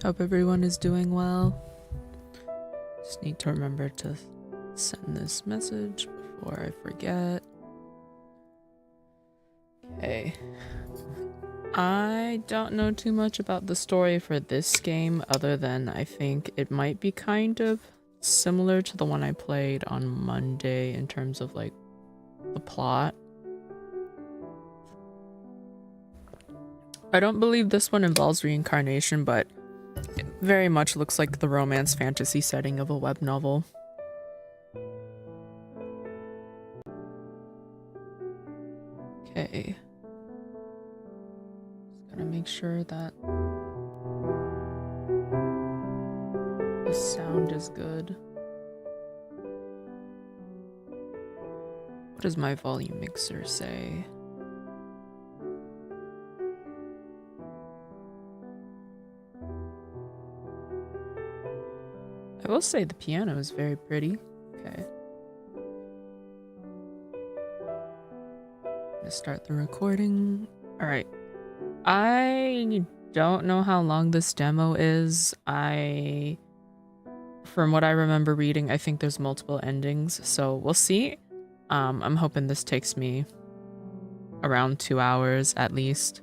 Hope everyone is doing well. Just need to remember to send this message before I forget. Okay. I don't know too much about the story for this game other than I think it might be kind of similar to the one I played on Monday in terms of like the plot. I don't believe this one involves reincarnation, but it very much looks like the romance fantasy setting of a web novel. Okay. Just gotta make sure that the sound is good. What does my volume mixer say? I will say the piano is very pretty. Okay. Let's start the recording. Alright. I don't know how long this demo is. From what I remember reading, I think there's multiple endings, so we'll see. I'm hoping this takes me around 2 hours at least.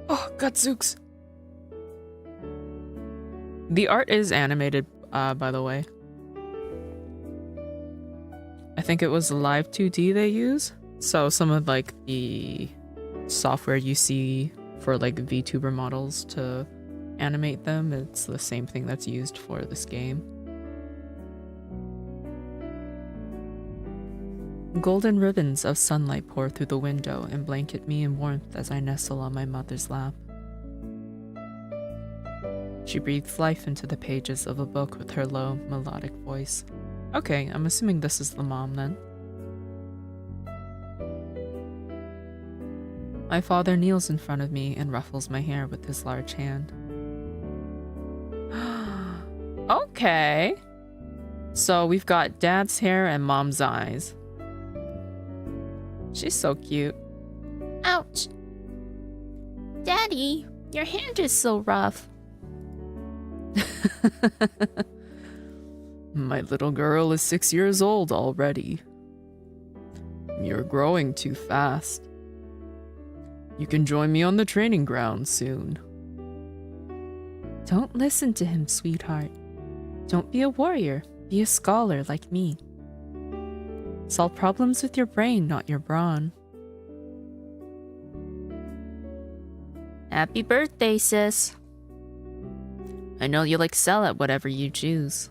Oh, Gadzooks! The art is animated, by the way. I think it was Live 2D they use. So some of like the software you see for like VTuber models to animate them, it's the same thing that's used for this game. Golden ribbons of sunlight pour through the window and blanket me in warmth as I nestle on my mother's lap. She breathes life into the pages of a book with her low, melodic voice. Okay, I'm assuming this is the mom then. My father kneels in front of me and ruffles my hair with his large hand. Okay. So we've got dad's hair and mom's eyes. She's so cute. Ouch. Daddy, your hand is so rough. My little girl is 6 years old already. You're growing too fast. You can join me on the training ground soon. Don't listen to him, sweetheart. Don't be a warrior. Be a scholar like me. Solve problems with your brain, not your brawn. Happy birthday, sis. I know you'll excel at whatever you choose.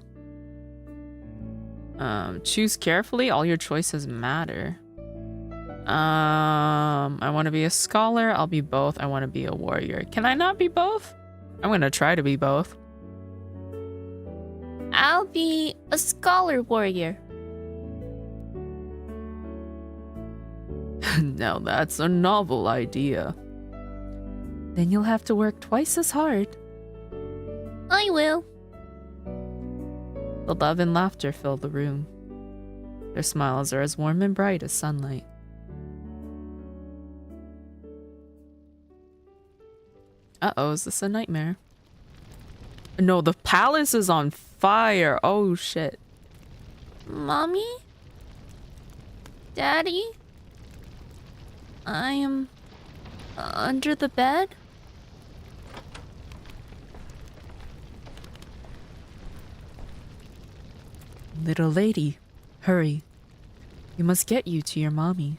Choose carefully, all your choices matter. I want to be a scholar, I'll be both. I want to be a warrior. Can I not be both? I'm gonna try to be both. I'll be a scholar warrior. Now that's a novel idea. Then you'll have to work twice as hard. I will. The love and laughter fill the room. Their smiles are as warm and bright as sunlight. Uh-oh, is this a nightmare? No, the palace is on fire. Oh, shit. Mommy? Daddy? I am under the bed? Little lady, hurry. We must get you to your mommy.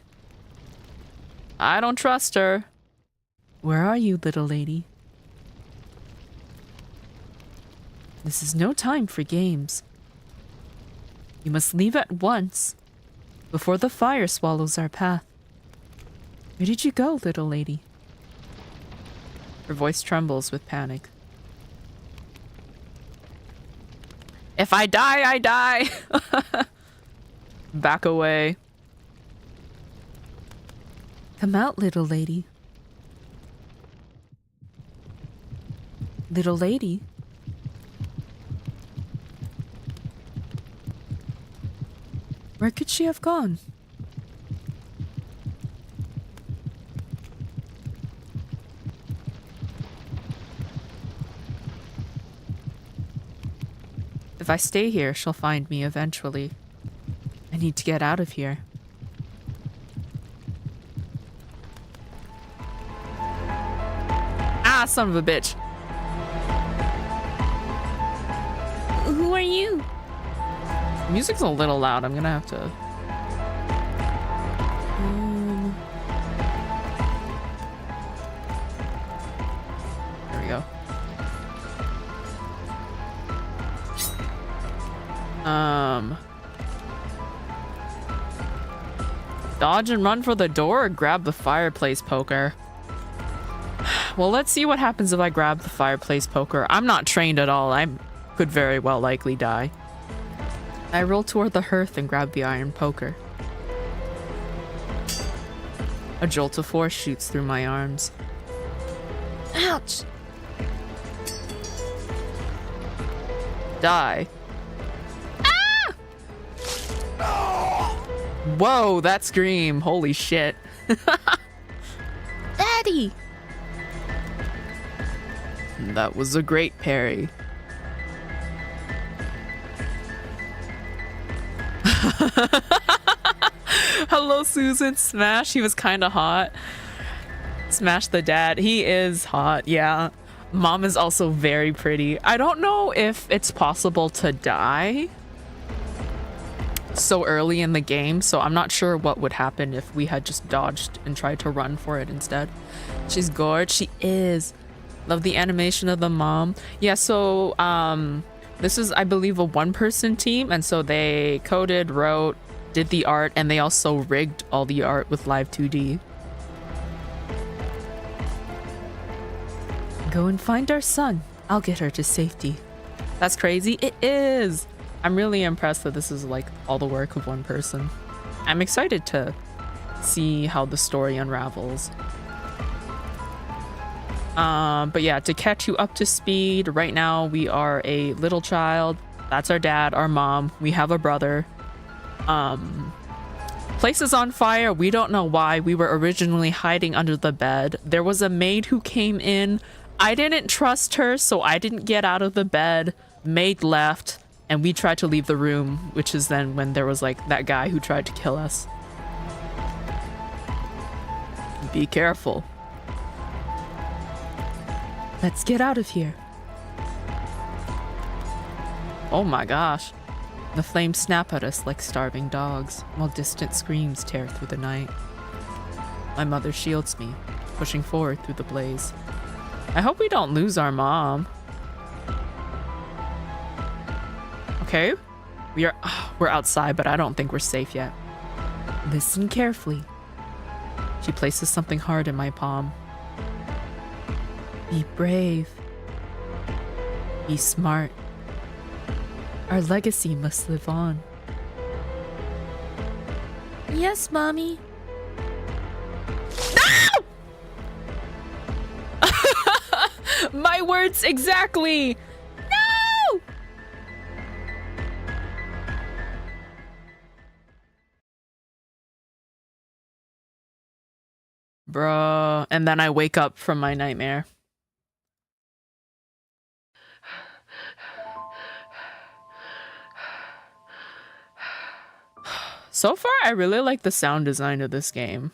I don't trust her. Where are you, little lady? This is no time for games. You must leave at once, before the fire swallows our path. Where did you go, little lady? Her voice trembles with panic. If I die, I die! Back away. Come out, little lady. Little lady? Where could she have gone? If I stay here, she'll find me eventually. I need to get out of here. Ah, son of a bitch. Who are you? Music's a little loud. I'm gonna have to... There we go. Dodge and run for the door or grab the fireplace poker? Well, let's see what happens if I grab the fireplace poker. I'm not trained at all. I could very well likely die. I roll toward the hearth and grab the iron poker. A jolt of force shoots through my arms. Ouch. Die. Whoa, that scream. Holy shit. Daddy. That was a great parry. Hello, Susan. Smash. He was kind of hot. Smash the dad. He is hot, yeah. Mom is also very pretty. I don't know if it's possible to die so early in the game, so I'm not sure what would happen if we had just dodged and tried to run for it instead. She's gorgeous. She is. Love the animation of the mom. Yeah, so this is, I believe, a one-person team, and so they coded, wrote, did the art, and they also rigged all the art with Live 2D. Go and find our son. I'll get her to safety. That's crazy. It is. I'm really impressed that this is like all the work of one person. I'm excited to see how the story unravels. But yeah, to catch you up to speed, right now we are a little child. That's our dad, our mom. We have a brother. Place is on fire. We don't know why. We were originally hiding under the bed. There was a maid who came in. I didn't trust her, so I didn't get out of the bed. Maid left, and we tried to leave the room, which is then when there was like that guy who tried to kill us. Be careful. Let's get out of here. Oh my gosh. The flames snap at us like starving dogs, while distant screams tear through the night. My mother shields me, pushing forward through the blaze. I hope we don't lose our mom. Okay. We're outside, but I don't think we're safe yet. Listen carefully. She places something hard in my palm. Be brave. Be smart. Our legacy must live on. Yes, Mommy. My words exactly! No! Bruh. And then I wake up from my nightmare. So far, I really like the sound design of this game.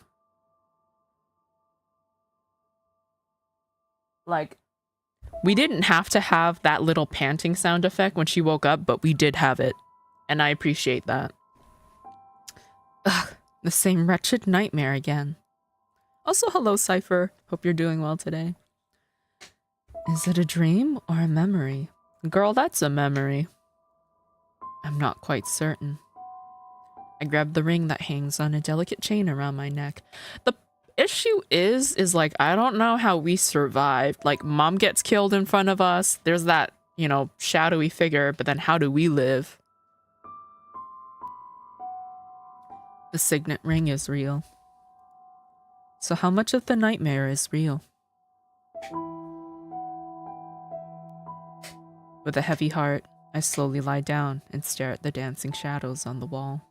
Like, we didn't have to have that little panting sound effect when she woke up, but we did have it. And I appreciate that. Ugh, the same wretched nightmare again. Also, hello, Cypher. Hope you're doing well today. Is it a dream or a memory? Girl, that's a memory. I'm not quite certain. I grab the ring that hangs on a delicate chain around my neck. The issue is like, I don't know how we survived. Like, mom gets killed in front of us. There's that, you know, shadowy figure, but then how do we live? The signet ring is real. So how much of the nightmare is real? With a heavy heart, I slowly lie down and stare at the dancing shadows on the wall.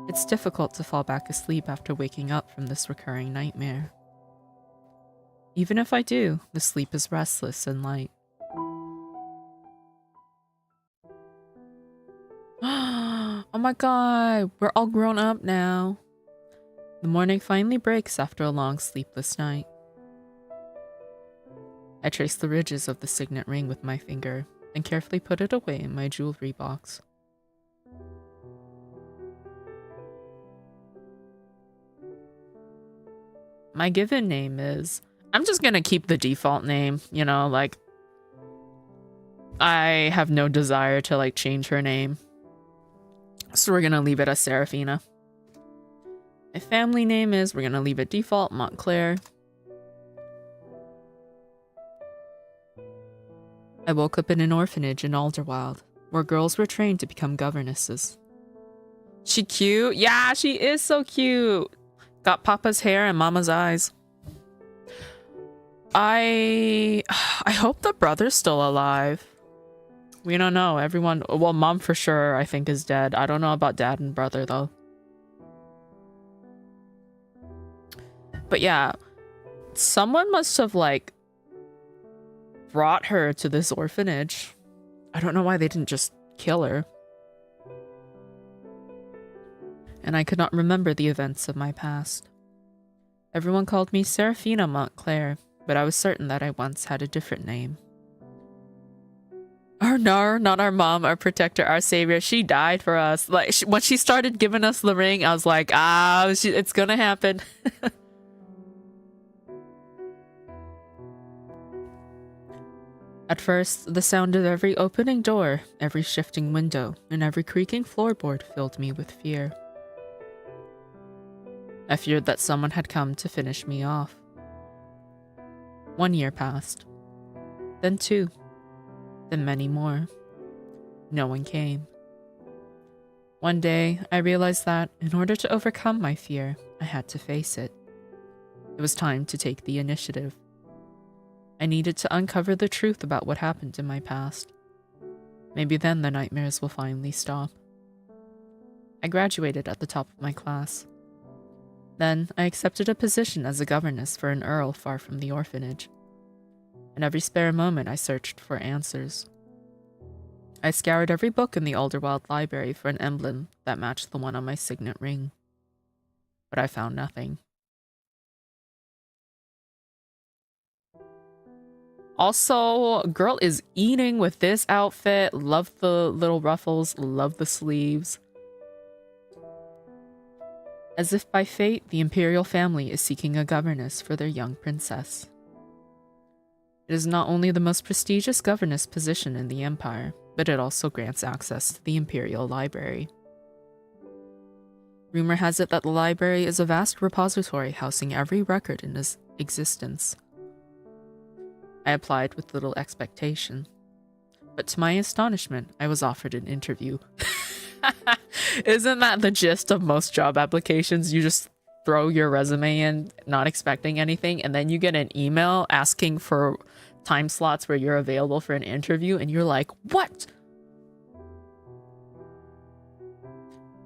It's difficult to fall back asleep after waking up from this recurring nightmare. Even if I do, the sleep is restless and light. Oh my god, we're all grown up now. The morning finally breaks after a long sleepless night. I trace the ridges of the signet ring with my finger and carefully put it away in my jewelry box. My given name is... I'm just gonna keep the default name, you know, like... I have no desire to, like, change her name. So we're gonna leave it as Seraphina. My family name is... We're gonna leave it default, Montclair. I woke up in an orphanage in Alderwild, where girls were trained to become governesses. She cute? Yeah, she is so cute! Got Papa's hair and Mama's eyes. I hope the brother's still alive. We don't know. Everyone... Well, Mom for sure, I think, is dead. I don't know about Dad and brother, though. But yeah, someone must have, like, brought her to this orphanage. I don't know why they didn't just kill her. And I could not remember the events of my past. Everyone called me Seraphina Montclair, but I was certain that I once had a different name. Our Nar, not our mom, our protector, our savior. She died for us. Like, when she started giving us the ring, I was like, it's gonna happen. At first, the sound of every opening door, every shifting window, and every creaking floorboard filled me with fear. I feared that someone had come to finish me off. 1 year passed. Then 2. Then many more. No one came. One day, I realized that, in order to overcome my fear, I had to face it. It was time to take the initiative. I needed to uncover the truth about what happened in my past. Maybe then the nightmares will finally stop. I graduated at the top of my class. Then, I accepted a position as a governess for an earl far from the orphanage. In every spare moment, I searched for answers. I scoured every book in the Alderwild library for an emblem that matched the one on my signet ring. But I found nothing. Also, girl is eating with this outfit. Love the little ruffles, love the sleeves. As if by fate, the imperial family is seeking a governess for their young princess. It is not only the most prestigious governess position in the empire, but it also grants access to the imperial library. Rumor has it that the library is a vast repository housing every record in its existence. I applied with little expectation, but to my astonishment, I was offered an interview. Isn't that the gist of most job applications? You just throw your resume in, not expecting anything, and then you get an email asking for time slots where you're available for an interview, and you're like, what?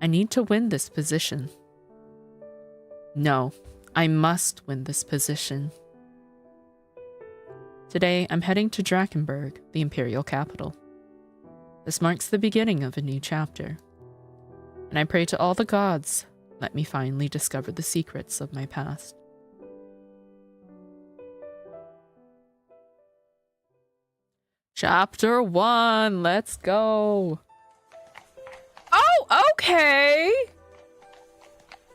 I need to win this position. No, I must win this position. Today, I'm heading to Drakenberg, the imperial capital. This marks the beginning of a new chapter. And I pray to all the gods, let me finally discover the secrets of my past. Chapter 1, let's go. Oh, okay.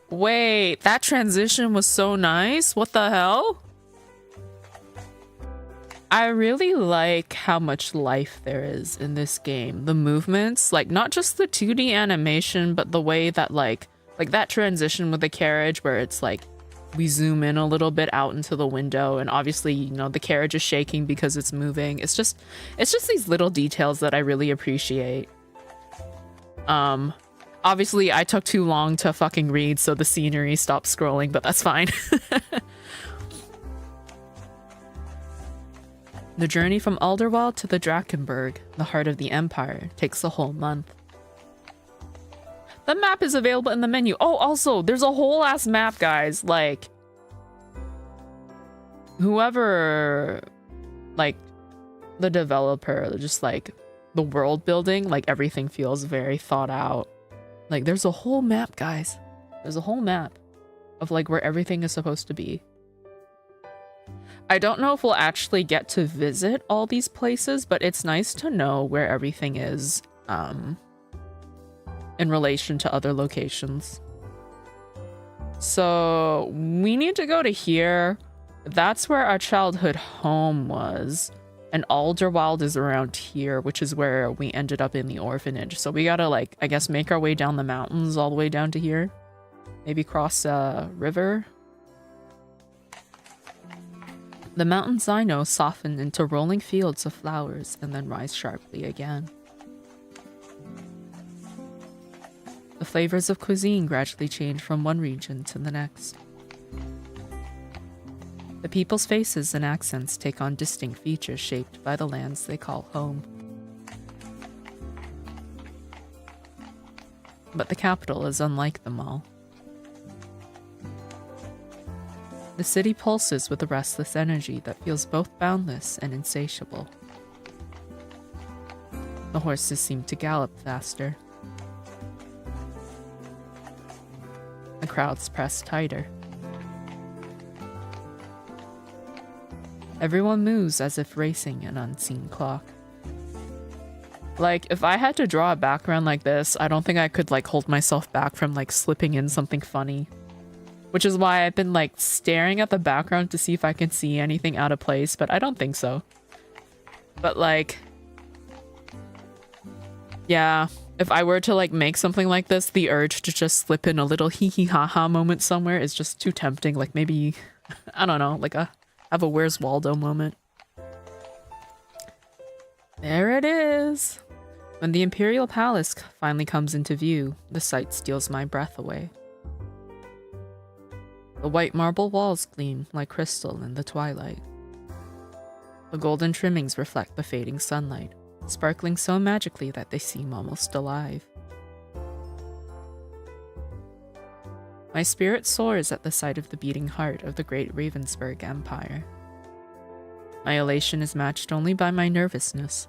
Wait, that transition was so nice. What the hell? I really like how much life there is in this game. The movements, like not just the 2D animation, but the way that like that transition with the carriage where it's like we zoom in a little bit out into the window and obviously, you know, the carriage is shaking because it's moving. It's just these little details that I really appreciate. Obviously I took too long to fucking read, so the scenery stopped scrolling, but that's fine. The journey from Alderwild to the Drakenberg, the heart of the Empire, takes a whole month. The map is available in the menu. Oh, also, there's a whole ass map, guys. Like, whoever, like, the developer, just like the world building, like everything feels very thought out. Like, there's a whole map, guys. There's a whole map of like where everything is supposed to be. I don't know if we'll actually get to visit all these places, but it's nice to know where everything is in relation to other locations. So we need to go to here. That's where our childhood home was. And Alderwild is around here, which is where we ended up in the orphanage. So we gotta, like, I guess make our way down the mountains all the way down to here. Maybe cross a river. The mountains I know soften into rolling fields of flowers and then rise sharply again. The flavors of cuisine gradually change from one region to the next. The people's faces and accents take on distinct features shaped by the lands they call home. But the capital is unlike them all. The city pulses with a restless energy that feels both boundless and insatiable. The horses seem to gallop faster. The crowds press tighter. Everyone moves as if racing an unseen clock. Like, if I had to draw a background like this, I don't think I could, like, hold myself back from, like, slipping in something funny. Which is why I've been, like, staring at the background to see if I can see anything out of place, but I don't think so. But, like, yeah, if I were to, like, make something like this, the urge to just slip in a little hee-hee-ha-ha moment somewhere is just too tempting. Like, maybe, I don't know, like have a Where's Waldo moment. There it is. When the Imperial Palace finally comes into view, the sight steals my breath away. The white marble walls gleam like crystal in the twilight. The golden trimmings reflect the fading sunlight, sparkling so magically that they seem almost alive. My spirit soars at the sight of the beating heart of the great Ravensburg Empire. My elation is matched only by my nervousness.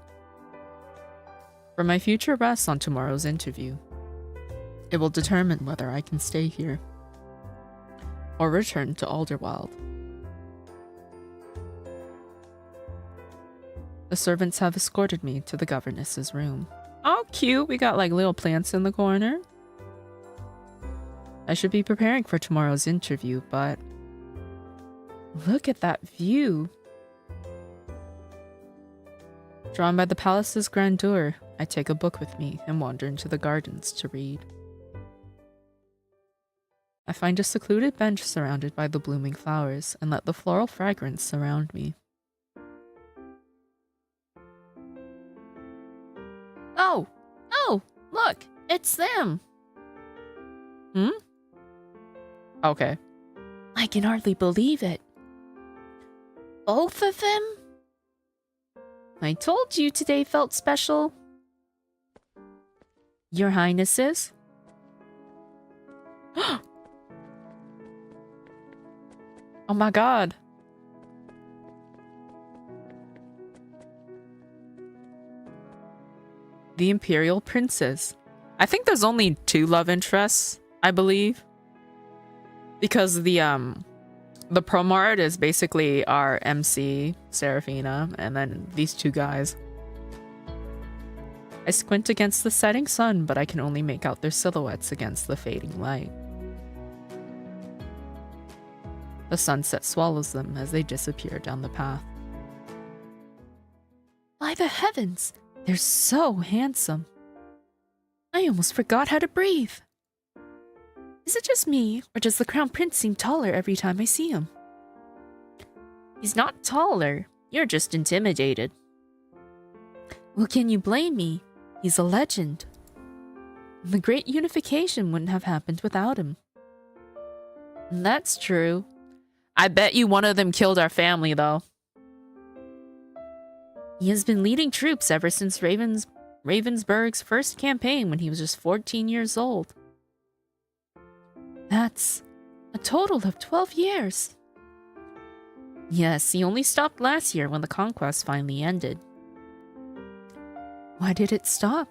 For my future rests on tomorrow's interview. It will determine whether I can stay here or return to Alderwild. The servants have escorted me to the governess's room. Oh, cute! We got like little plants in the corner. I should be preparing for tomorrow's interview, but look at that view. Drawn by the palace's grandeur, I take a book with me and wander into the gardens to read. I find a secluded bench surrounded by the blooming flowers and let the floral fragrance surround me. Oh! Oh! Look! It's them! Hmm? Okay. I can hardly believe it. Both of them? I told you today felt special. Your Highnesses? Oh my god. The Imperial Princes. I think there's only 2 love interests, I believe. Because the promo art is basically our MC, Seraphina, and then these 2 guys. I squint against the setting sun, but I can only make out their silhouettes against the fading light. The sunset swallows them as they disappear down the path. By the heavens, they're so handsome. I almost forgot how to breathe. Is it just me, or does the Crown Prince seem taller every time I see him? He's not taller. You're just intimidated. Well, can you blame me? He's a legend. The Great Unification wouldn't have happened without him. That's true. I bet you one of them killed our family, though. He has been leading troops ever since Ravensburg's first campaign when he was just 14 years old. That's a total of 12 years. Yes, he only stopped last year when the conquest finally ended. Why did it stop?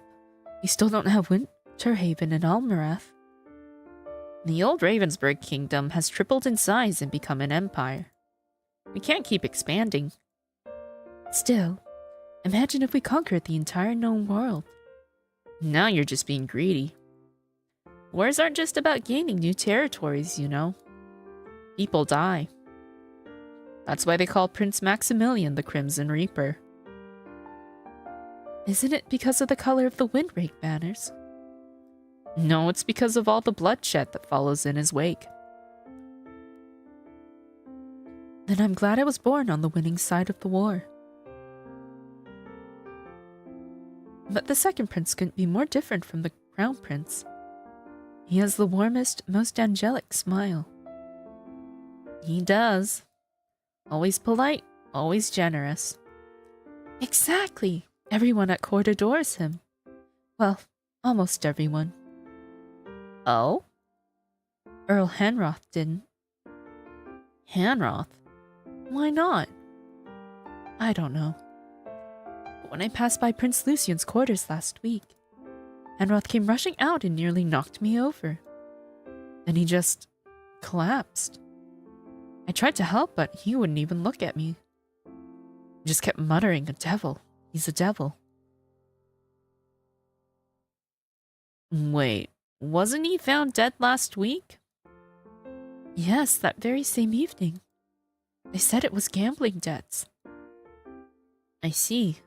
We still don't have Winterhaven and Almerath. The old Ravensburg kingdom has tripled in size and become an empire. We can't keep expanding. Still, imagine if we conquered the entire known world. Now you're just being greedy. Wars aren't just about gaining new territories, you know. People die. That's why they call Prince Maximilian the Crimson Reaper. Isn't it because of the color of the windbreak banners? No, it's because of all the bloodshed that follows in his wake. Then I'm glad I was born on the winning side of the war. But the second prince couldn't be more different from the crown prince. He has the warmest, most angelic smile. He does. Always polite, always generous. Exactly. Everyone at court adores him. Well, almost everyone. Oh? Earl Hanroth didn't. Hanroth? Why not? I don't know. But when I passed by Prince Lucian's quarters last week, Hanroth came rushing out and nearly knocked me over. Then he just collapsed. I tried to help, but he wouldn't even look at me. He just kept muttering, "A devil. He's a devil." Wait, wasn't he found dead last week? Yes, that very same evening. They said it was gambling debts. I see.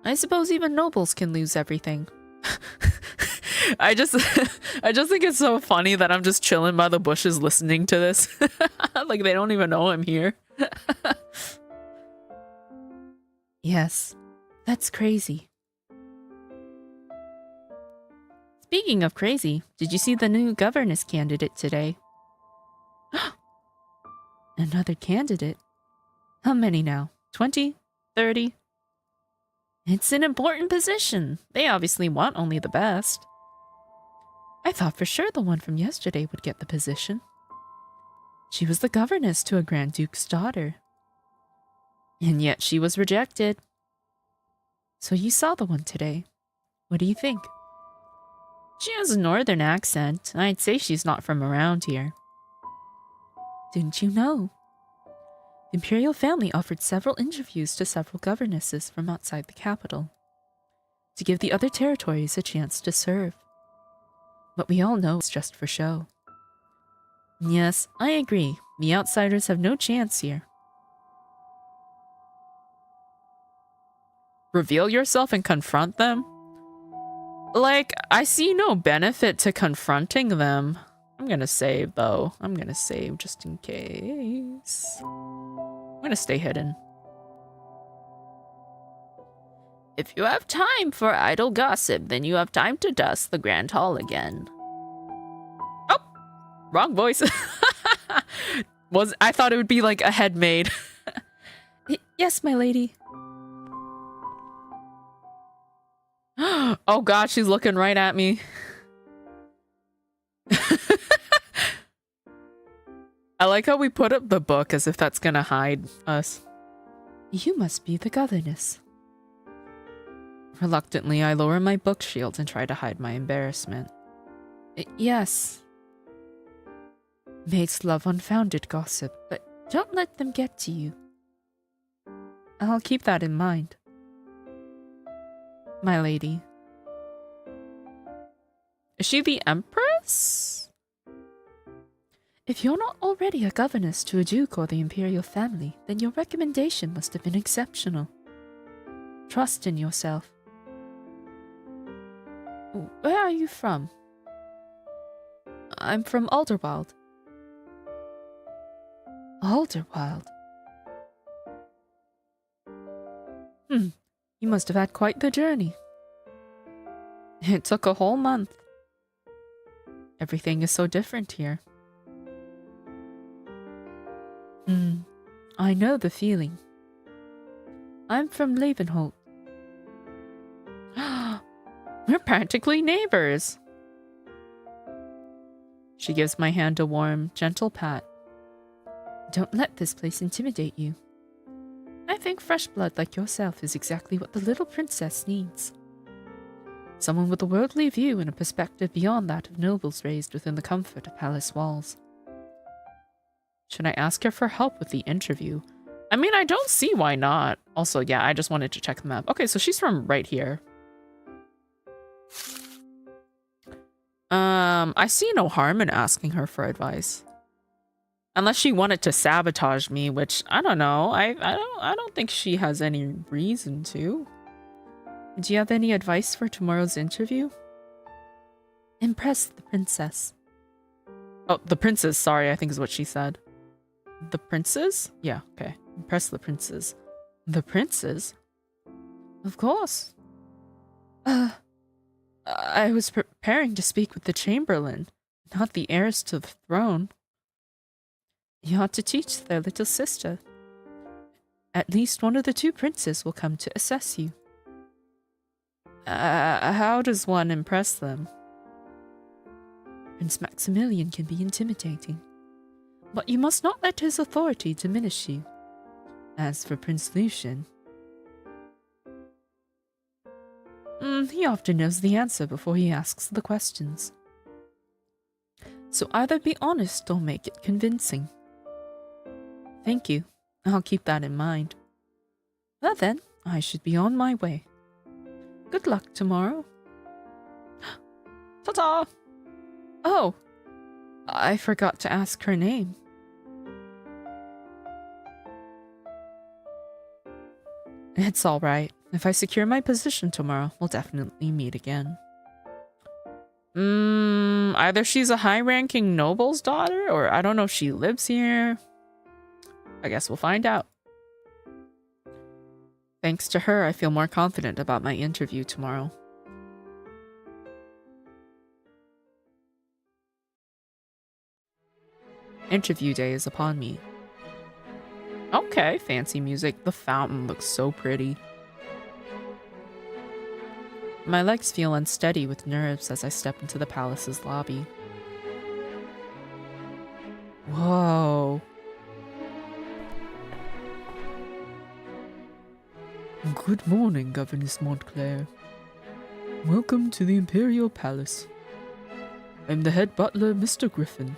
I suppose even nobles can lose everything. I just think it's so funny that I'm just chilling by the bushes listening to this. Like they don't even know I'm here. Yes, that's crazy. Speaking of crazy, did you see the new governess candidate today? Another candidate? How many now? 20? 30? It's an important position. They obviously want only the best. I thought for sure the one from yesterday would get the position. She was the governess to a Grand Duke's daughter. And yet she was rejected. So you saw the one today. What do you think? She has a northern accent. I'd say she's not from around here. Didn't you know? The imperial family offered several interviews to several governesses from outside the capital to give the other territories a chance to serve. But we all know it's just for show. Yes, I agree. The outsiders have no chance here. Reveal yourself and confront them? Like, I see no benefit to confronting them. I'm gonna save, though. I'm gonna save just in case. I'm gonna stay hidden. If you have time for idle gossip, then you have time to dust the Grand Hall again. Oh! Wrong voice. I thought it would be like a head maid. Yes, my lady. Oh god, she's looking right at me. I like how we put up the book as if that's gonna hide us. You must be the governess. Reluctantly, I lower my book shield and try to hide my embarrassment. Yes. Maids love unfounded gossip, but don't let them get to you. I'll keep that in mind, my lady. Is she the Empress? If you're not already a governess to a duke or the imperial family, then your recommendation must have been exceptional. Trust in yourself. Where are you from? I'm from Alderwald. Alderwald? You must have had quite the journey. It took a whole month. Everything is so different here. I know the feeling. I'm from Levenholt. We're practically neighbors. She gives my hand a warm, gentle pat. Don't let this place intimidate you. I think fresh blood like yourself is exactly what the little princess needs. Someone with a worldly view and a perspective beyond that of nobles raised within the comfort of palace walls. Should I ask her for help with the interview? I mean, I don't see why not. Also, yeah, I just wanted to check the map. Okay, so she's from right here. I see no harm in asking her for advice. Unless she wanted to sabotage me, which I don't know. I don't think she has any reason to. Do you have any advice for tomorrow's interview? Impress the princess. Oh, the princess, sorry, I think is what she said. The princes? Yeah, okay. Impress the princes. The princes? Of course. I was preparing to speak with the chamberlain, not the heirs to the throne. You ought to teach their little sister. At least one of the two princes will come to assess you. How does one impress them? Prince Maximilian can be intimidating, but you must not let his authority diminish you. As for Prince Lucian, he often knows the answer before he asks the questions. So either be honest or make it convincing. Thank you. I'll keep that in mind. Well then, I should be on my way. Good luck tomorrow. Ta-ta! Oh, I forgot to ask her name. It's all right. If I secure my position tomorrow, we'll definitely meet again. Either she's a high-ranking noble's daughter, or I don't know if she lives here. I guess we'll find out. Thanks to her, I feel more confident about my interview tomorrow. Interview day is upon me. Okay, fancy music. The fountain looks so pretty. My legs feel unsteady with nerves as I step into the palace's lobby. Whoa. Good morning, Governess Montclair. Welcome to the Imperial Palace. I'm the head butler, Mr. Griffin.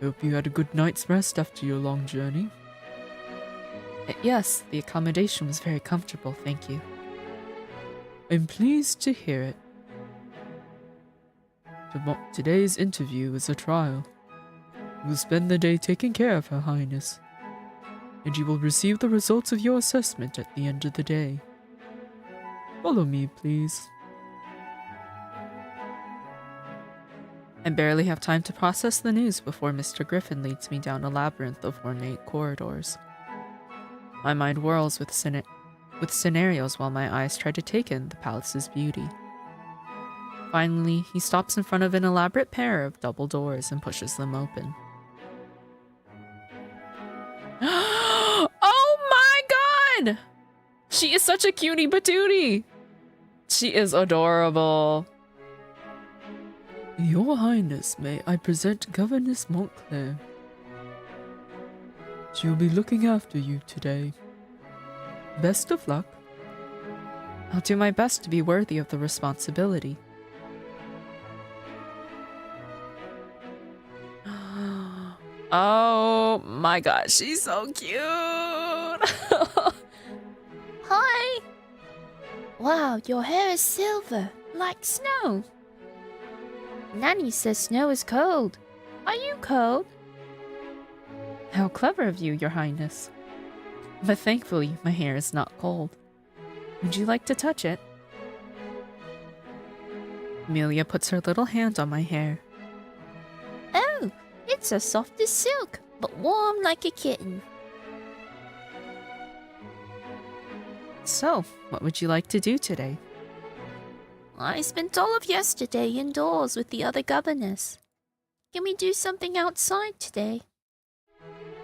Hope you had a good night's rest after your long journey. Yes, the accommodation was very comfortable, thank you. I'm pleased to hear it. Today's interview is a trial. You will spend the day taking care of Her Highness, and you will receive the results of your assessment at the end of the day. Follow me, please. I barely have time to process the news before Mr. Griffin leads me down a labyrinth of ornate corridors. My mind whirls with scenarios while my eyes try to take in the palace's beauty. Finally, he stops in front of an elaborate pair of double doors and pushes them open. Oh my god! She is such a cutie patootie! She is adorable. Your Highness, may I present Governess Montclair. She will be looking after you today. Best of luck. I'll do my best to be worthy of the responsibility. Oh my gosh, she's so cute! Hi! Wow, your hair is silver, like snow. Nanny says snow is cold. Are you cold? How clever of you, Your Highness. But thankfully, my hair is not cold. Would you like to touch it? Amelia puts her little hand on my hair. Oh, it's as soft as silk, but warm like a kitten. So, what would you like to do today? I spent all of yesterday indoors with the other governess. Can we do something outside today?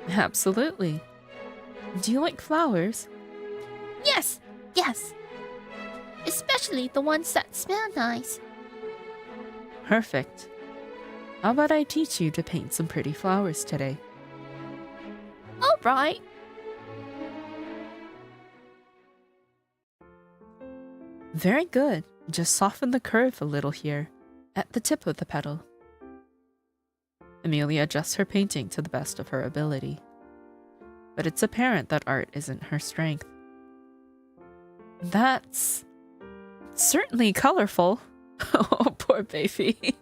Absolutely. Do you like flowers? Yes, yes. Especially the ones that smell nice. Perfect. How about I teach you to paint some pretty flowers today? All right. Very good. Just soften the curve a little here, at the tip of the petal. Amelia adjusts her painting to the best of her ability. But it's apparent that art isn't her strength. That's certainly colorful. Oh, poor baby.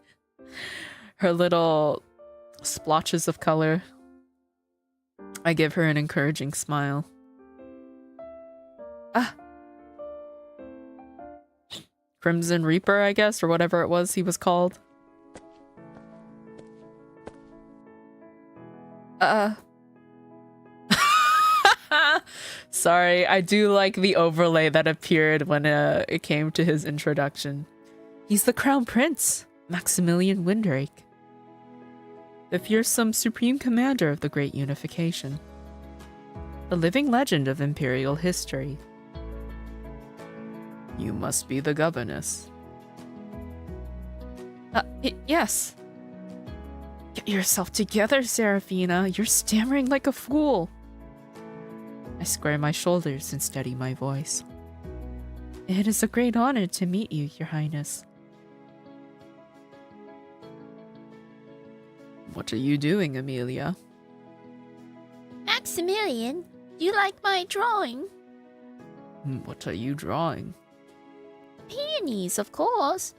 Her little splotches of color. I give her an encouraging smile. Ah. Crimson Reaper, I guess, or whatever it was he was called. Sorry, I do like the overlay that appeared when it came to his introduction. He's the Crown Prince, Maximilian Windrake, the fearsome Supreme Commander of the Great Unification, the living legend of Imperial history. You must be the governess. Yes. Get yourself together, Seraphina. You're stammering like a fool. I square my shoulders and steady my voice. It is a great honor to meet you, Your Highness. What are you doing, Amelia? Maximilian, do you like my drawing? What are you drawing? Peonies, of course.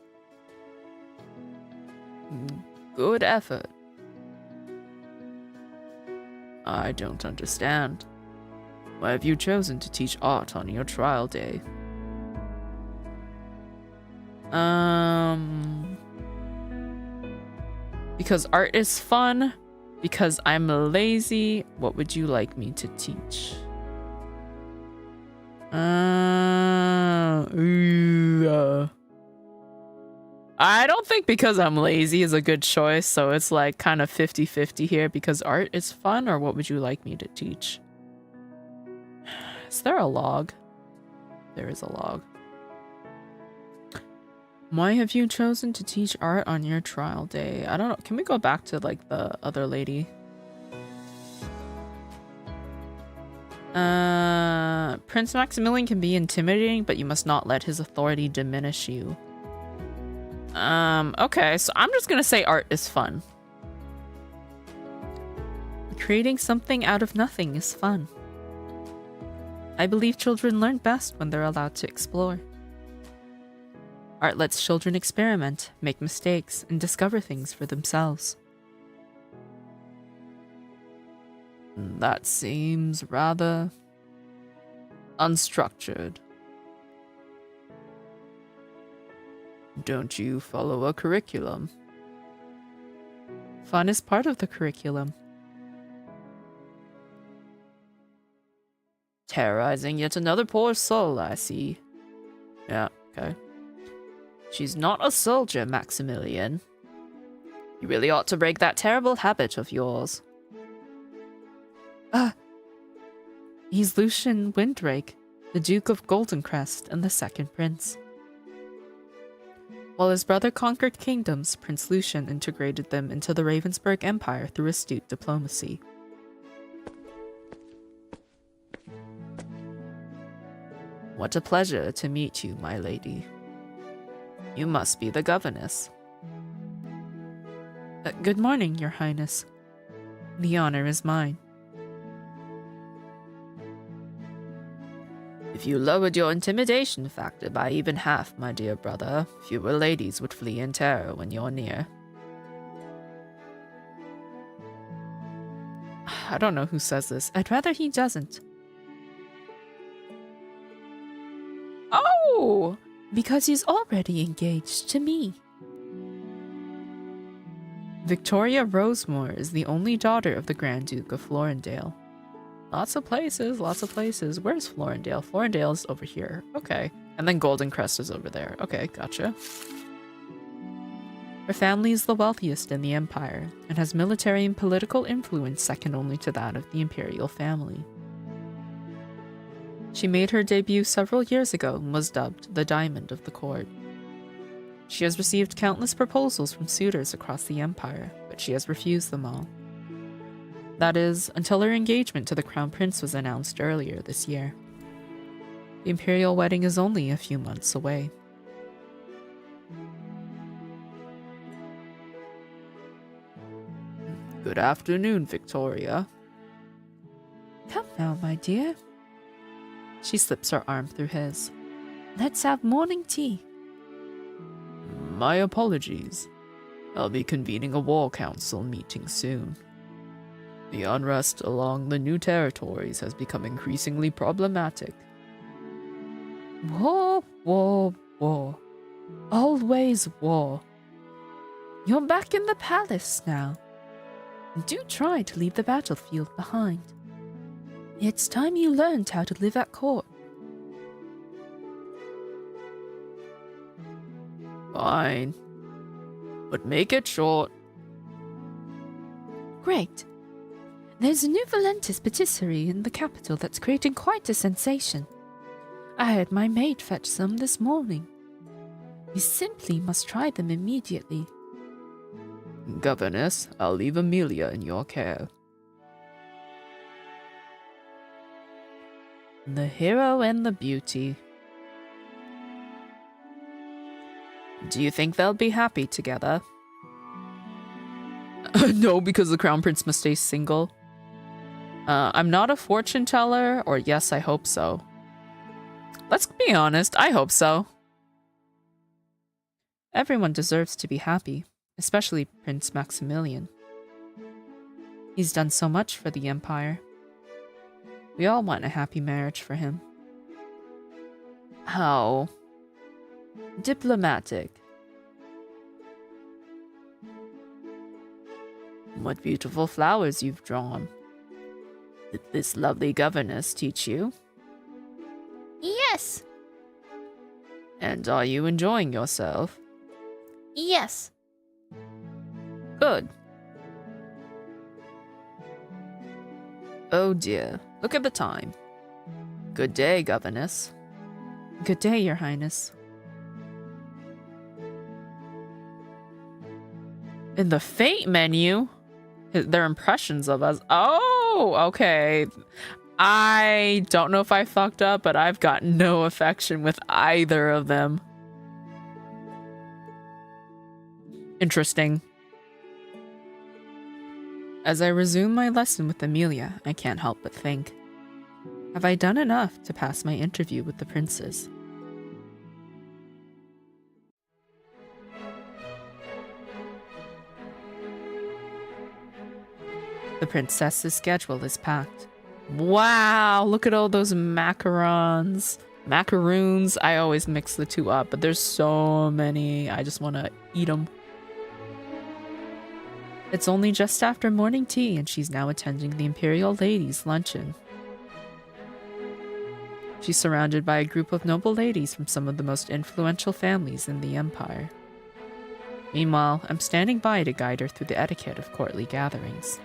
Good effort. I don't understand. Why have you chosen to teach art on your trial day? Because art is fun. Because I'm lazy. What would you like me to teach? I don't think because I'm lazy is a good choice, so it's like kind of 50-50 here. Because art is fun, or what would you like me to teach? Is there a log? There is a log. Why have you chosen to teach art on your trial day? I don't know. Can we go back to like the other lady? Prince Maximilian can be intimidating, but you must not let his authority diminish you. Okay, so I'm just gonna say art is fun. Creating something out of nothing is fun. I believe children learn best when they're allowed to explore. Art lets children experiment, make mistakes, and discover things for themselves. That seems rather unstructured. Don't you follow a curriculum? Fun is part of the curriculum. Terrorizing yet another poor soul, I see. Yeah, okay. She's not a soldier, Maximilian. You really ought to break that terrible habit of yours. He's Lucian Windrake, the Duke of Goldencrest and the Second Prince. While his brother conquered kingdoms, Prince Lucian integrated them into the Ravensburg Empire through astute diplomacy. What a pleasure to meet you, my lady. You must be the governess. Good morning, Your Highness. The honor is mine. If you lowered your intimidation factor by even half, my dear brother, fewer ladies would flee in terror when you're near. I don't know who says this. I'd rather he doesn't. Oh! Because he's already engaged to me. Victoria Rosemore is the only daughter of the Grand Duke of Florendale. Lots of places, lots of places. Where's Florendale? Florendale's over here. Okay. And then Goldencrest is over there. Okay, gotcha. Her family is the wealthiest in the Empire, and has military and political influence second only to that of the Imperial family. She made her debut several years ago and was dubbed the Diamond of the Court. She has received countless proposals from suitors across the empire, but she has refused them all. That is, until her engagement to the Crown Prince was announced earlier this year. The imperial wedding is only a few months away. Good afternoon, Victoria. Come now, my dear. She slips her arm through his. Let's have morning tea. My apologies. I'll be convening a war council meeting soon. The unrest along the new territories has become increasingly problematic. War, war, war. Always war. You're back in the palace now. Do try to leave the battlefield behind. It's time you learned how to live at court. Fine. But make it short. Great. There's a new Valentis patisserie in the capital that's creating quite a sensation. I had my maid fetch some this morning. You simply must try them immediately. Governess, I'll leave Amelia in your care. The hero and the beauty. Do you think they'll be happy together? No, because the Crown Prince Must stay single. I'm not a fortune teller, or yes, I hope so. Let's be honest, I hope so. Everyone deserves to be happy, especially Prince Maximilian. He's done so much for the Empire. We all want a happy marriage for him. How diplomatic. What beautiful flowers you've drawn. Did this lovely governess teach you? Yes. And are you enjoying yourself? Yes. Good. Oh dear, look at the time. Good day, governess. Good day, your highness. In the fate menu, their impressions of us. Oh, okay. I don't know if I fucked up, but I've got no affection with either of them. Interesting. As I resume my lesson with Amelia, I can't help but think, have I done enough to pass my interview with the princes? The princess's schedule is packed. Wow, look at all those macarons. Macaroons. I always mix the two up, but there's so many. I just want to eat them. It's only just after morning tea, and she's now attending the Imperial Ladies' Luncheon. She's surrounded by a group of noble ladies from some of the most influential families in the Empire. Meanwhile, I'm standing by to guide her through the etiquette of courtly gatherings.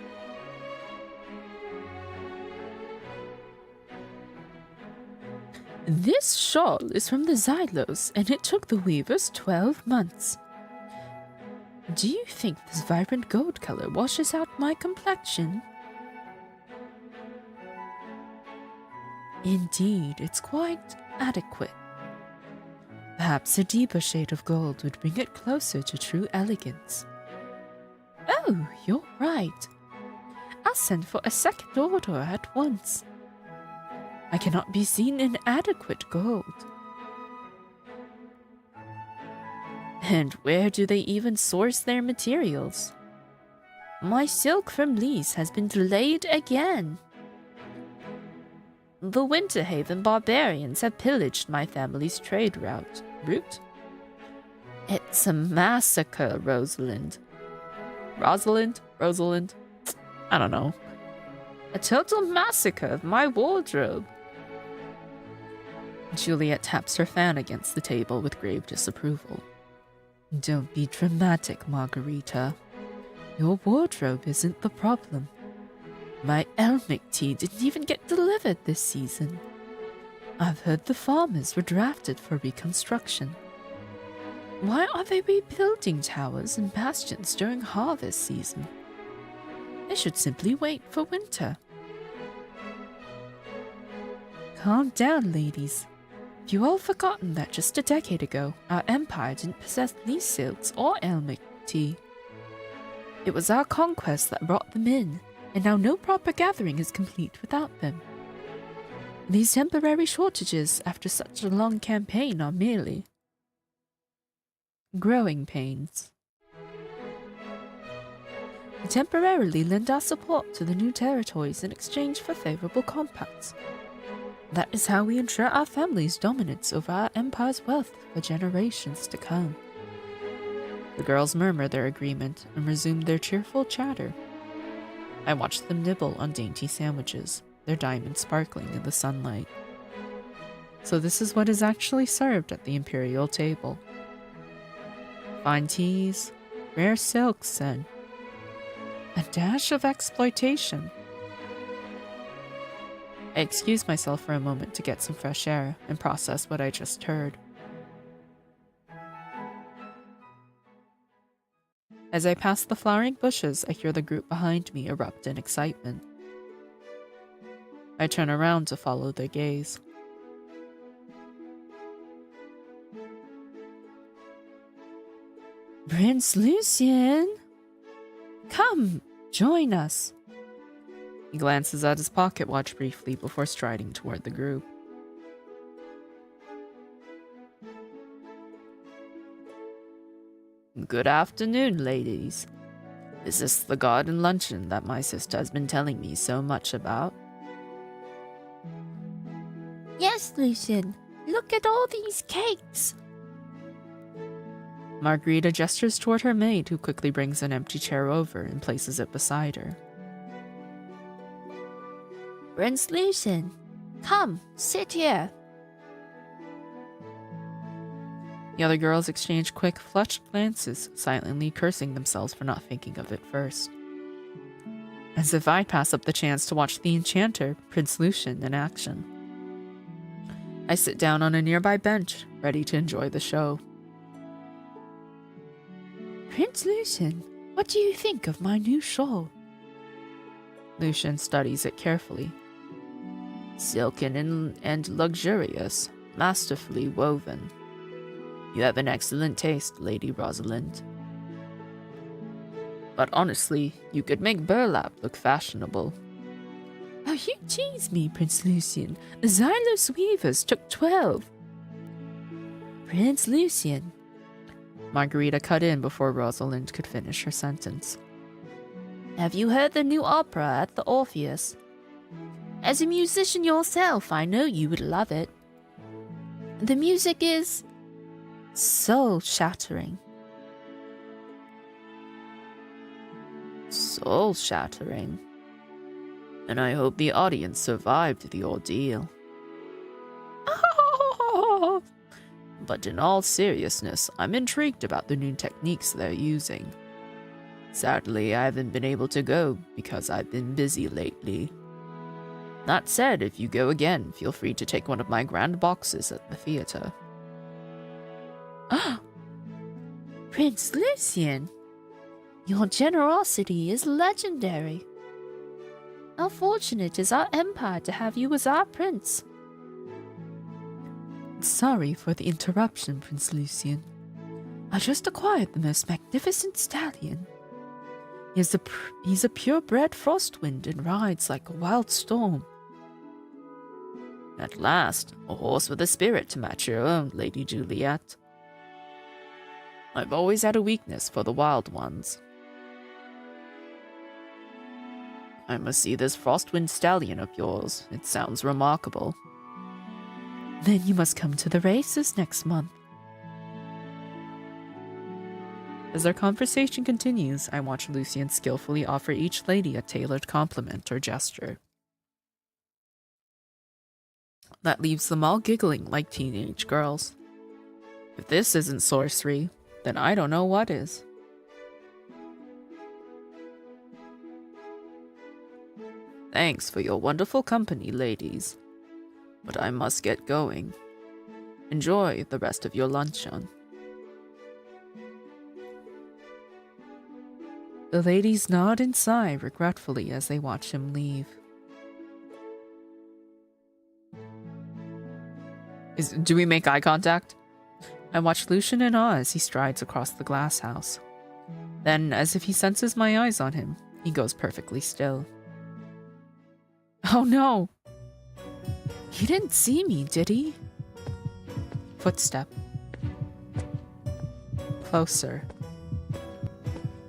This shawl is from the Xylos, and it took the weavers 12 months. Do you think this vibrant gold color washes out my complexion? Indeed, it's quite adequate. Perhaps a deeper shade of gold would bring it closer to true elegance. Oh, you're right. I'll send for a second order at once. I cannot be seen in adequate gold. And where do they even source their materials? My silk from Lys has been delayed again. The Winterhaven barbarians have pillaged my family's trade route. It's a massacre, Rosalind. Rosalind? I don't know. A total massacre of my wardrobe. Juliet taps her fan against the table with grave disapproval. Don't be dramatic, Margarita. Your wardrobe isn't the problem. My elmic tea didn't even get delivered this season. I've heard the farmers were drafted for reconstruction. Why are they rebuilding towers and bastions during harvest season? They should simply wait for winter. Calm down, ladies. Have you all forgotten that just a decade ago, our empire didn't possess these silks or elmic tea? It was our conquest that brought them in, and now no proper gathering is complete without them. These temporary shortages after such a long campaign are merely growing pains. We temporarily lend our support to the new territories in exchange for favorable compacts. That is how we ensure our family's dominance over our empire's wealth for generations to come. The girls murmur their agreement and resume their cheerful chatter. I watch them nibble on dainty sandwiches, their diamonds sparkling in the sunlight. So this is what is actually served at the imperial table. Fine teas, rare silks, and a dash of exploitation. I excuse myself for a moment to get some fresh air and process what I just heard. As I pass the flowering bushes, I hear the group behind me erupt in excitement. I turn around to follow their gaze. Prince Lucien! Come, join us! He glances at his pocket watch briefly before striding toward the group. Good afternoon, ladies. Is this the garden luncheon that my sister has been telling me so much about? Yes, Lucien. Look at all these cakes. Margarita gestures toward her maid, who quickly brings an empty chair over and places it beside her. Prince Lucien, come, sit here. The other girls exchange quick, flushed glances, silently cursing themselves for not thinking of it first. As if I'd pass up the chance to watch the enchanter, Prince Lucien, in action. I sit down on a nearby bench, ready to enjoy the show. Prince Lucien, what do you think of my new shawl? Lucien studies it carefully. Silken and luxurious, masterfully woven. You have an excellent taste, Lady Rosalind. But honestly, you could make burlap look fashionable. Oh, you tease me, Prince Lucien. The Xylos weavers took 12. Prince Lucien. Margarita cut in before Rosalind could finish her sentence. Have you heard the new opera at the Orpheus? As a musician yourself, I know you would love it. The music is soul-shattering. Soul-shattering? And I hope the audience survived the ordeal. But in all seriousness, I'm intrigued about the new techniques they're using. Sadly, I haven't been able to go because I've been busy lately. That said, if you go again, feel free to take one of my grand boxes at the theater. Prince Lucien, your generosity is legendary. How fortunate is our empire to have you as our prince. Sorry for the interruption, Prince Lucien. I just acquired the most magnificent stallion. He's a purebred frostwind and rides like a wild storm. At last, a horse with a spirit to match your own, Lady Juliet. I've always had a weakness for the wild ones. I must see this frostwind stallion of yours. It sounds remarkable. Then you must come to the races next month. As our conversation continues, I watch Lucien skillfully offer each lady a tailored compliment or gesture. That leaves them all giggling like teenage girls. If this isn't sorcery, then I don't know what is. Thanks for your wonderful company, ladies. But I must get going. Enjoy the rest of your luncheon. The ladies nod and sigh regretfully as they watch him leave. Do we make eye contact? I watch Lucian in awe as he strides across the glass house. Then, as if he senses my eyes on him, he goes perfectly still. Oh no! He didn't see me, did he? Footstep. Closer.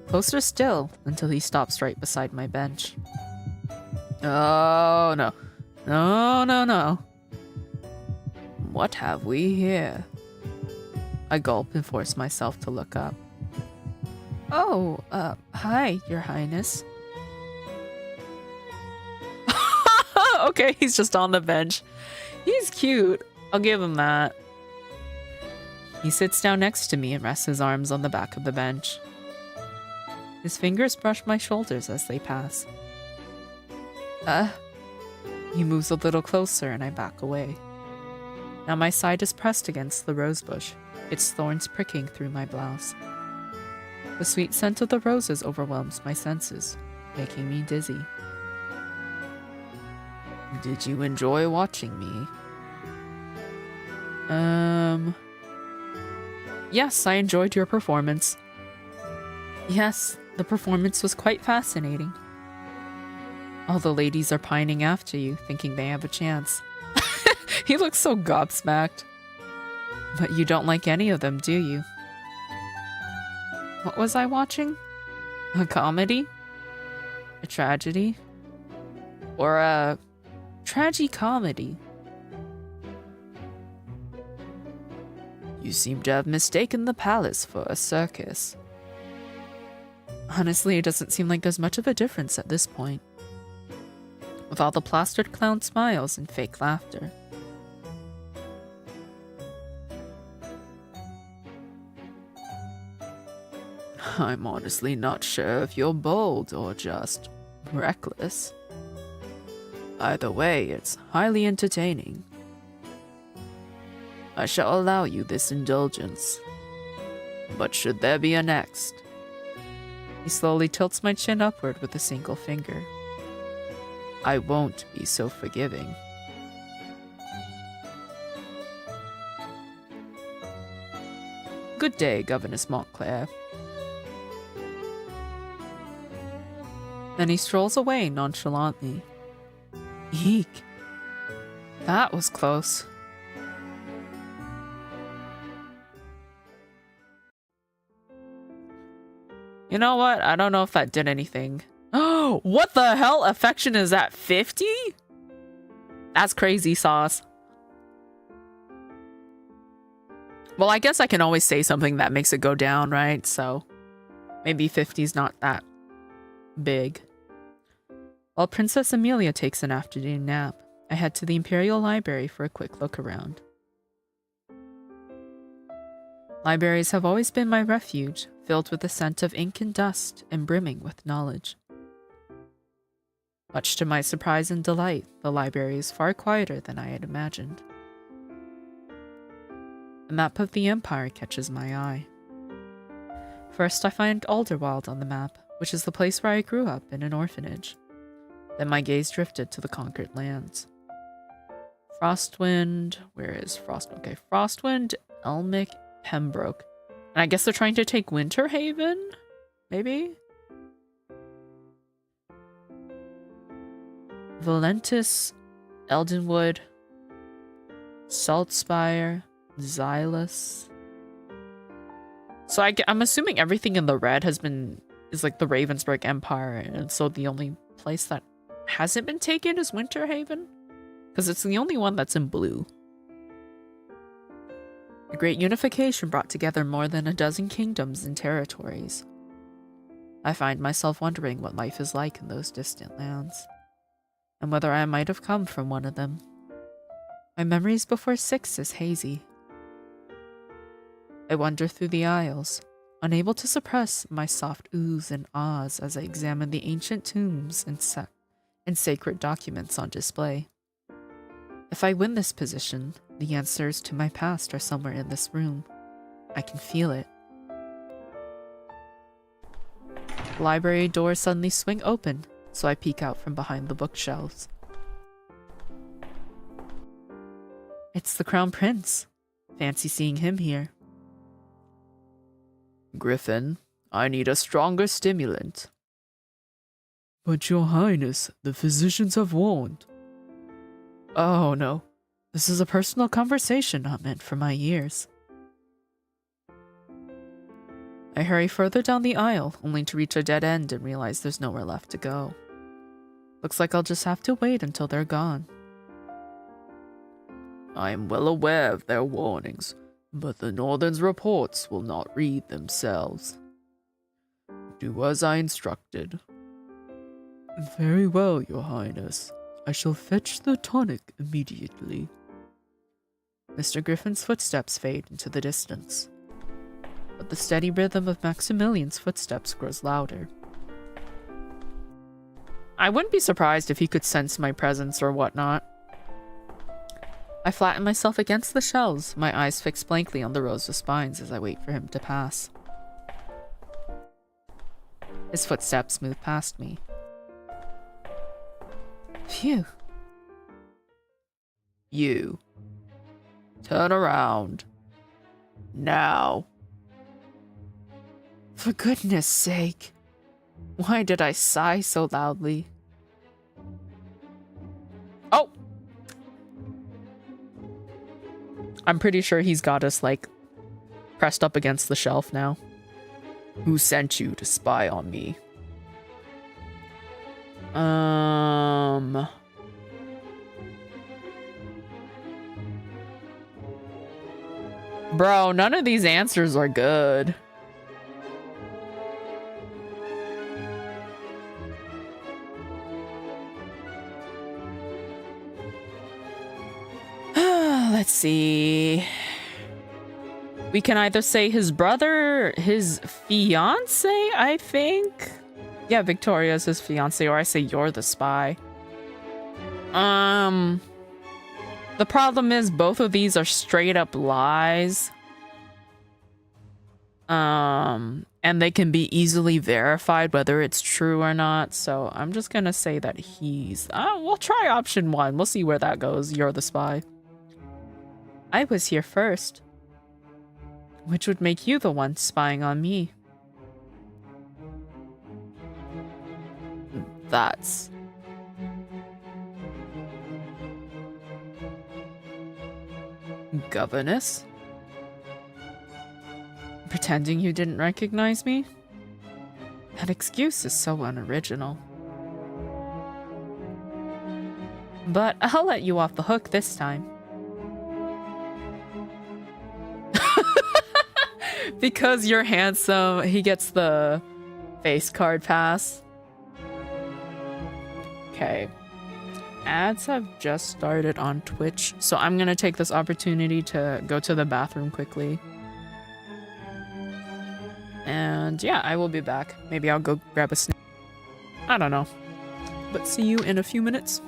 Closer still, until he stops right beside my bench. Oh no. No, no, no. What have we here? I gulp and force myself to look up. Oh, hi, Your Highness. Okay, he's just on the bench. He's cute. I'll give him that. He sits down next to me and rests his arms on the back of the bench. His fingers brush my shoulders as they pass. He moves a little closer and I back away. Now my side is pressed against the rosebush, its thorns pricking through my blouse. The sweet scent of the roses overwhelms my senses, making me dizzy. Did you enjoy watching me? Yes, I enjoyed your performance. Yes, the performance was quite fascinating. All the ladies are pining after you, thinking they have a chance. He looks so gobsmacked. But you don't like any of them, do you? What was I watching? A comedy? A tragedy? Or a tragicomedy? You seem to have mistaken the palace for a circus. Honestly, it doesn't seem like there's much of a difference at this point. With all the plastered clown smiles and fake laughter. I'm honestly not sure if you're bold or just reckless. Either way, it's highly entertaining. I shall allow you this indulgence. But should there be a next? He slowly tilts my chin upward with a single finger. I won't be so forgiving. Good day, Governess Montclair. Then he strolls away nonchalantly. Eek. That was close. You know what? I don't know if that did anything. Oh, what the hell? Affection is at 50? That's crazy sauce. Well, I guess I can always say something that makes it go down, right? So maybe 50's not that big. While Princess Amelia takes an afternoon nap, I head to the Imperial Library for a quick look around. Libraries have always been my refuge, filled with the scent of ink and dust and brimming with knowledge. Much to my surprise and delight, the library is far quieter than I had imagined. A map of the Empire catches my eye. First, I find Alderwald on the map, which is the place where I grew up in an orphanage. Then my gaze drifted to the conquered lands. Frostwind, where is Frostwind? Okay, Frostwind, Elmic, Pembroke. And I guess they're trying to take Winterhaven? Maybe? Valentis, Eldenwood, Saltspire, Xylus. So I'm assuming everything in the red is like the Ravensburg Empire, and so the only place that hasn't been taken is Winterhaven? Because it's the only one that's in blue. The Great Unification brought together more than a dozen kingdoms and territories. I find myself wondering what life is like in those distant lands, and whether I might have come from one of them. My memories before 6 is hazy. I wander through the aisles, unable to suppress my soft oohs and ahs as I examine the ancient tombs and sacred documents on display. If I win this position, the answers to my past are somewhere in this room. I can feel it. The library doors suddenly swing open, so I peek out from behind the bookshelves. It's the Crown Prince. Fancy seeing him here. Griffin, I need a stronger stimulant. But your highness, the physicians have warned. Oh no, this is a personal conversation not meant for my ears. I hurry further down the aisle, only to reach a dead end and realize there's nowhere left to go. Looks like I'll just have to wait until they're gone. I am well aware of their warnings, but the Northern's reports will not read themselves. Do as I instructed. Very well, your highness. I shall fetch the tonic immediately. Mr. Griffin's footsteps fade into the distance, but the steady rhythm of Maximilian's footsteps grows louder. I wouldn't be surprised if he could sense my presence or whatnot. I flatten myself against the shelves, my eyes fixed blankly on the rows of spines as I wait for him to pass. His footsteps move past me. Phew. You. Turn around. Now. For goodness sake. Why did I sigh so loudly? Oh! I'm pretty sure he's got us, like, pressed up against the shelf now. Who sent you to spy on me? Bro, none of these answers are good. Let's see. We can either say his brother, his fiance, I think. Yeah, Victoria's his fiance, or I say you're the spy. The problem is both of these are straight up lies. And they can be easily verified whether it's true or not. So I'm just gonna say that he's... we'll try option 1. We'll see where that goes. You're the spy. I was here first. Which would make you the one spying on me. That's... Governess? Pretending you didn't recognize me? That excuse is so unoriginal. But I'll let you off the hook this time. Because you're handsome, he gets the face card pass. Okay. Ads have just started on Twitch, so I'm gonna take this opportunity to go to the bathroom quickly. And yeah, I will be back. Maybe I'll go grab a snack. I don't know. But see you in a few minutes.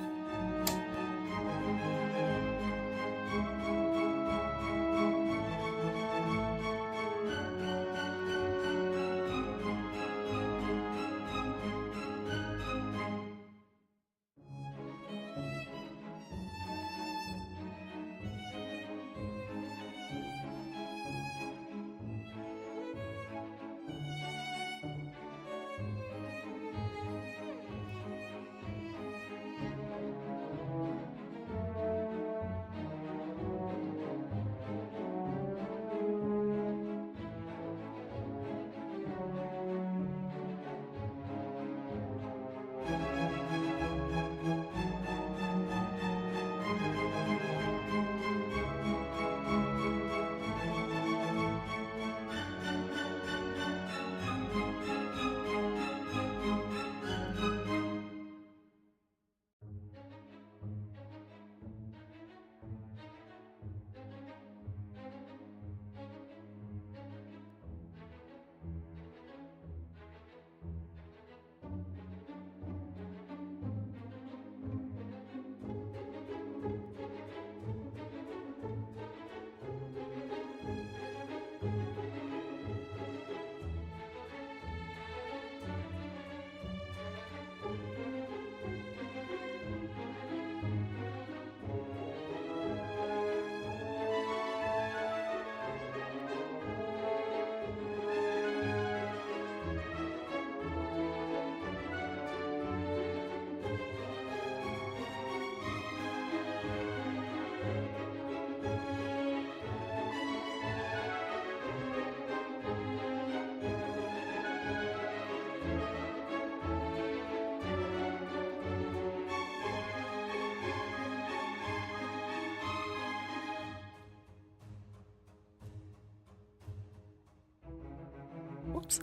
Whoops.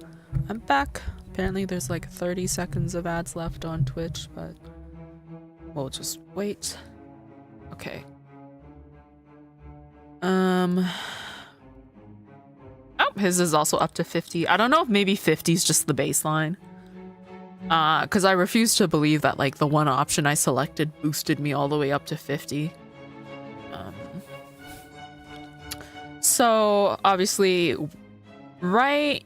I'm back. Apparently there's like 30 seconds of ads left on Twitch, but we'll just wait. Okay. Oh, his is also up to 50. I don't know if maybe 50 is just the baseline. Because I refuse to believe that like the one option I selected boosted me all the way up to 50. So obviously right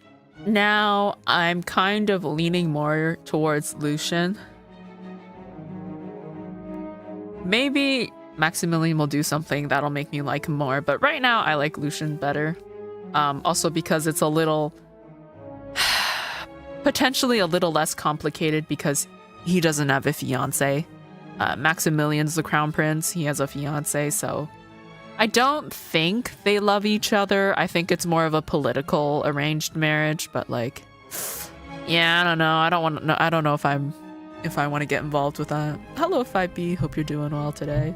now I'm kind of leaning more towards Lucian. Maybe Maximilian will do something that'll make me like him more, but right now I like Lucian better. Also because it's a little potentially a little less complicated because he doesn't have a fiance. Maximilian's the crown prince. He has a fiance, so I don't think they love each other. I think it's more of a political arranged marriage, but like, yeah, I don't know. I don't know if I want to get involved with that. Hello, 5B. Hope you're doing well today.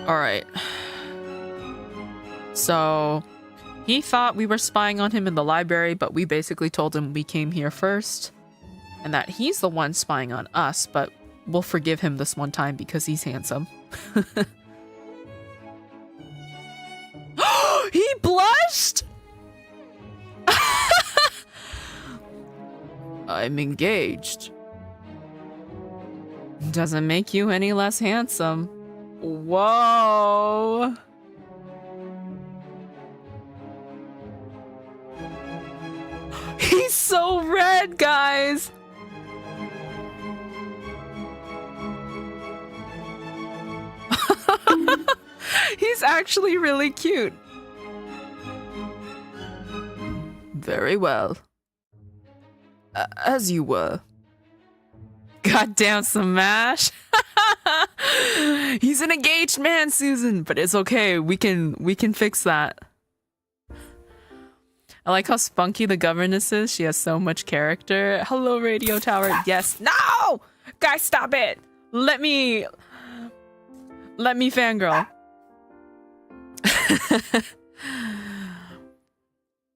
All right. So he thought we were spying on him in the library, but we basically told him we came here first and that he's the one spying on us, but we'll forgive him this one time because he's handsome. He blushed! I'm engaged. Doesn't make you any less handsome. Whoa. He's so red, guys. He's actually really cute. Very well. As you were. Goddamn Smash. He's an engaged man, Susan, but it's okay. We can fix that. I like how spunky the governess is. She has so much character. Hello, Radio Tower. Yes. No! Guys, stop it. Let me fangirl.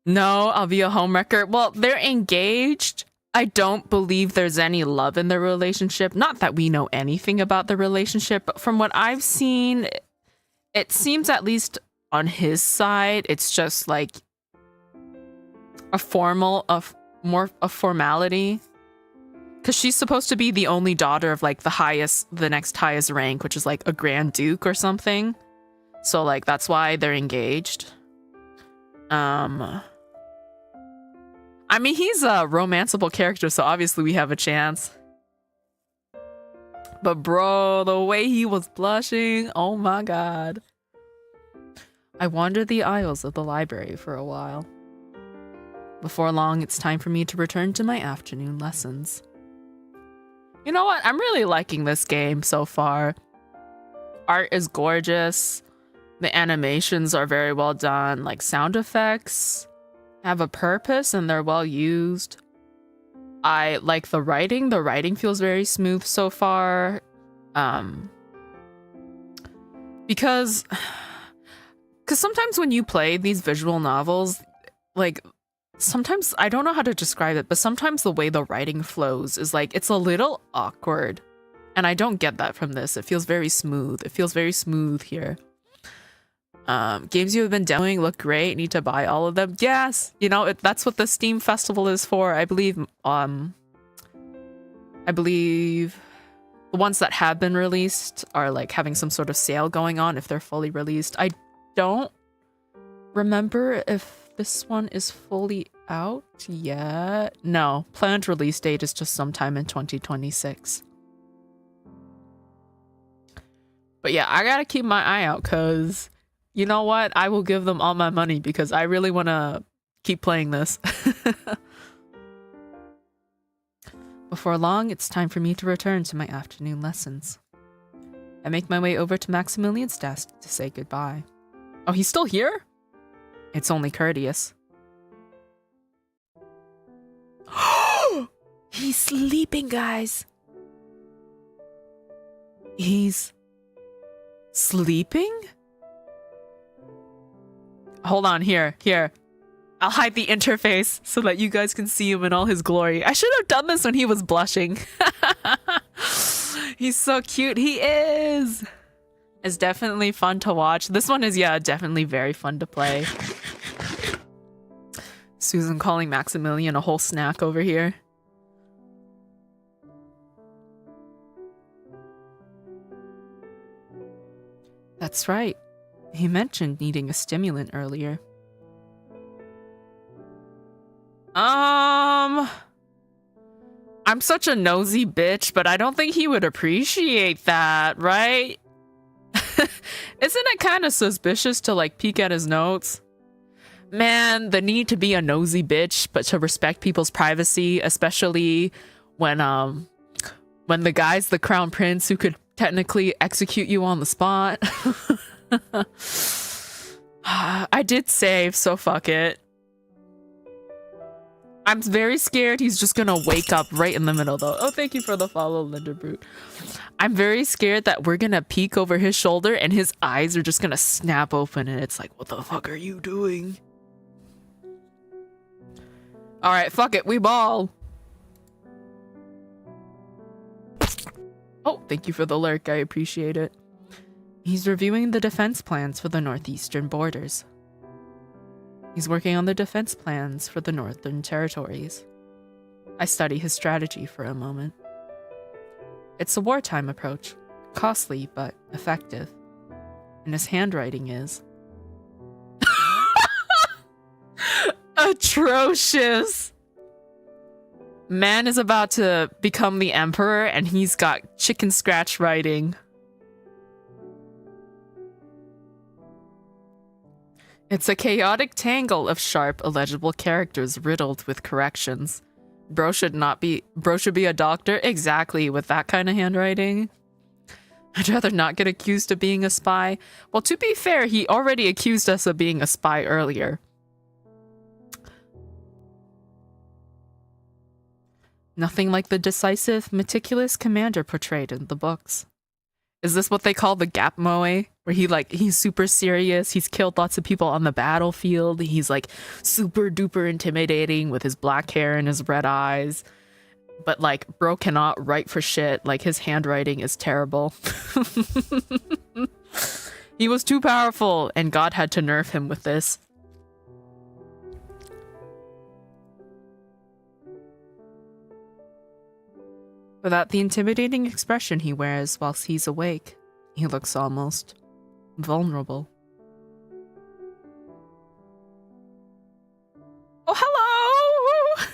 No, I'll be a homewrecker. Well, they're engaged. I don't believe there's any love in their relationship. Not that we know anything about the relationship, but from what I've seen, it seems at least on his side, it's just like a formality. Because she's supposed to be the only daughter of like the next highest rank, which is like a Grand Duke or something. So like that's why they're engaged. I mean, he's a romanceable character, so obviously we have a chance. But bro, the way he was blushing, oh my god. I wandered the aisles of the library for a while. Before long, it's time for me to return to my afternoon lessons. You know what? I'm really liking this game so far. Art is gorgeous. The animations are very well done. Like, sound effects have a purpose and they're well used. I like the writing. The writing feels very smooth so far. Because sometimes when you play these visual novels, like, sometimes I don't know how to describe it, but sometimes the way the writing flows is like, it's a little awkward. And I don't get that from this. It feels very smooth. It feels very smooth here. Games you have been demoing look great. Need to buy all of them. Yes, you know, that's what the Steam Festival is for. I believe the ones that have been released are like having some sort of sale going on if they're fully released. I don't remember if this one is fully out yet. No, planned release date is just sometime in 2026. But yeah, I gotta keep my eye out because you know what? I will give them all my money because I really want to keep playing this. Before long, it's time for me to return to my afternoon lessons. I make my way over to Maximilian's desk to say goodbye. Oh, he's still here? It's only courteous. He's sleeping, guys. He's sleeping? Hold on, here. I'll hide the interface so that you guys can see him in all his glory. I should have done this when he was blushing. He's so cute. He is. It's definitely fun to watch. This one is, yeah, definitely very fun to play. Susan calling Maximilian a whole snack over here. That's right. He mentioned needing a stimulant earlier. I'm such a nosy bitch, but I don't think he would appreciate that, right? Isn't it kind of suspicious to like peek at his notes? Man, the need to be a nosy bitch, but to respect people's privacy, especially when the guy's the crown prince who could technically execute you on the spot. I did save, so fuck it. I'm very scared he's just gonna wake up right in the middle though. Oh, thank you for the follow, Linda Brute. I'm very scared that we're gonna peek over his shoulder and his eyes are just gonna snap open and it's like, what the fuck are you doing? Alright, fuck it, we ball. Oh, thank you for the lurk, I appreciate it. He's reviewing the defense plans for the northeastern borders. He's working on the defense plans for the northern territories. I study his strategy for a moment. It's a wartime approach, costly but effective. And his handwriting is atrocious. Man is about to become the emperor and he's got chicken scratch writing. It's a chaotic tangle of sharp, illegible characters riddled with corrections. Bro should be a doctor? Exactly, with that kind of handwriting. I'd rather not get accused of being a spy. Well, to be fair, he already accused us of being a spy earlier. Nothing like the decisive, meticulous commander portrayed in the books. Is this what they call the gap moe? Where he's super serious, he's killed lots of people on the battlefield, he's like super duper intimidating with his black hair and his red eyes. But like, bro cannot write for shit, like his handwriting is terrible. He was too powerful and God had to nerf him with this. Without the intimidating expression he wears whilst he's awake, he looks almost vulnerable. Oh, hello!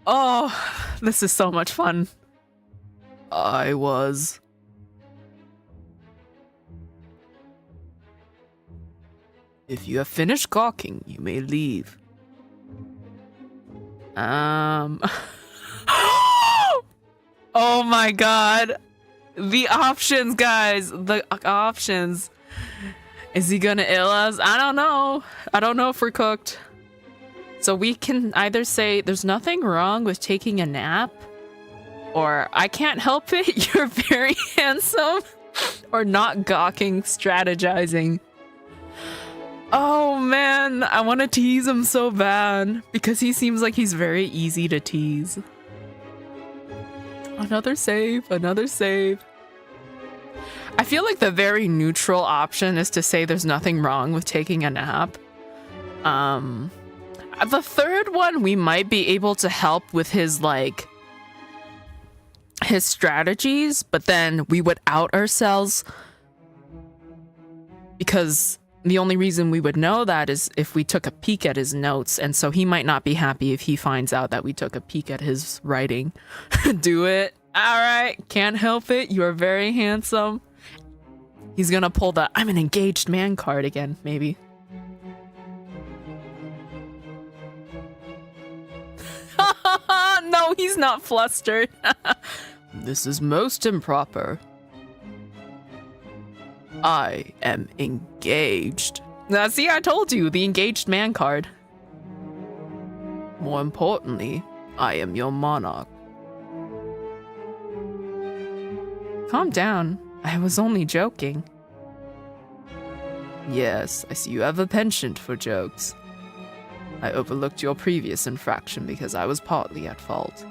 Oh, this is so much fun. I was. If you have finished gawking, you may leave. Oh my god. The options, guys. The options. Is he gonna ill us? I don't know. I don't know if we're cooked. So we can either say there's nothing wrong with taking a nap, or I can't help it, you're very handsome, or not gawking, strategizing. Oh man, I want to tease him so bad because he seems like he's very easy to tease. Another save, another save. I feel like the very neutral option is to say there's nothing wrong with taking a nap. The third one, we might be able to help with his like his strategies, but then we would out ourselves because the only reason we would know that is if we took a peek at his notes, and so he might not be happy if he finds out that we took a peek at his writing. Do it. All right, can't help it. You are very handsome. He's gonna pull the I'm an engaged man card again, maybe. No, he's not flustered. This is most improper. I am engaged. Now, see, I told you, the engaged man card. More importantly, I am your monarch. Calm down. I was only joking. Yes, I see you have a penchant for jokes. I overlooked your previous infraction because I was partly at fault.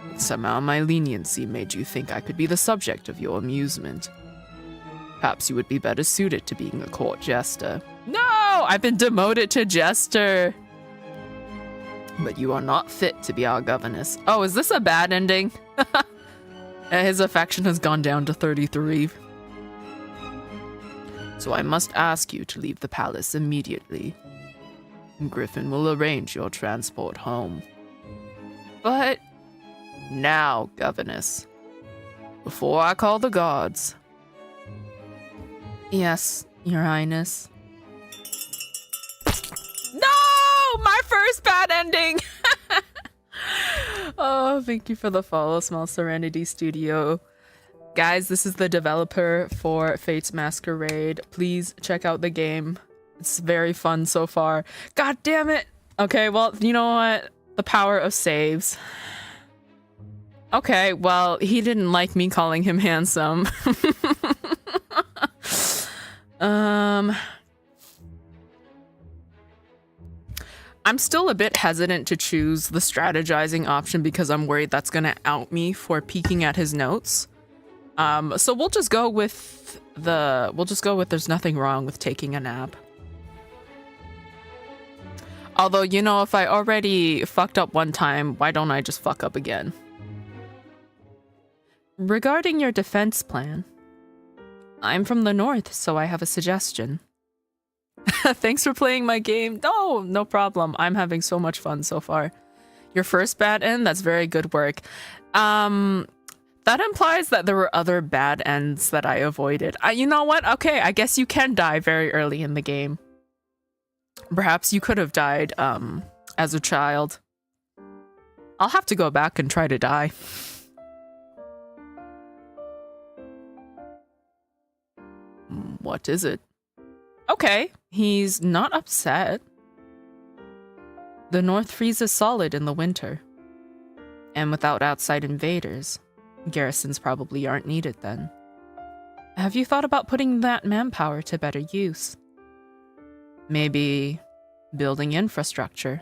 But somehow my leniency made you think I could be the subject of your amusement. Perhaps you would be better suited to being a court jester. No! I've been demoted to jester. But you are not fit to be our governess. Oh, is this a bad ending? His affection has gone down to 33. So I must ask you to leave the palace immediately. Griffin will arrange your transport home. But now, governess, before I call the guards. Yes, Your Highness. No! My first bad ending! Oh, thank you for the follow, Small Serenity Studio. Guys, this is the developer for Fate's Masquerade. Please check out the game. It's very fun so far. God damn it! Okay, well, you know what? The power of saves. Okay, well, he didn't like me calling him handsome. I'm still a bit hesitant to choose the strategizing option because I'm worried that's gonna out me for peeking at his notes. So we'll just go with there's nothing wrong with taking a nap. Although, you know, if I already fucked up one time, why don't I just fuck up again? Regarding your defense plan, I'm from the north, so I have a suggestion. Thanks for playing my game. No problem. I'm having so much fun so far. Your first bad end? That's very good work. That implies that there were other bad ends that I avoided. You know what? Okay, I guess you can die very early in the game. Perhaps you could have died as a child. I'll have to go back and try to die. What is it? Okay, he's not upset. The north freezes solid in the winter. And without outside invaders, garrisons probably aren't needed then. Have you thought about putting that manpower to better use? Maybe building infrastructure.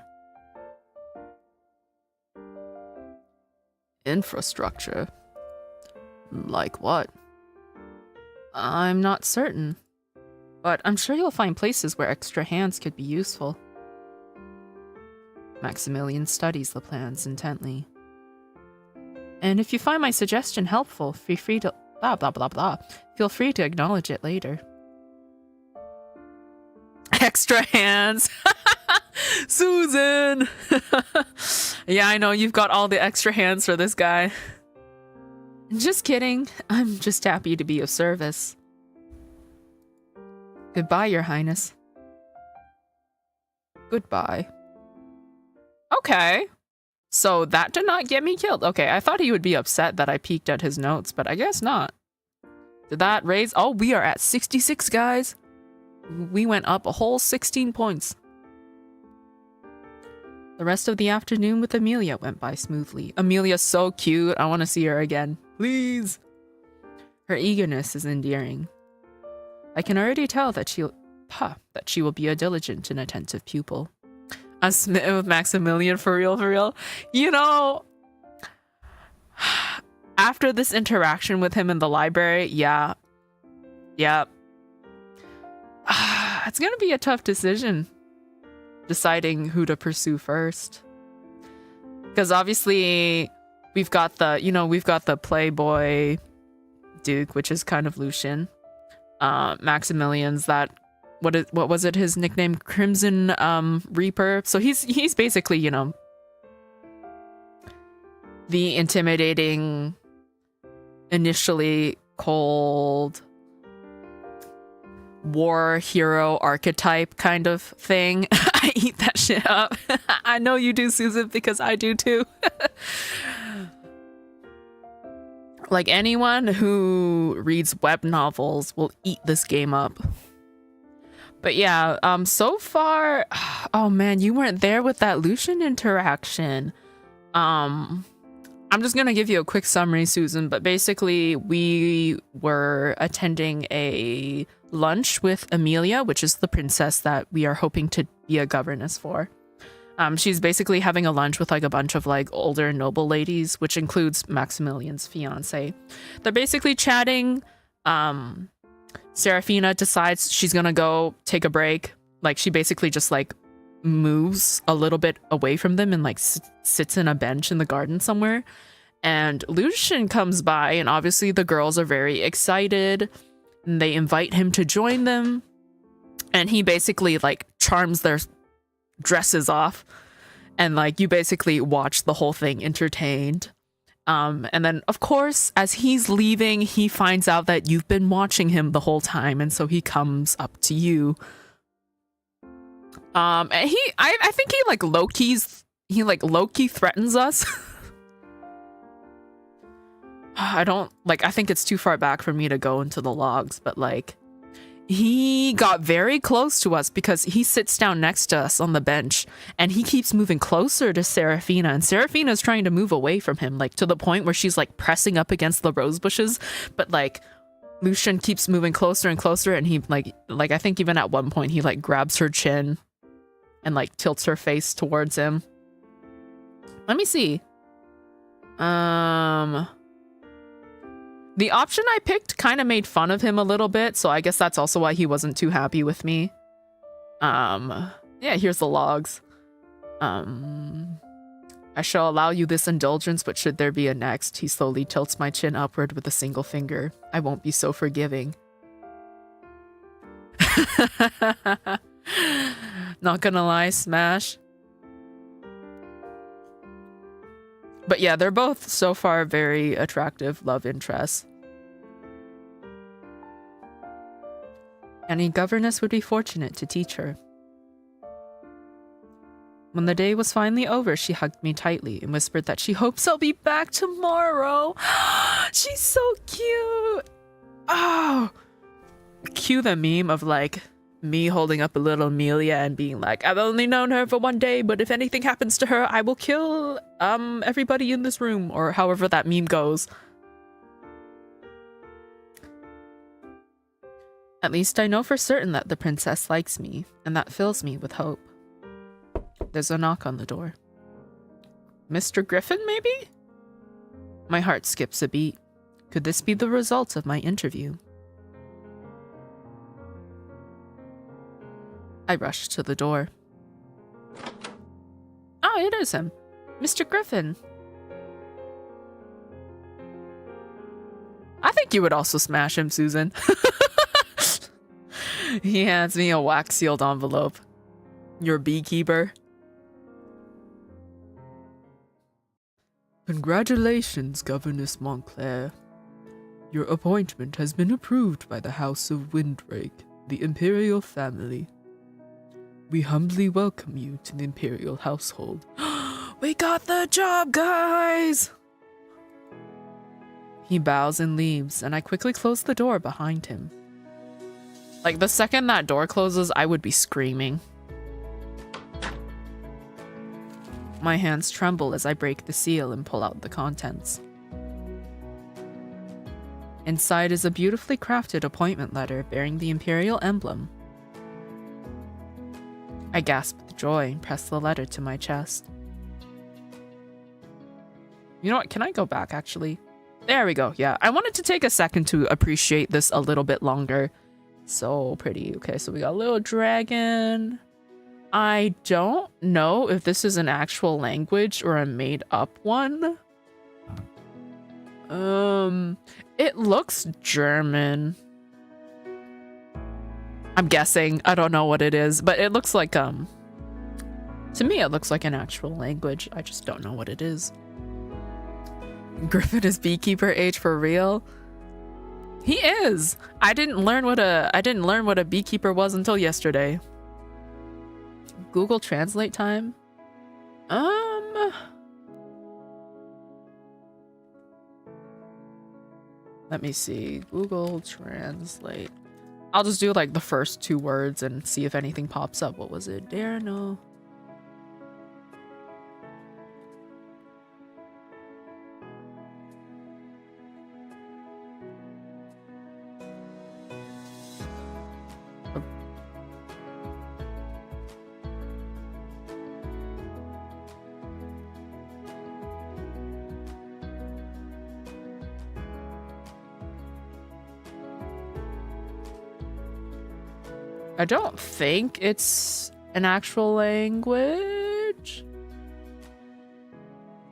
Infrastructure? Like what? I'm not certain, but I'm sure you'll find places where extra hands could be useful. Maximilian studies the plans intently. And if you find my suggestion helpful, feel free to Feel free to acknowledge it later. Extra hands. Susan. Yeah, I know you've got all the extra hands for this guy. Just kidding. I'm just happy to be of service. Goodbye, Your Highness. Goodbye. Okay. So that did not get me killed. Okay, I thought he would be upset that I peeked at his notes, but I guess not. Did that raise? Oh, we are at 66, guys. We went up a whole 16 points. The rest of the afternoon with Amelia went by smoothly. Amelia's so cute. I want to see her again. Please. Her eagerness is endearing. I can already tell that she will be a diligent and attentive pupil. I'm smitten with Maximilian, for real, for real. You know, after this interaction with him in the library, yeah. It's gonna be a tough decision, deciding who to pursue first. Because obviously, we've got the Playboy Duke, which is kind of Lucian. Maximilian's that. What was it? His nickname, Crimson Reaper. So he's basically, you know, the intimidating, initially cold war hero archetype kind of thing. I eat that shit up. I know you do, Susan, because I do too. Like anyone who reads web novels will eat this game up. But yeah, so far, oh man, you weren't there with that Lucian interaction. I'm just gonna give you a quick summary, Susan, but basically we were attending a lunch with Amelia, which is the princess that we are hoping to be a governess for. She's basically having a lunch with like a bunch of like older noble ladies, which includes Maximilian's fiance. They're basically chatting. Serafina decides she's gonna go take a break. Like she basically just like moves a little bit away from them and like sits in a bench in the garden somewhere. And Lucian comes by, and obviously the girls are very excited. And they invite him to join them, and he basically like charms their dresses off, and like you basically watch the whole thing entertained. And then of course as he's leaving, he finds out that you've been watching him the whole time, and so he comes up to you. And I think he like low-key threatens us. I think it's too far back for me to go into the logs, but like he got very close to us because he sits down next to us on the bench, and he keeps moving closer to Serafina, and Serafina's trying to move away from him, like to the point where she's like pressing up against the rose bushes, but like Lucian keeps moving closer and closer, and he like I think even at one point he like grabs her chin and like tilts her face towards him. Let me see. The option I picked kind of made fun of him a little bit, so I guess that's also why he wasn't too happy with me. Yeah, here's the logs. I shall allow you this indulgence, but should there be a next, he slowly tilts my chin upward with a single finger. I won't be so forgiving. Not gonna lie, smash. But yeah, they're both so far very attractive love interests. Any governess would be fortunate to teach her. When the day was finally over, she hugged me tightly and whispered that she hopes I'll be back tomorrow. She's so cute. Oh, cue the meme of like me holding up a little Amelia and being like, I've only known her for one day, but if anything happens to her, I will kill everybody in this room, or however that meme goes. At least I know for certain that the princess likes me, and that fills me with hope. There's a knock on the door. Mr. Griffin, maybe? My heart skips a beat. Could this be the result of my interview? I rushed to the door. Oh, it is him. Mr. Griffin. I think you would also smash him, Susan. He hands me a wax-sealed envelope. Your beekeeper. Congratulations, Governess Montclair. Your appointment has been approved by the House of Windrake, the Imperial family. We humbly welcome you to the Imperial household. We got the job, guys! He bows and leaves, and I quickly close the door behind him. Like, the second that door closes, I would be screaming. My hands tremble as I break the seal and pull out the contents. Inside is a beautifully crafted appointment letter bearing the Imperial emblem. I gasp with joy and press the letter to my chest. You know what? Can I go back, actually? There we go. Yeah, I wanted to take a second to appreciate this a little bit longer. So pretty. Okay, so we got a little dragon. I don't know if this is an actual language or a made-up one. It looks German. I'm guessing. I don't know what it is, but it looks like, to me, it looks like an actual language. I just don't know what it is. Griffin is beekeeper age for real? He is. I didn't learn what a beekeeper was until yesterday. Google Translate time. Let me see. Google Translate. I'll just do like the first two words and see if anything pops up. What was it? Dare no. I don't think it's an actual language.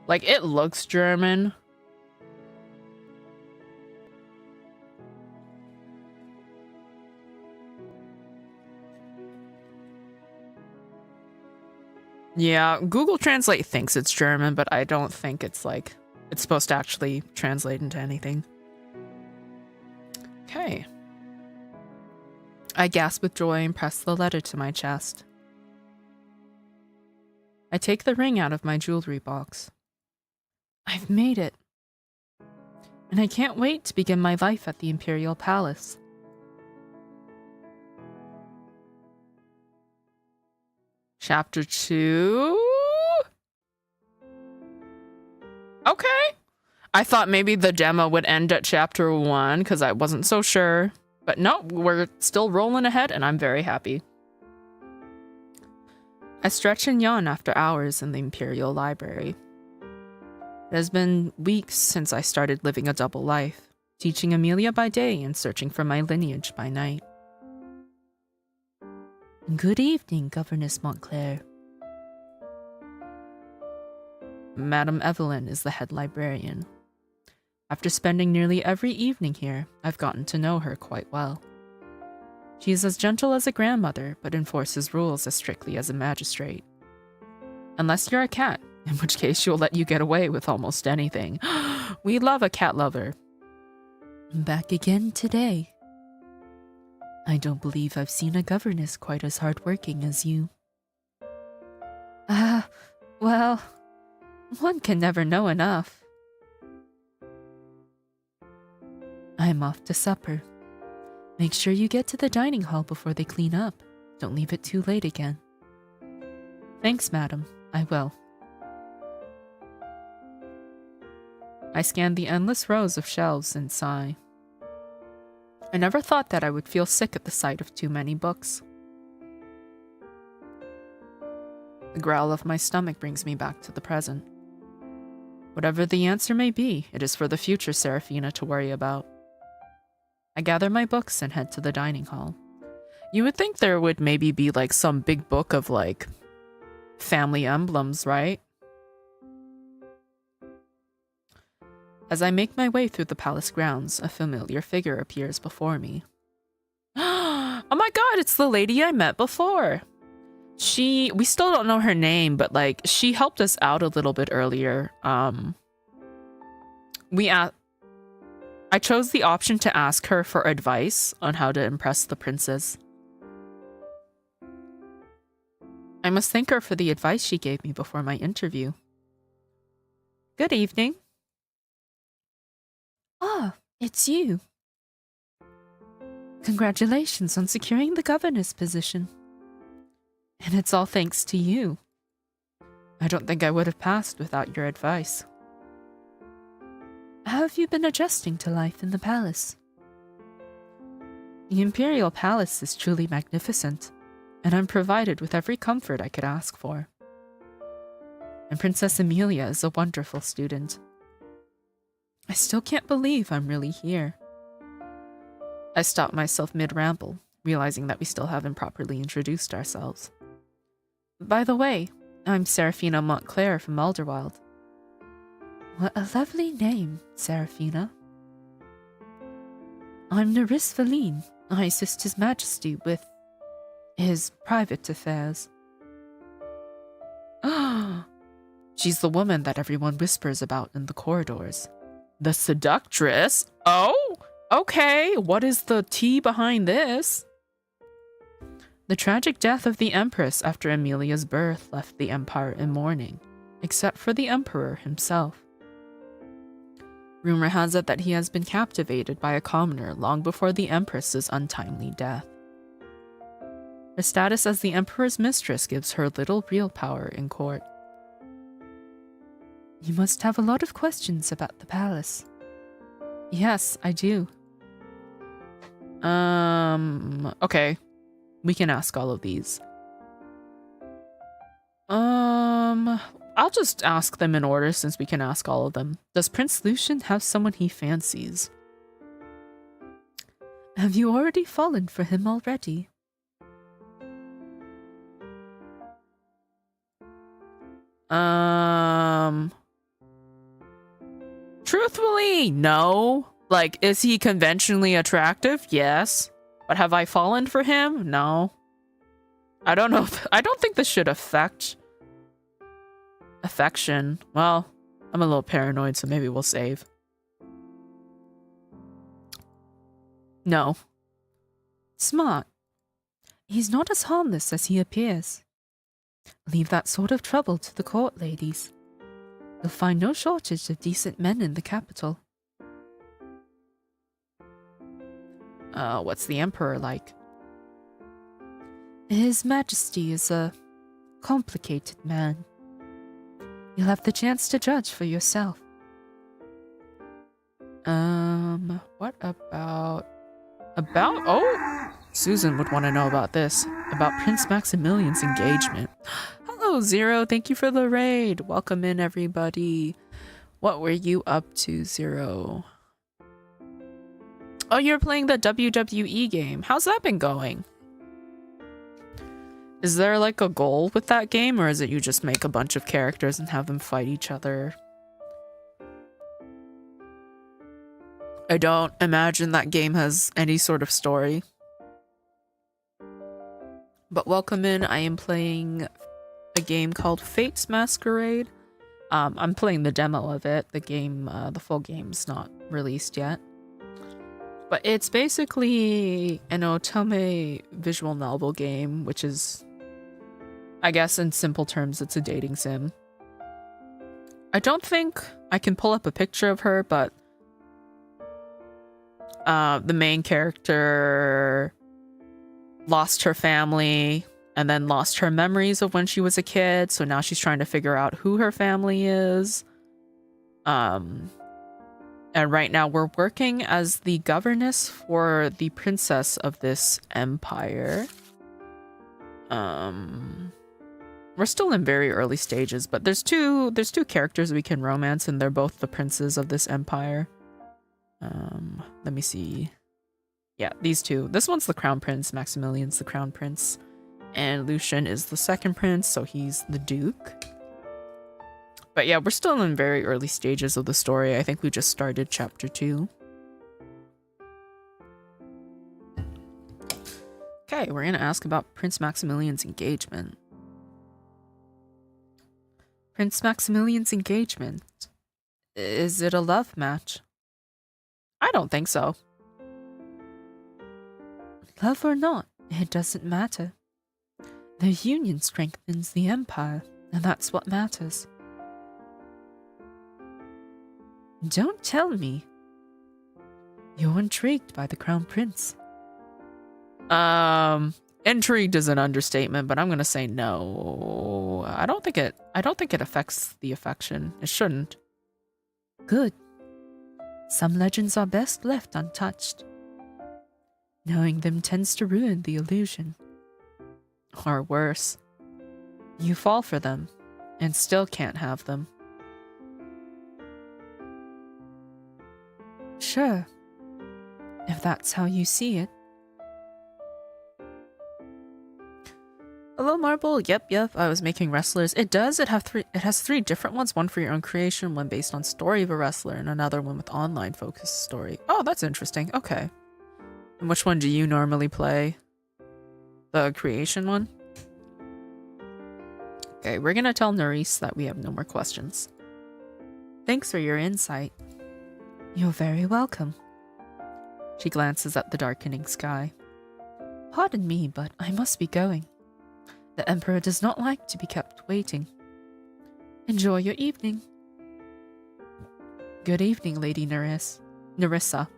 Like, it looks German. Yeah, Google Translate thinks it's German, but I don't think it's like, it's supposed to actually translate into anything. Okay. I gasp with joy and press the letter to my chest. I take the ring out of my jewelry box. I've made it. And I can't wait to begin my life at the Imperial Palace. Chapter 2? Okay. I thought maybe the demo would end at chapter 1 because I wasn't so sure. But no, we're still rolling ahead and I'm very happy. I stretch and yawn after hours in the Imperial Library. It has been weeks since I started living a double life, teaching Amelia by day and searching for my lineage by night. Good evening, Governess Montclair. Madame Evelyn is the head librarian. After spending nearly every evening here, I've gotten to know her quite well. She is as gentle as a grandmother, but enforces rules as strictly as a magistrate. Unless you're a cat, in which case she'll let you get away with almost anything. We love a cat lover. Back again today. I don't believe I've seen a governess quite as hardworking as you. Well, one can never know enough. I'm off to supper. Make sure you get to the dining hall before they clean up. Don't leave it too late again. Thanks, madam. I will. I scan the endless rows of shelves and sigh. I never thought that I would feel sick at the sight of too many books. The growl of my stomach brings me back to the present. Whatever the answer may be, it is for the future Seraphina to worry about. I gather my books and head to the dining hall. You would think there would maybe be like some big book of like family emblems, right? As I make my way through the palace grounds, a familiar figure appears before me. Oh my god, it's the lady I met before! We still don't know her name, but like, she helped us out a little bit earlier. I chose the option to ask her for advice on how to impress the princess. I must thank her for the advice she gave me before my interview. Good evening. Ah, it's you. Congratulations on securing the governess position. And it's all thanks to you. I don't think I would have passed without your advice. How have you been adjusting to life in the palace? The Imperial Palace is truly magnificent, and I'm provided with every comfort I could ask for. And Princess Amelia is a wonderful student. I still can't believe I'm really here. I stop myself mid-ramble, realizing that we still haven't properly introduced ourselves. By the way, I'm Seraphina Montclair from Alderwild. What a lovely name, Seraphina. I'm Nerys Valine. I assist His Majesty with his private affairs. She's the woman that everyone whispers about in the corridors. The seductress? Oh, okay. What is the tea behind this? The tragic death of the Empress after Amelia's birth left the Empire in mourning, except for the Emperor himself. Rumor has it that he has been captivated by a commoner long before the Empress's untimely death. Her status as the Emperor's mistress gives her little real power in court. You must have a lot of questions about the palace. Yes, I do. Okay. We can ask all of these. I'll just ask them in order since we can ask all of them. Does Prince Lucian have someone he fancies? Have you already fallen for him already? Truthfully, no. Like, is he conventionally attractive? Yes. But have I fallen for him? No. I don't know. I don't think this should affect affection. Well, I'm a little paranoid, so maybe we'll save. No. Smart. He's not as harmless as he appears. Leave that sort of trouble to the court ladies. You'll find no shortage of decent men in the capital. What's the Emperor like? His Majesty is a complicated man. You'll have the chance to judge for yourself. What about... Oh! Susan would want to know about this. About Prince Maximilian's engagement. Hello, Zero. Thank you for the raid. Welcome in, everybody. What were you up to, Zero? Oh, you're playing the WWE game. How's that been going? Is there like a goal with that game, or is it you just make a bunch of characters and have them fight each other? I don't imagine that game has any sort of story. But welcome in. I am playing a game called Fate's Masquerade. I'm playing the demo of it. The game, the full game's not released yet. But it's basically an otome visual novel game, which is, I guess in simple terms, it's a dating sim. I don't think I can pull up a picture of her, but the main character lost her family and then lost her memories of when she was a kid, so now she's trying to figure out who her family is. And right now we're working as the governess for the princess of this empire. We're still in very early stages, but there's two characters we can romance, and they're both the princes of this empire. Let me see. Yeah, these two. This one's the crown prince. Maximilian's the crown prince. And Lucian is the second prince, so he's the duke. But yeah, we're still in very early stages of the story. I think we just started chapter 2. Okay, we're gonna ask about Prince Maximilian's engagement. Prince Maximilian's engagement. Is it a love match? I don't think so. Love or not, it doesn't matter. Their union strengthens the empire, and that's what matters. Don't tell me. You're intrigued by the crown prince. Intrigued is an understatement, but I'm gonna say no. I don't think it affects the affection. It shouldn't. Good. Some legends are best left untouched. Knowing them tends to ruin the illusion. Or worse, you fall for them and still can't have them. Sure. If that's how you see it. Hello, Marble. Yep. I was making wrestlers. It does. It has 3 different ones. One for your own creation, one based on story of a wrestler, and another one with online focused story. Oh, that's interesting. Okay. And which one do you normally play? The creation one? Okay, we're gonna tell Nerys that we have no more questions. Thanks for your insight. You're very welcome. She glances at the darkening sky. Pardon me, but I must be going. The Emperor does not like to be kept waiting. Enjoy your evening. Good evening, Lady Nerissa.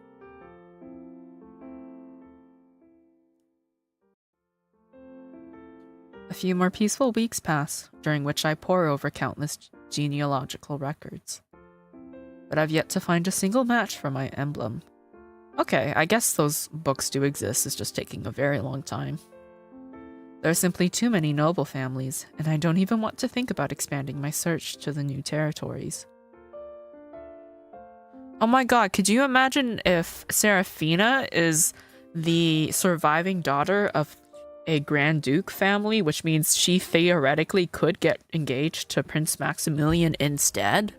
A few more peaceful weeks pass, during which I pore over countless genealogical records. But I've yet to find a single match for my emblem. Okay, I guess those books do exist, it's just taking a very long time. There are simply too many noble families, and I don't even want to think about expanding my search to the new territories. Oh my god, could you imagine if Seraphina is the surviving daughter of a Grand Duke family, which means she theoretically could get engaged to Prince Maximilian instead.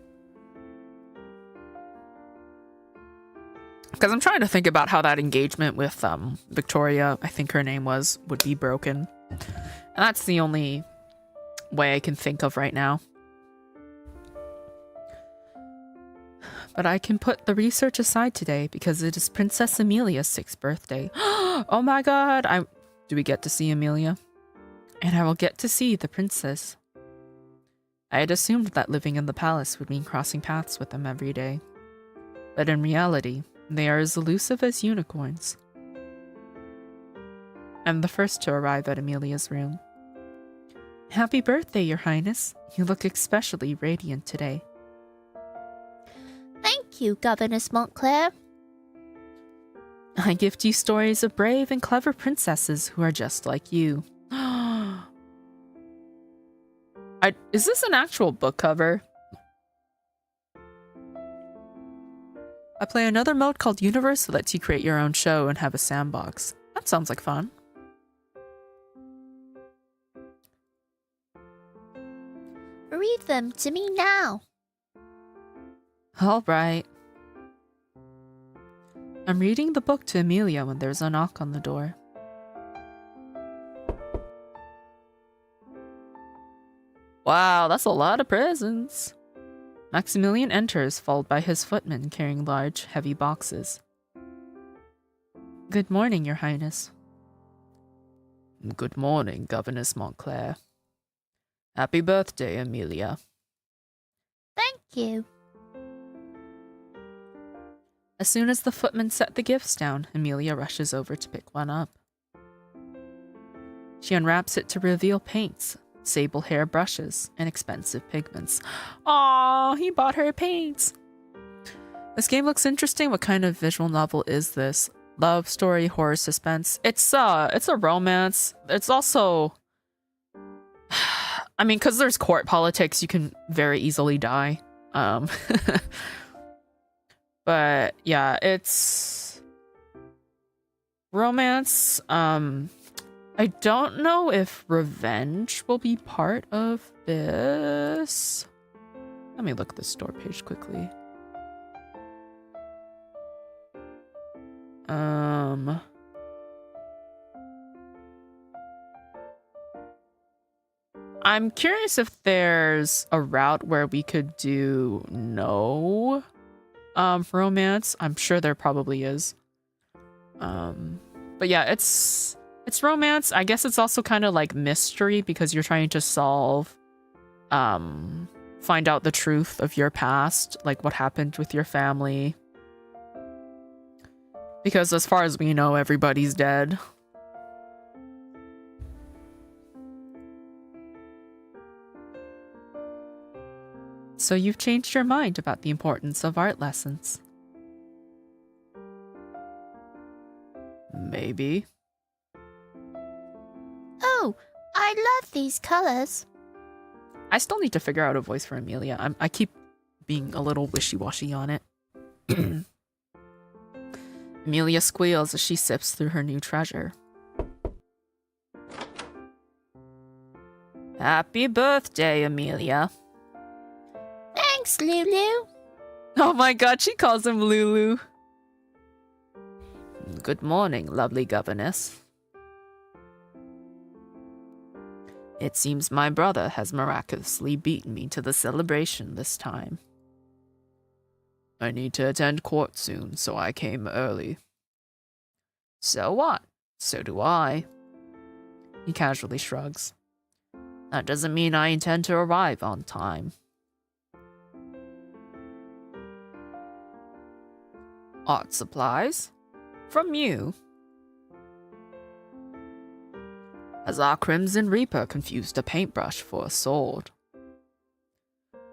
Because I'm trying to think about how that engagement with Victoria, I think her name was, would be broken. And that's the only way I can think of right now. But I can put the research aside today because it is Princess Amelia's 6th birthday. Oh my god! Do we get to see Amelia? And I will get to see the princess. I had assumed that living in the palace would mean crossing paths with them every day. But in reality, they are as elusive as unicorns. I'm the first to arrive at Amelia's room. Happy birthday, Your Highness. You look especially radiant today. Thank you, Governess Montclair. I gift you stories of brave and clever princesses who are just like you. Is this an actual book cover? I play another mode called Universe that lets you create your own show and have a sandbox. That sounds like fun. Read them to me now. All right. I'm reading the book to Amelia when there's a knock on the door. Wow, that's a lot of presents. Maximilian enters, followed by his footman carrying large, heavy boxes. Good morning, Your Highness. Good morning, Governess Montclair. Happy birthday, Amelia. Thank you. As soon as the footman set the gifts down, Amelia rushes over to pick one up. She unwraps it to reveal paints, sable hair brushes, and expensive pigments. Aww, he bought her paints! This game looks interesting. What kind of visual novel is this? Love story, horror, suspense? It's a romance. It's also... I mean, because there's court politics, you can very easily die. But yeah, it's romance. I don't know if revenge will be part of this. Let me look at the store page quickly. I'm curious if there's a route where we could do no romance. I'm sure there probably is. But yeah, it's romance. I guess it's also kind of like mystery because you're trying to solve, find out the truth of your past, like what happened with your family. Because as far as we know, everybody's dead. So you've changed your mind about the importance of art lessons. Maybe. Oh, I love these colors. I still need to figure out a voice for Amelia. I keep being a little wishy-washy on it. Amelia squeals as she sips through her new treasure. Happy birthday, Amelia. Thanks, Lulu. Oh my god, she calls him Lulu. Good morning, lovely governess. It seems my brother has miraculously beaten me to the celebration this time. I need to attend court soon, so I came early. So what? So do I. He casually shrugs. That doesn't mean I intend to arrive on time. Art supplies? From you? As our Crimson Reaper confused a paintbrush for a sword.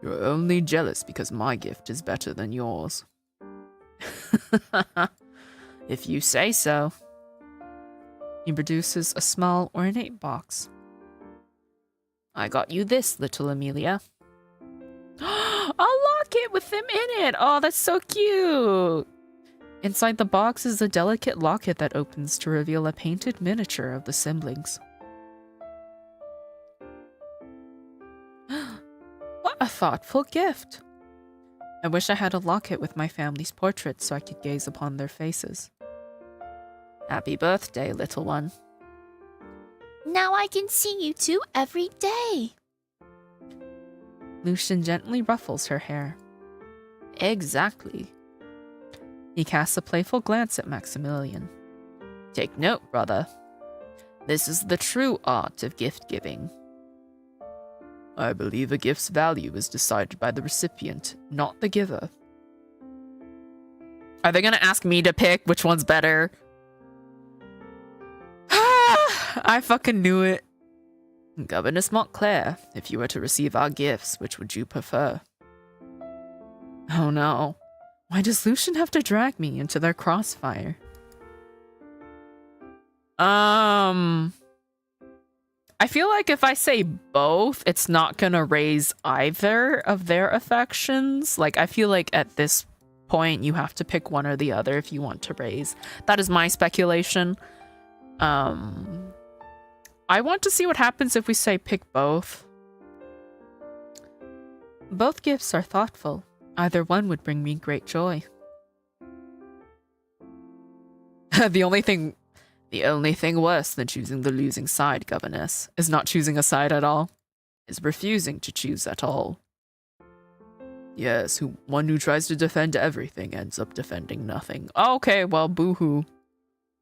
You're only jealous because my gift is better than yours. If you say so. He produces a small, ornate box. I got you this, little Amelia. A locket with them in it! Oh, that's so cute! Inside the box is a delicate locket that opens to reveal a painted miniature of the siblings. a thoughtful gift. I wish I had a locket with my family's portraits so I could gaze upon their faces. Happy birthday, little one. Now I can see you two every day. Lucian gently ruffles her hair. Exactly. He casts a playful glance at Maximilian. Take note, brother. This is the true art of gift-giving. I believe a gift's value is decided by the recipient, not the giver. Are they gonna ask me to pick which one's better? I fucking knew it. Governess Montclair, if you were to receive our gifts, which would you prefer? Oh no. Why does Lucian have to drag me into their crossfire? I feel like if I say both, it's not gonna raise either of their affections. Like, I feel like at this point, you have to pick one or the other if you want to raise. That is my speculation. I want to see what happens if we say pick both. Both gifts are thoughtful. Either one would bring me great joy. The only thing worse than choosing the losing side, governess, is not choosing a side at all. Is refusing to choose at all. Yes, one who tries to defend everything ends up defending nothing. Oh, okay, well, boo-hoo.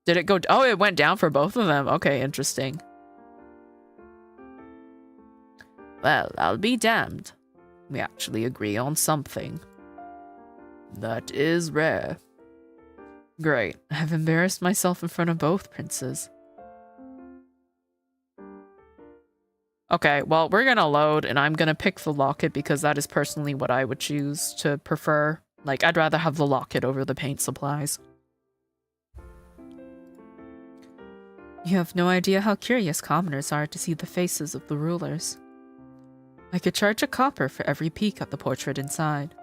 Did it go... Oh, it went down for both of them. Okay, interesting. Well, I'll be damned. We actually agree on something. That is rare. Great. I've embarrassed myself in front of both princes. Okay, well, we're gonna load, and I'm gonna pick the locket because that is personally what I would choose to prefer. Like, I'd rather have the locket over the paint supplies. You have no idea how curious commoners are to see the faces of the rulers. I could charge a copper for every peek at the portrait inside.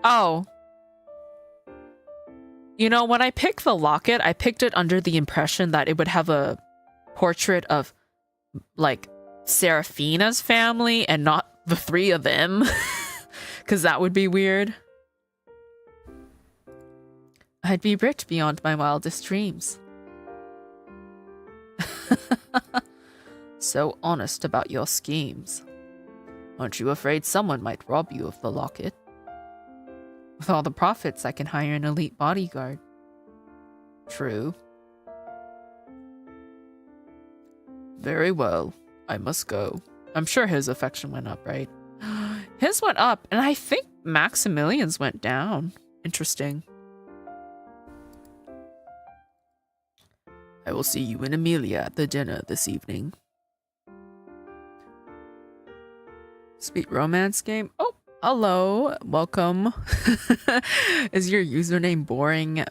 Oh. You know, when I picked the locket, I picked it under the impression that it would have a portrait of, like, Seraphina's family and not the three of them. Because that would be weird. I'd be rich beyond my wildest dreams. So honest about your schemes. Aren't you afraid someone might rob you of the locket? With all the profits, I can hire an elite bodyguard. True. Very well. I must go. I'm sure his affection went up, right? His went up, and I think Maximilian's went down. Interesting. I will see you and Amelia at the dinner this evening. Sweet romance game. Oh, hello. Welcome. Is your username boring?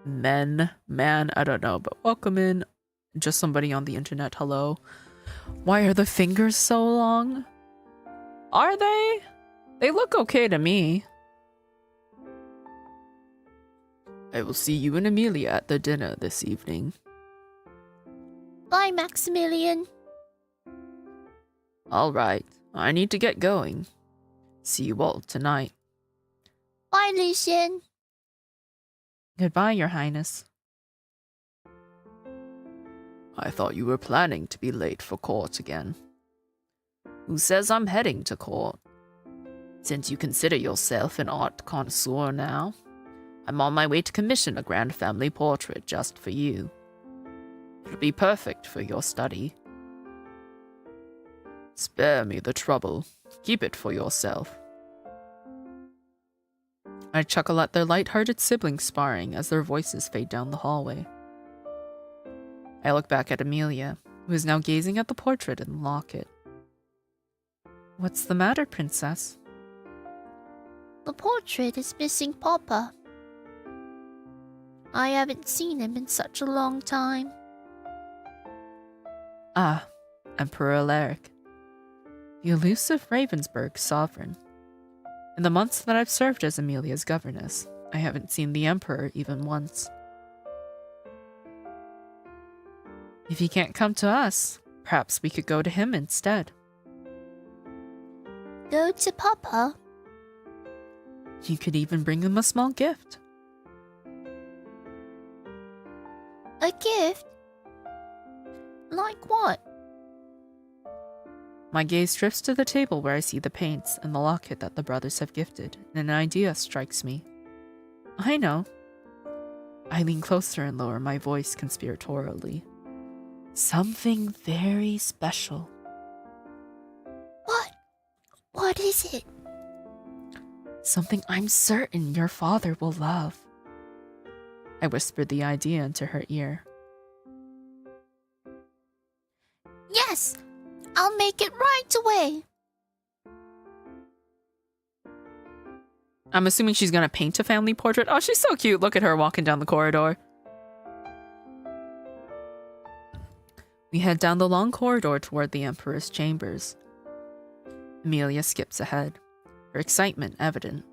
Man, I don't know, but welcome in. Just somebody on the internet. Hello. Why are the fingers so long? Are they? They look okay to me. I will see you and Amelia at the dinner this evening. Bye, Maximilian. All right. I need to get going. See you all tonight. Bye, Lucian. Goodbye, Your Highness. I thought you were planning to be late for court again. Who says I'm heading to court? Since you consider yourself an art connoisseur now, I'm on my way to commission a grand family portrait just for you. It'll be perfect for your study. Spare me the trouble. Keep it for yourself. I chuckle at their light-hearted siblings sparring as their voices fade down the hallway. I look back at Amelia, who is now gazing at the portrait in the locket. What's the matter, princess? The portrait is missing Papa. I haven't seen him in such a long time. Ah, Emperor Alaric. The elusive Ravensburg sovereign. In the months that I've served as Amelia's governess, I haven't seen the Emperor even once. If he can't come to us, perhaps we could go to him instead. go to Papa. You could even bring him a small gift. A gift? Like what? My gaze drifts to the table where I see the paints and the locket that the brothers have gifted, and an idea strikes me. I know. I lean closer and lower my voice conspiratorially. Something very special. What? What is it? Something I'm certain your father will love. I whispered the idea into her ear. Yes! I'll make it right away! I'm assuming she's gonna paint a family portrait. Oh, she's so cute. Look at her walking down the corridor. We head down the long corridor toward the Emperor's chambers. Amelia skips ahead, her excitement evident.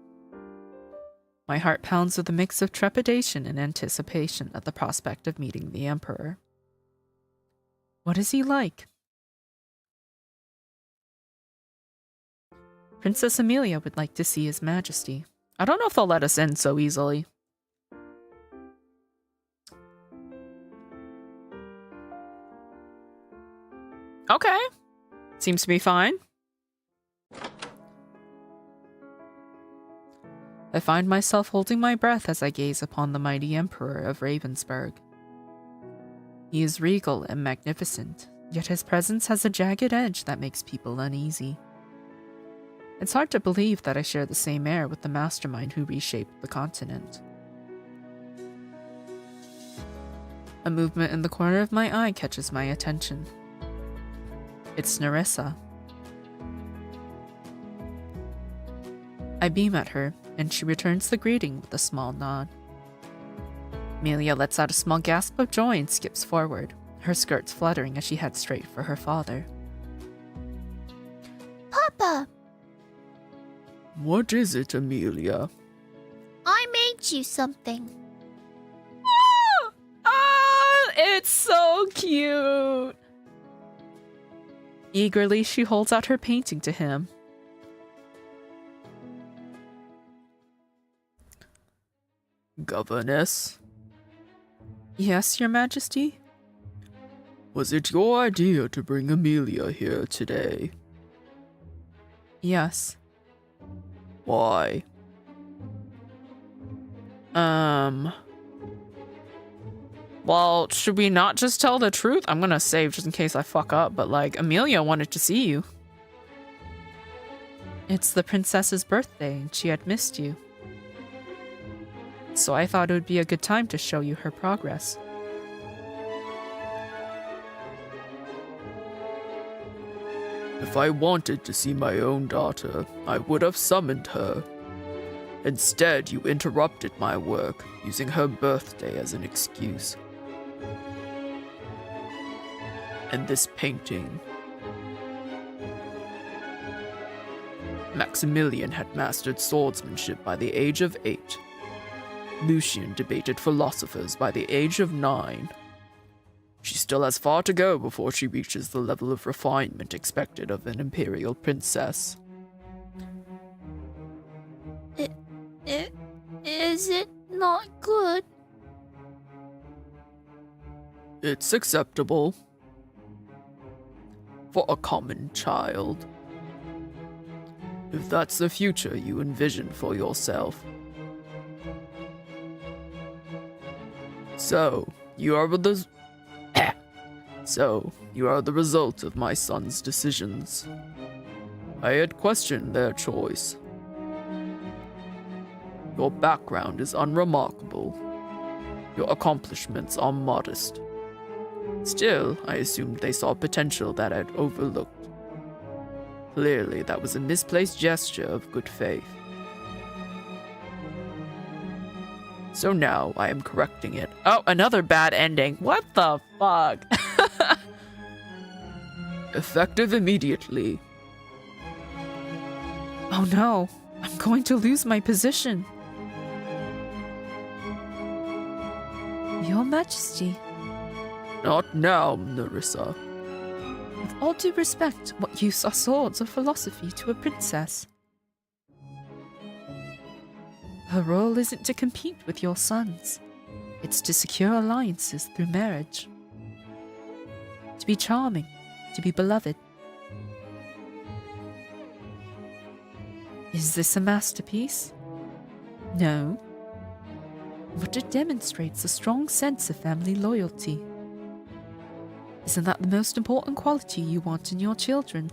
My heart pounds with a mix of trepidation and anticipation at the prospect of meeting the Emperor. What is he like? Princess Amelia would like to see His Majesty. I don't know if they'll let us in so easily. Okay. Seems to be fine. I find myself holding my breath as I gaze upon the mighty Emperor of Ravensburg. He is regal and magnificent, yet his presence has a jagged edge that makes people uneasy. It's hard to believe that I share the same air with the mastermind who reshaped the continent. A movement in the corner of my eye catches my attention. It's Nerissa. I beam at her, and she returns the greeting with a small nod. Amelia lets out a small gasp of joy and skips forward, her skirts fluttering as she heads straight for her father. Papa! What is it, Amelia? I made you something. It's so cute! Eagerly, she holds out her painting to him. Governess? Yes, Your Majesty? Was it your idea to bring Amelia here today? Yes. Why? Well, should we not just tell the truth? I'm gonna save just in case I fuck up, but like, Amelia wanted to see you. It's the princess's birthday, and she had missed you. So I thought it would be a good time to show you her progress. If I wanted to see my own daughter, I would have summoned her. Instead, you interrupted my work, using her birthday as an excuse. And this painting. Maximilian had mastered swordsmanship by the age of 8. Lucian debated philosophers by the age of 9. She still has far to go before she reaches the level of refinement expected of an imperial princess. Is it not good? It's acceptable. For a common child. If that's the future you envision for yourself. So, you are the result of my son's decisions. I had questioned their choice. Your background is unremarkable. Your accomplishments are modest. Still, I assumed they saw potential that I'd overlooked. Clearly, that was a misplaced gesture of good faith. So now, I am correcting it. Oh, another bad ending. What the fuck? Effective immediately. Oh no, I'm going to lose my position. Your Majesty. Not now, Nerissa. With all due respect, what use are swords or philosophy to a princess? Her role isn't to compete with your sons. It's to secure alliances through marriage. To be charming, to be beloved. Is this a masterpiece? No. But it demonstrates a strong sense of family loyalty. Isn't that the most important quality you want in your children?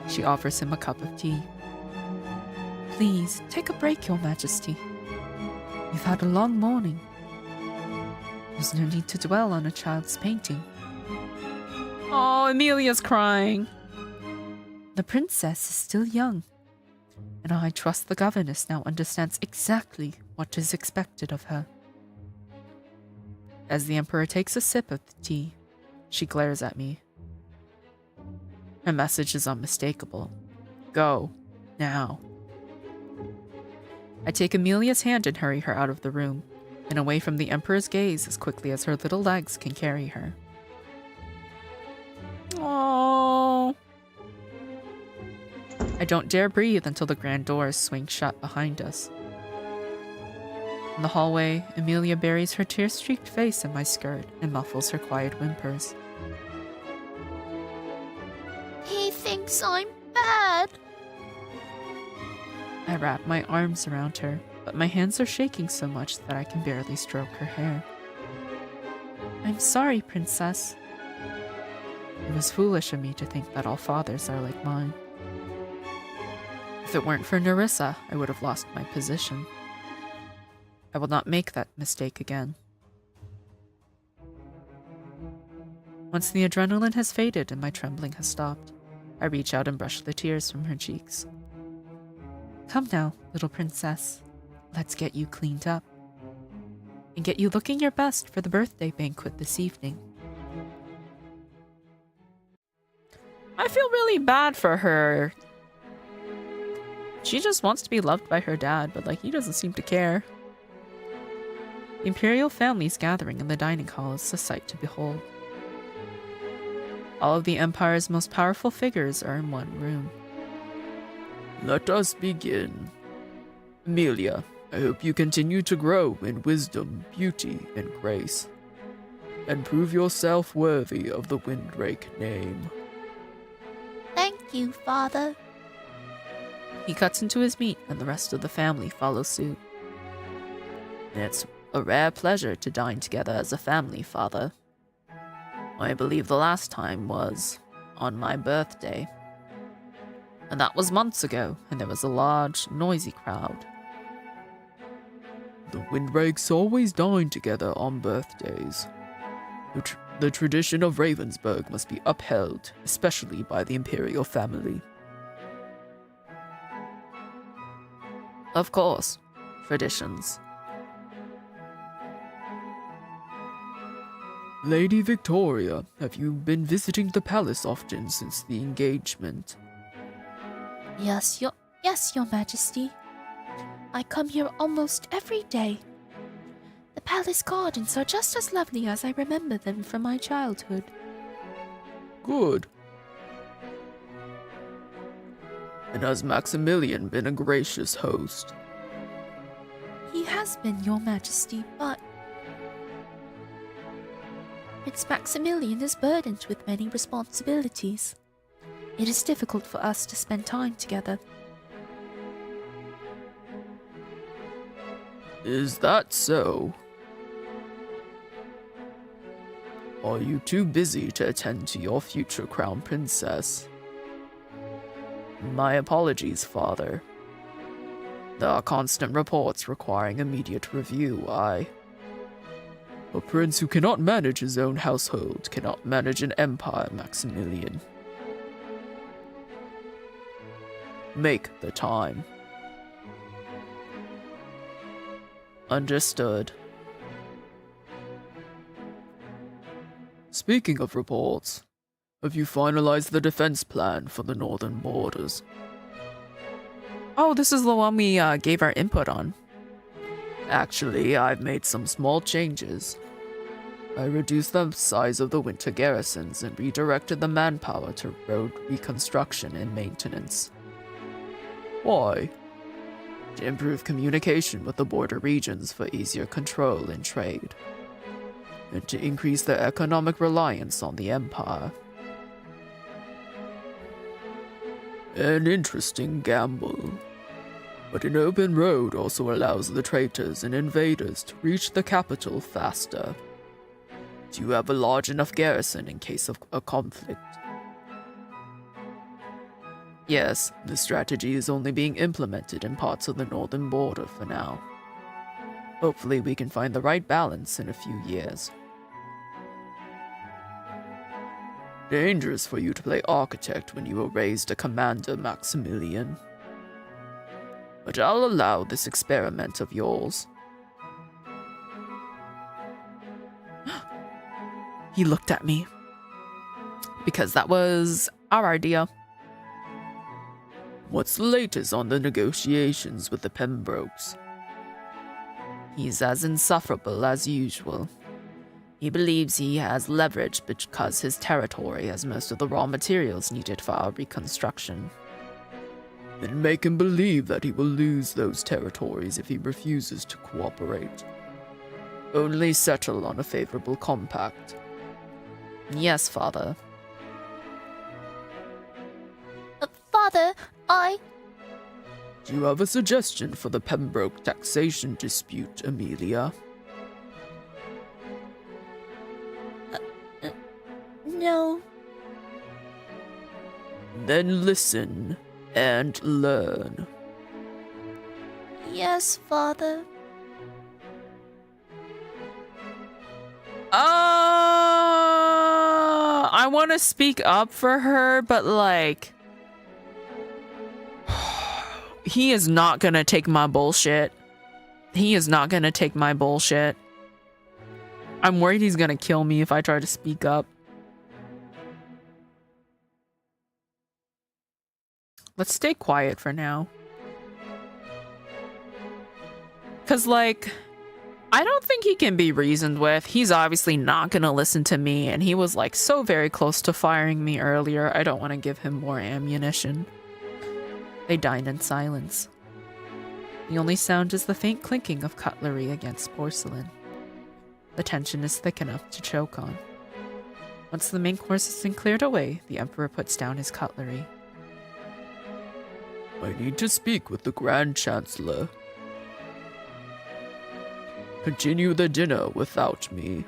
She offers him a cup of tea. Please, take a break, Your Majesty. You've had a long morning. There's no need to dwell on a child's painting. Oh, Amelia's crying. The princess is still young, and I trust the governess now understands exactly what is expected of her. As the Emperor takes a sip of the tea, she glares at me. Her message is unmistakable. Go, now. I take Amelia's hand and hurry her out of the room, and away from the Emperor's gaze as quickly as her little legs can carry her. Oh. I don't dare breathe until the grand doors swing shut behind us. In the hallway, Amelia buries her tear-streaked face in my skirt and muffles her quiet whimpers. He thinks I'm bad. I wrap my arms around her, but my hands are shaking so much that I can barely stroke her hair. I'm sorry, Princess. It was foolish of me to think that all fathers are like mine. If it weren't for Nerissa, I would have lost my position. I will not make that mistake again. Once the adrenaline has faded and my trembling has stopped, I reach out and brush the tears from her cheeks. Come now, little princess. Let's get you cleaned up. And get you looking your best for the birthday banquet this evening. I feel really bad for her. She just wants to be loved by her dad, but he doesn't seem to care. The imperial family's gathering in the dining hall is a sight to behold. All of the Empire's most powerful figures are in one room. Let us begin. Amelia, I hope you continue to grow in wisdom, beauty, and grace, and prove yourself worthy of the Windrake name. Thank you, Father. He cuts into his meat, and the rest of the family follow suit. It's a rare pleasure to dine together as a family, Father. I believe the last time was on my birthday. And that was months ago, and there was a large, noisy crowd. The Windrakes always dine together on birthdays. The tradition of Ravensburg must be upheld, especially by the imperial family. Of course, traditions. Lady Victoria, have you been visiting the palace often since the engagement? Yes, Your Majesty. I come here almost every day. The palace gardens are just as lovely as I remember them from my childhood. Good. And has Maximilian been a gracious host? He has been, Your Majesty, but Prince Maximilian is burdened with many responsibilities. It is difficult for us to spend time together. Is that so? Are you too busy to attend to your future crown princess? My apologies, Father. There are constant reports requiring immediate review. A prince who cannot manage his own household cannot manage an empire, Maximilian. Make the time. Understood. Speaking of reports, have you finalized the defense plan for the northern borders? Oh, this is the one we gave our input on. Actually, I've made some small changes. I reduced the size of the winter garrisons and redirected the manpower to road reconstruction and maintenance. Why? To improve communication with the border regions for easier control and trade, and to increase their economic reliance on the Empire. An interesting gamble. But an open road also allows the traitors and invaders to reach the capital faster. Do you have a large enough garrison in case of a conflict? Yes, the strategy is only being implemented in parts of the northern border for now. Hopefully we can find the right balance in a few years. Dangerous for you to play architect when you were raised a commander, Maximilian. But I'll allow this experiment of yours. He looked at me. Because that was our idea. What's the latest on the negotiations with the Pembrokes? He's as insufferable as usual. He believes he has leverage because his territory has most of the raw materials needed for our reconstruction. Then make him believe that he will lose those territories if he refuses to cooperate. Only settle on a favorable compact. Yes, Father. Father, Do you have a suggestion for the Pembroke taxation dispute, Amelia? No. Then listen and learn. Yes, Father. I want to speak up for her, but like, he is not gonna take my bullshit. He is not gonna take my bullshit. I'm worried he's gonna kill me if I try to speak up. Let's stay quiet for now. Cause like, I don't think he can be reasoned with. He's obviously not gonna listen to me, and he was like so very close to firing me earlier. I don't want to give him more ammunition. They dined in silence. The only sound is the faint clinking of cutlery against porcelain. The tension is thick enough to choke on. Once the main course has been cleared away, the Emperor puts down his cutlery. I need to speak with the Grand Chancellor. Continue the dinner without me.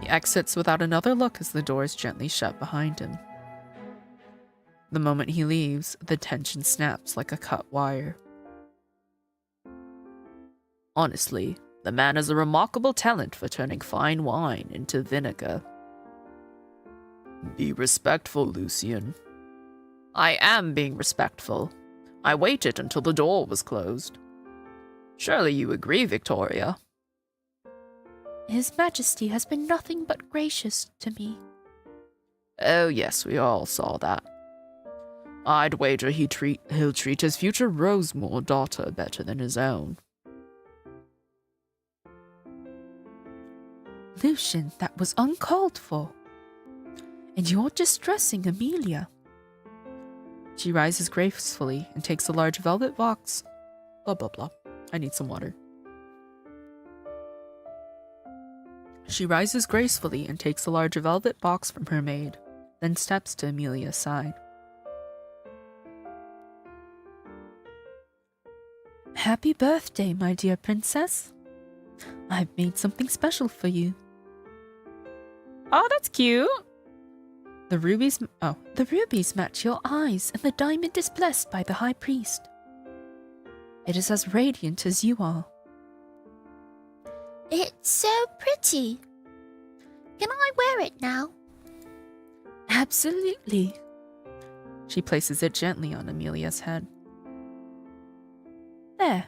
He exits without another look as the doors gently shut behind him. The moment he leaves, the tension snaps like a cut wire. Honestly, the man has a remarkable talent for turning fine wine into vinegar. Be respectful, Lucian. I am being respectful. I waited until the door was closed. Surely you agree, Victoria? His Majesty has been nothing but gracious to me. Oh yes, we all saw that. I'd wager he'll treat his future Rosemore daughter better than his own. Lucian, that was uncalled for. And you're distressing Amelia. She rises gracefully and takes a large velvet box. Blah blah blah. I need some water. She rises gracefully and takes a large velvet box from her maid, then steps to Amelia's side. Happy birthday, my dear princess. I've made something special for you. Oh, that's cute. The rubies match your eyes, and the diamond is blessed by the High Priest. It is as radiant as you are. It's so pretty. Can I wear it now? Absolutely. She places it gently on Amelia's head. There.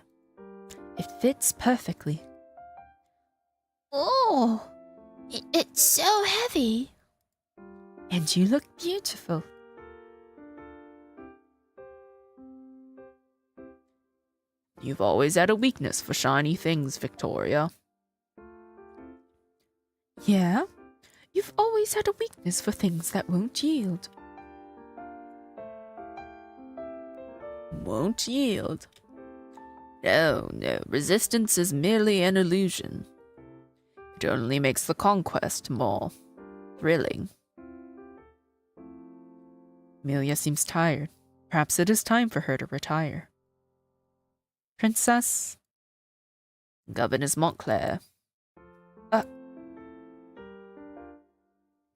It fits perfectly. Oh, it's so heavy. And you look beautiful. You've always had a weakness for shiny things, Victoria. Yeah? You've always had a weakness for things that won't yield. Won't yield. No, resistance is merely an illusion. It only makes the conquest more thrilling. Amelia seems tired. Perhaps it is time for her to retire. Princess? Governess Montclair.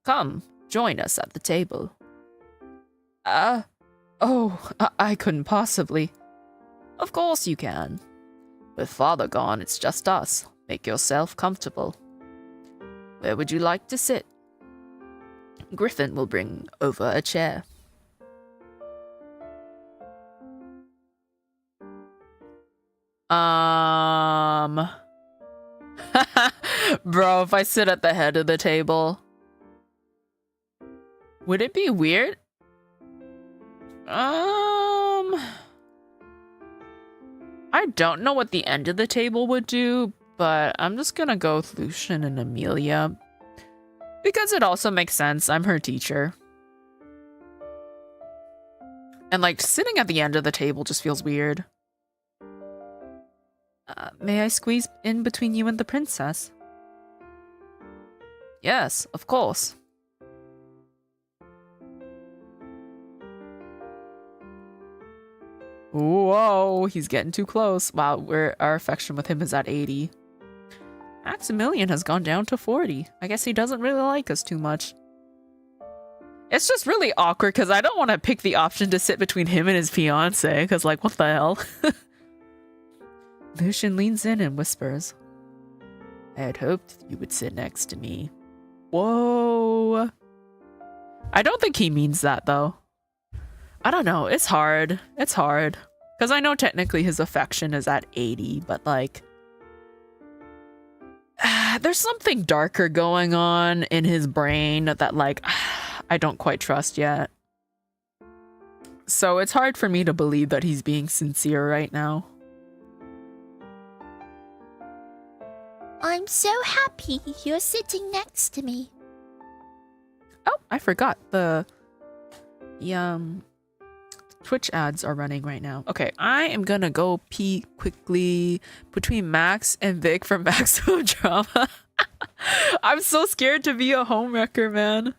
Come, join us at the table. I couldn't possibly. Of course you can. With father gone, it's just us. Make yourself comfortable. Where would you like to sit? Griffin will bring over a chair. Bro, if I sit at the head of the table, would it be weird? I don't know what the end of the table would do, but I'm just gonna go with Lucian and Amelia. Because it also makes sense. I'm her teacher. And like sitting at the end of the table just feels weird. May I squeeze in between you and the princess? Yes, of course. Whoa, he's getting too close. Wow, our affection with him is at 80. Maximilian has gone down to 40. I guess he doesn't really like us too much. It's just really awkward because I don't want to pick the option to sit between him and his fiance because, like, what the hell? Lucian leans in and whispers, I had hoped you would sit next to me. Whoa. I don't think he means that, though. I don't know. It's hard. It's hard. Because I know technically his affection is at 80, but, like, there's something darker going on in his brain that, like, I don't quite trust yet. So it's hard for me to believe that he's being sincere right now. I'm so happy you're sitting next to me. Oh, I forgot. The Twitch ads are running right now. Okay, I am gonna go pee quickly between Max and Vic for maximum drama. I'm so scared to be a homewrecker, man.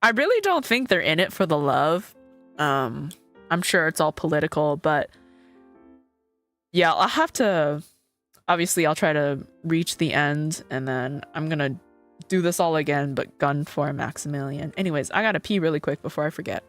I really don't think they're in it for the love. I'm sure it's all political, but yeah, I'll have to. Obviously, I'll try to reach the end, and then I'm gonna do this all again, but gun for Maximilian. Anyways, I gotta pee really quick before I forget.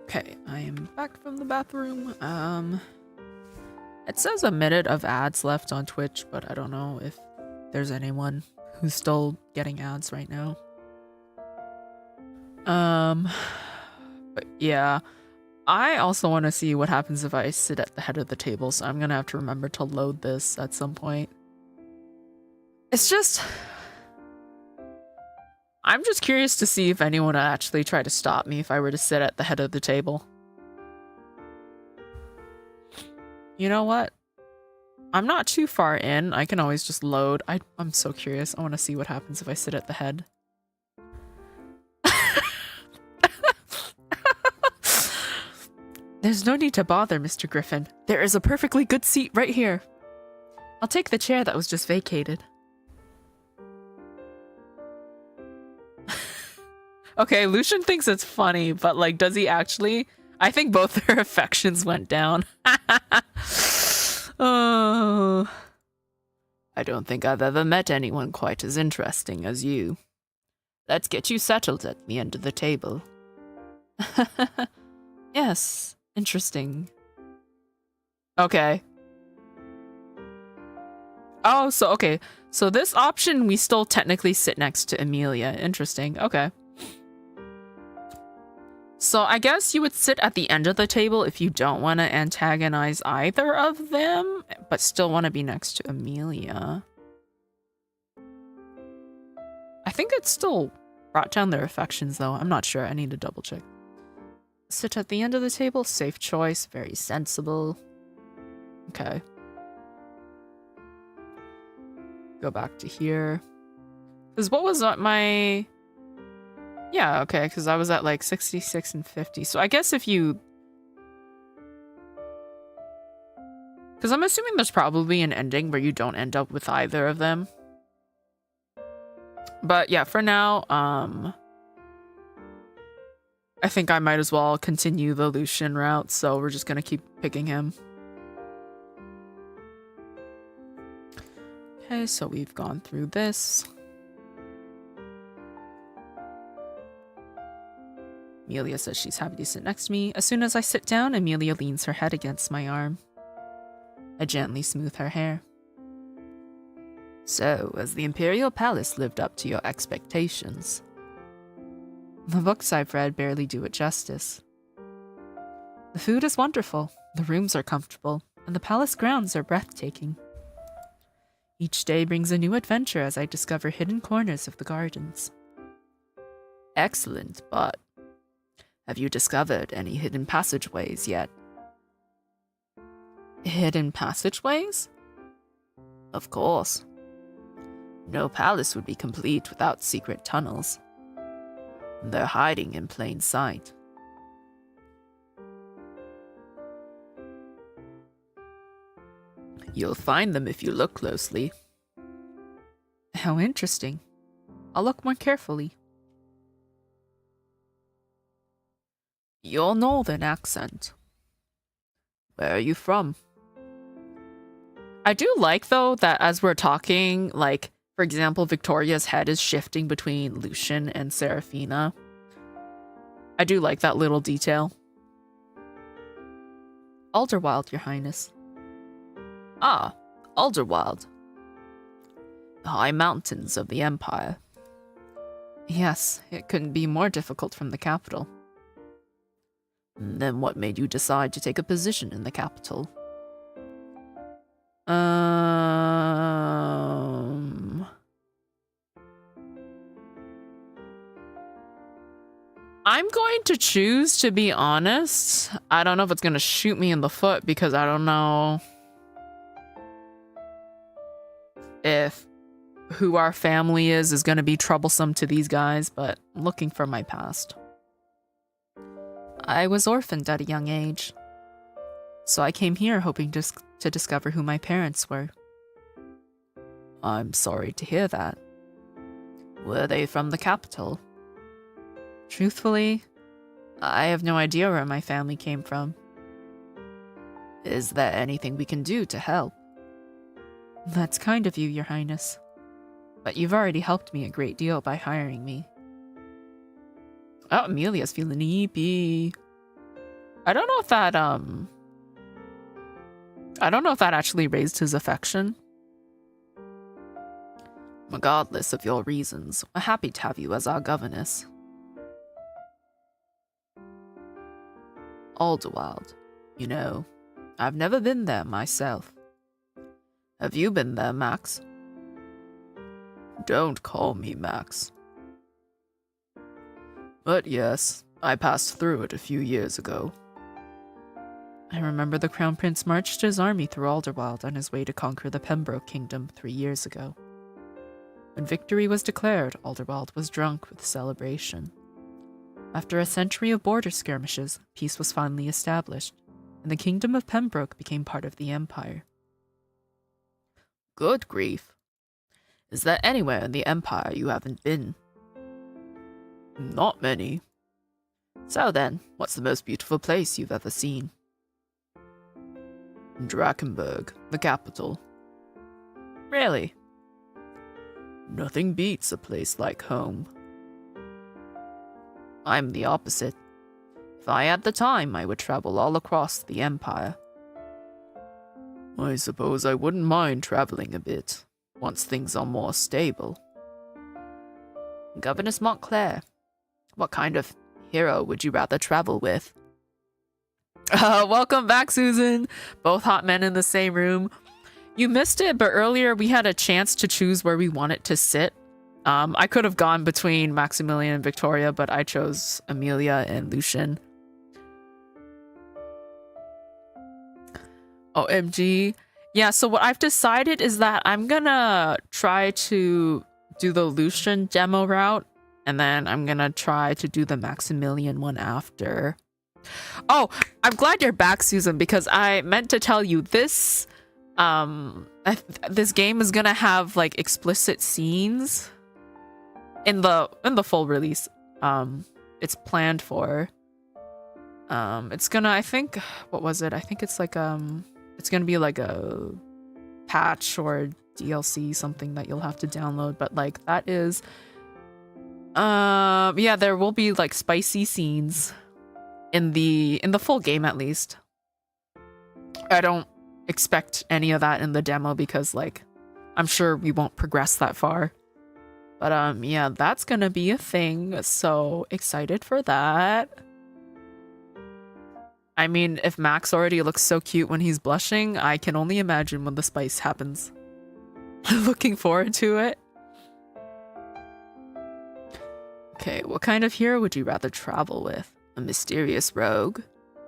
Okay, I am back from the bathroom. It says a minute of ads left on Twitch, but I don't know if there's anyone who's still getting ads right now. But yeah, I also want to see what happens if I sit at the head of the table, so I'm gonna have to remember to load this at some point. It's just, I'm just curious to see if anyone would actually try to stop me if I were to sit at the head of the table. You know what? I'm not too far in. I can always just load. I'm so curious. I want to see what happens if I sit at the head. There's no need to bother, Mr. Griffin. There is a perfectly good seat right here. I'll take the chair that was just vacated. Okay, Lucian thinks it's funny, but like, does he actually? I think both their affections went down. Oh, I don't think I've ever met anyone quite as interesting as you. Let's get you settled at the end of the table. Yes, interesting. Okay. Oh, so okay. So this option, we still technically sit next to Amelia. Interesting. Okay. So I guess you would sit at the end of the table if you don't want to antagonize either of them, but still want to be next to Amelia. I think it still brought down their affections, though. I'm not sure. I need to double check. Sit at the end of the table. Safe choice. Very sensible. Okay. Go back to here. Because what was my... Yeah, okay, because I was at like 66 and 50. So I guess if you... Because I'm assuming there's probably an ending where you don't end up with either of them. But yeah, for now, I think I might as well continue the Lucian route, so we're just gonna keep picking him. Okay, so we've gone through this. Amelia says she's happy to sit next to me. As soon as I sit down, Amelia leans her head against my arm. I gently smooth her hair. So, has the Imperial Palace lived up to your expectations? The books I've read barely do it justice. The food is wonderful, the rooms are comfortable, and the palace grounds are breathtaking. Each day brings a new adventure as I discover hidden corners of the gardens. Excellent, but have you discovered any hidden passageways yet? Hidden passageways? Of course. No palace would be complete without secret tunnels. They're hiding in plain sight. You'll find them if you look closely. How interesting. I'll look more carefully. Your northern accent. Where are you from? I do like, though, that as we're talking, like, for example, Victoria's head is shifting between Lucian and Seraphina. I do like that little detail. Alderwild, Your Highness. Ah, Alderwild. The high mountains of the Empire. Yes, it couldn't be more difficult from the capital. Then what made you decide to take a position in the capital? I'm going to choose to be honest. I don't know if it's going to shoot me in the foot because I don't know if who our family is going to be troublesome to these guys, but I'm looking for my past. I was orphaned at a young age, so I came here hoping to discover who my parents were. I'm sorry to hear that. Were they from the capital? Truthfully, I have no idea where my family came from. Is there anything we can do to help? That's kind of you, Your Highness. But you've already helped me a great deal by hiring me. Oh, Amelia's feeling neepy. I don't know if that actually raised his affection. Regardless of your reasons, we're happy to have you as our governess. Alderwild. You know, I've never been there myself. Have you been there, Max? Don't call me Max. But yes, I passed through it a few years ago. I remember the Crown Prince marched his army through Alderwild on his way to conquer the Pembroke Kingdom 3 years ago. When victory was declared, Alderwild was drunk with celebration. After a century of border skirmishes, peace was finally established, and the Kingdom of Pembroke became part of the Empire. Good grief. Is there anywhere in the Empire you haven't been? Not many. So then, what's the most beautiful place you've ever seen? Drakenberg, the capital. Really? Nothing beats a place like home. I'm the opposite. If I had the time, I would travel all across the Empire. I suppose I wouldn't mind traveling a bit, once things are more stable. Governess Montclair, what kind of hero would you rather travel with? Welcome back, Susan. Both hot men in the same room. You missed it, but earlier we had a chance to choose where we wanted to sit. I could have gone between Maximilian and Victoria, but I chose Amelia and Lucian. OMG. Yeah, so what I've decided is that I'm gonna try to do the Lucian demo route, and then I'm gonna try to do the Maximilian one after. Oh, I'm glad you're back, Susan, because I meant to tell you this this game is gonna have like explicit scenes in the full release. It's planned for. It's gonna, I think, what was it? I think it's like it's gonna be like a patch or DLC, something that you'll have to download, but like that is yeah, there will be like spicy scenes in the full game, at least. I don't expect any of that in the demo because like I'm sure we won't progress that far. But yeah, that's gonna be a thing, so excited for that. I mean, if Max already looks so cute when he's blushing, I can only imagine when the spice happens. Looking forward to it. Okay, what kind of hero would you rather travel with? A mysterious rogue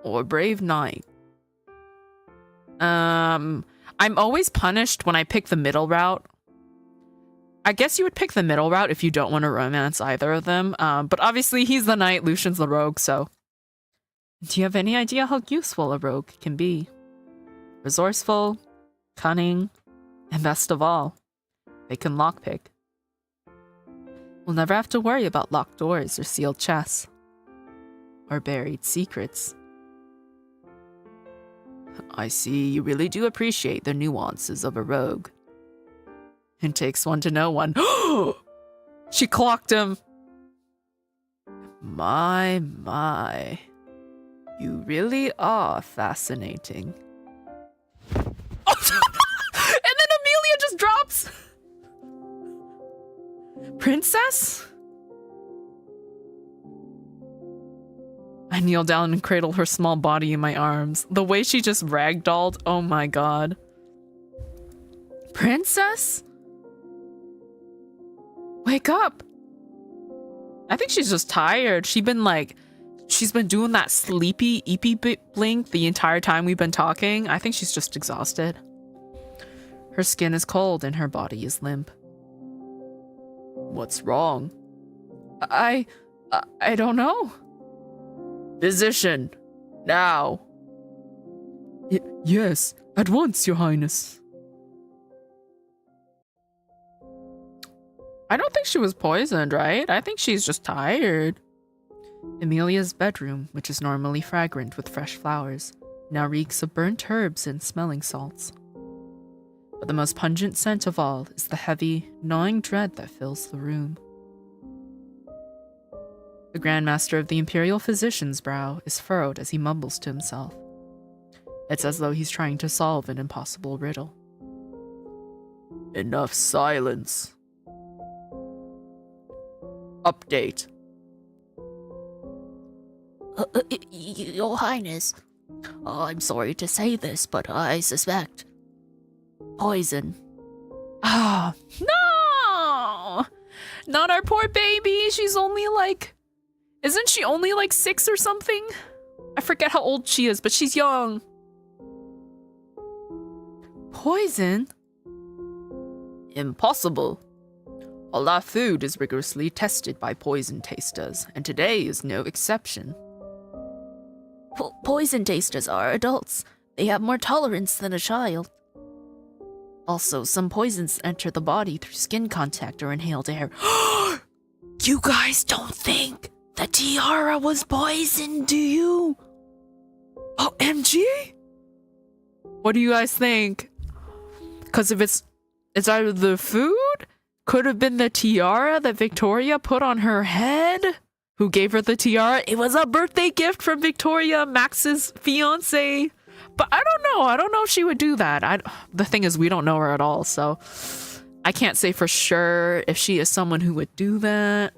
or a brave knight? I'm always punished when I pick the middle route. I guess you would pick the middle route if you don't want to romance either of them. But obviously he's the knight, Lucian's the rogue, so. Do you have any idea how useful a rogue can be? Resourceful, cunning, and best of all, they can lockpick. We'll never have to worry about locked doors or sealed chests. Or buried secrets. I see you really do appreciate the nuances of a rogue. It takes one to know one. She clocked him! My. You really are fascinating. And then Amelia just drops! Princess? I kneel down and cradle her small body in my arms. The way she just ragdolled, oh my god. Princess? Wake up! I think she's just tired. She's been doing that sleepy eepy blink the entire time we've been talking. I think she's just exhausted. Her skin is cold and her body is limp. What's wrong? I don't know. Physician, now. Yes, at once, Your Highness. I don't think she was poisoned, right? I think she's just tired. Amelia's bedroom, which is normally fragrant with fresh flowers, now reeks of burnt herbs and smelling salts. But the most pungent scent of all is the heavy, gnawing dread that fills the room. The Grand Master of the Imperial Physician's brow is furrowed as he mumbles to himself. It's as though he's trying to solve an impossible riddle. Enough silence. Update. Your Highness, I'm sorry to say this, but I suspect poison. Ah, no! Not our poor baby. She's only like... Isn't she only like 6 or something? I forget how old she is, but she's young. Poison? Impossible. All our food is rigorously tested by poison tasters, and today is no exception. Poison tasters are adults. They have more tolerance than a child. Also, some poisons enter the body through skin contact or inhaled air. You guys don't think the tiara was poisoned, do you? OMG? What do you guys think? Because if it's either the food, could have been the tiara that Victoria put on her head. Who gave her the tiara? It was a birthday gift from Victoria, Max's fiance. But I don't know. I don't know if she would do that. The thing is, we don't know her at all, so I can't say for sure if she is someone who would do that.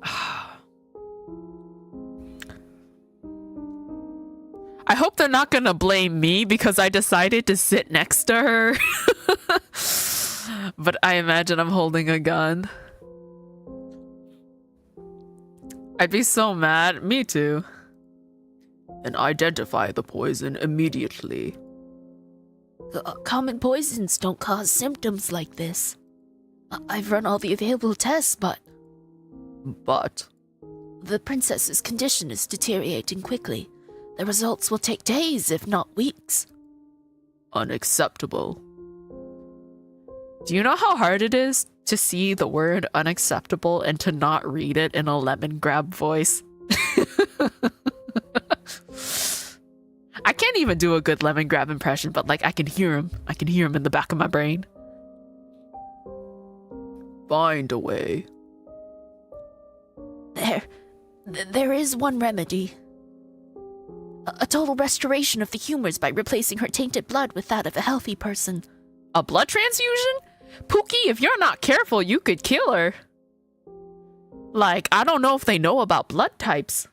I hope they're not gonna blame me because I decided to sit next to her. But I imagine I'm holding a gun. I'd be so mad. Me too. And identify the poison immediately. Common poisons don't cause symptoms like this. I've run all the available tests, but the princess's condition is deteriorating quickly. The results will take days, if not weeks. Unacceptable. Do you know how hard it is to see the word unacceptable and to not read it in a lemon grab voice? I can't even do a good lemon grab impression, but like I can hear him. I can hear him in the back of my brain. Find a way. There is one remedy. A total restoration of the humors by replacing her tainted blood with that of a healthy person. A blood transfusion? Pookie, if you're not careful, you could kill her. Like, I don't know if they know about blood types.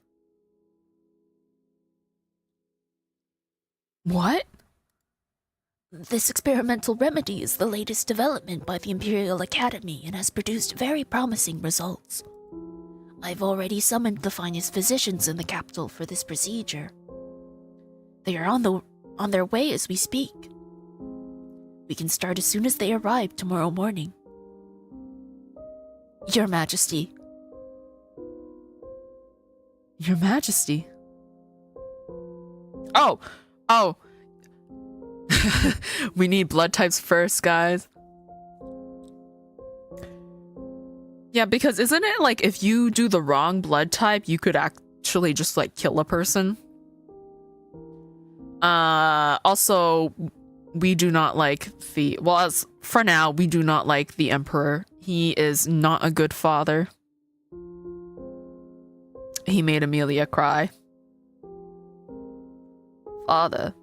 What? This experimental remedy is the latest development by the Imperial Academy and has produced very promising results. I've already summoned the finest physicians in the capital for this procedure. They are on their way as we speak. We can start as soon as they arrive tomorrow morning. Your Majesty. Your Majesty. Oh. We need blood types first, guys. Yeah, because isn't it like if you do the wrong blood type, you could actually just like kill a person? Also, we do not like as for now, we do not like the Emperor. He is not a good father. He made Amelia cry. Father.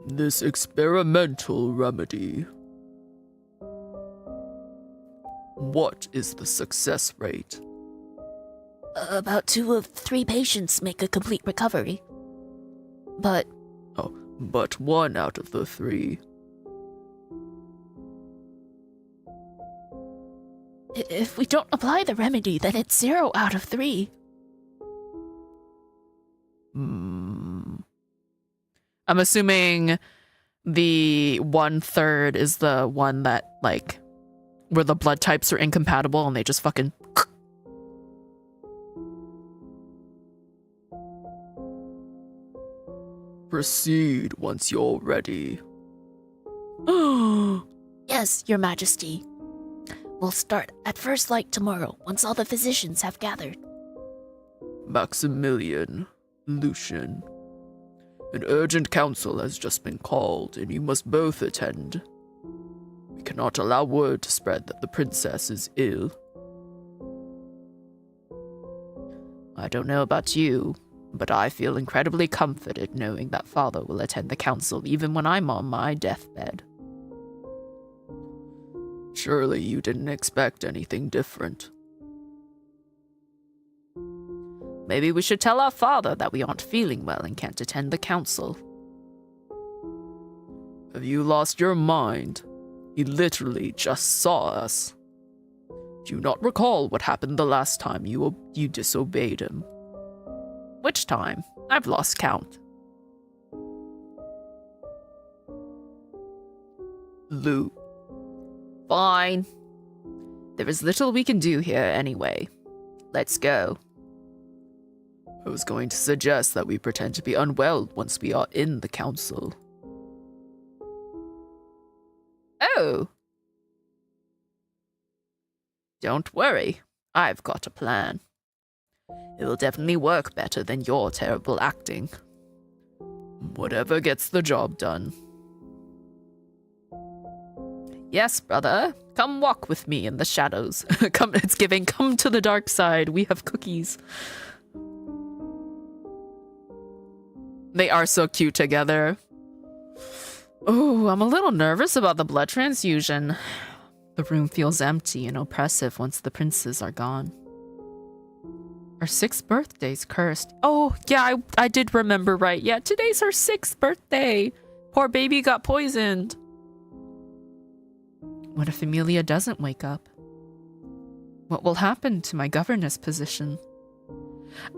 This experimental remedy. What is the success rate? About 2 of 3 patients make a complete recovery. But 1 out of the 3. If we don't apply the remedy, then it's 0 out of 3. I'm assuming the 1/3 is the one that, like, where the blood types are incompatible and they just fucking... Proceed once you're ready. Yes, Your Majesty. We'll start at first light tomorrow, once all the physicians have gathered. Maximilian, Lucian. An urgent council has just been called, and you must both attend. We cannot allow word to spread that the princess is ill. I don't know about you, but I feel incredibly comforted knowing that Father will attend the council even when I'm on my deathbed. Surely you didn't expect anything different. Maybe we should tell our father that we aren't feeling well and can't attend the council. Have you lost your mind? He literally just saw us. Do you not recall what happened the last time you disobeyed him? Which time? I've lost count. Lou. Fine. There is little we can do here anyway. Let's go. I was going to suggest that we pretend to be unwell once we are in the council. Oh, Don't worry, I've got a plan. It will definitely work better than your terrible acting. Whatever gets the job done. Yes, brother. Come walk with me in the shadows. Come to the dark side. We have cookies. They are so cute together. Oh, I'm a little nervous about the blood transfusion. The room feels empty and oppressive once the princes are gone. Our 6th birthday's cursed. Oh, yeah, I did remember right. Yeah, today's her 6th birthday. Poor baby got poisoned. What if Amelia doesn't wake up? What will happen to my governess position?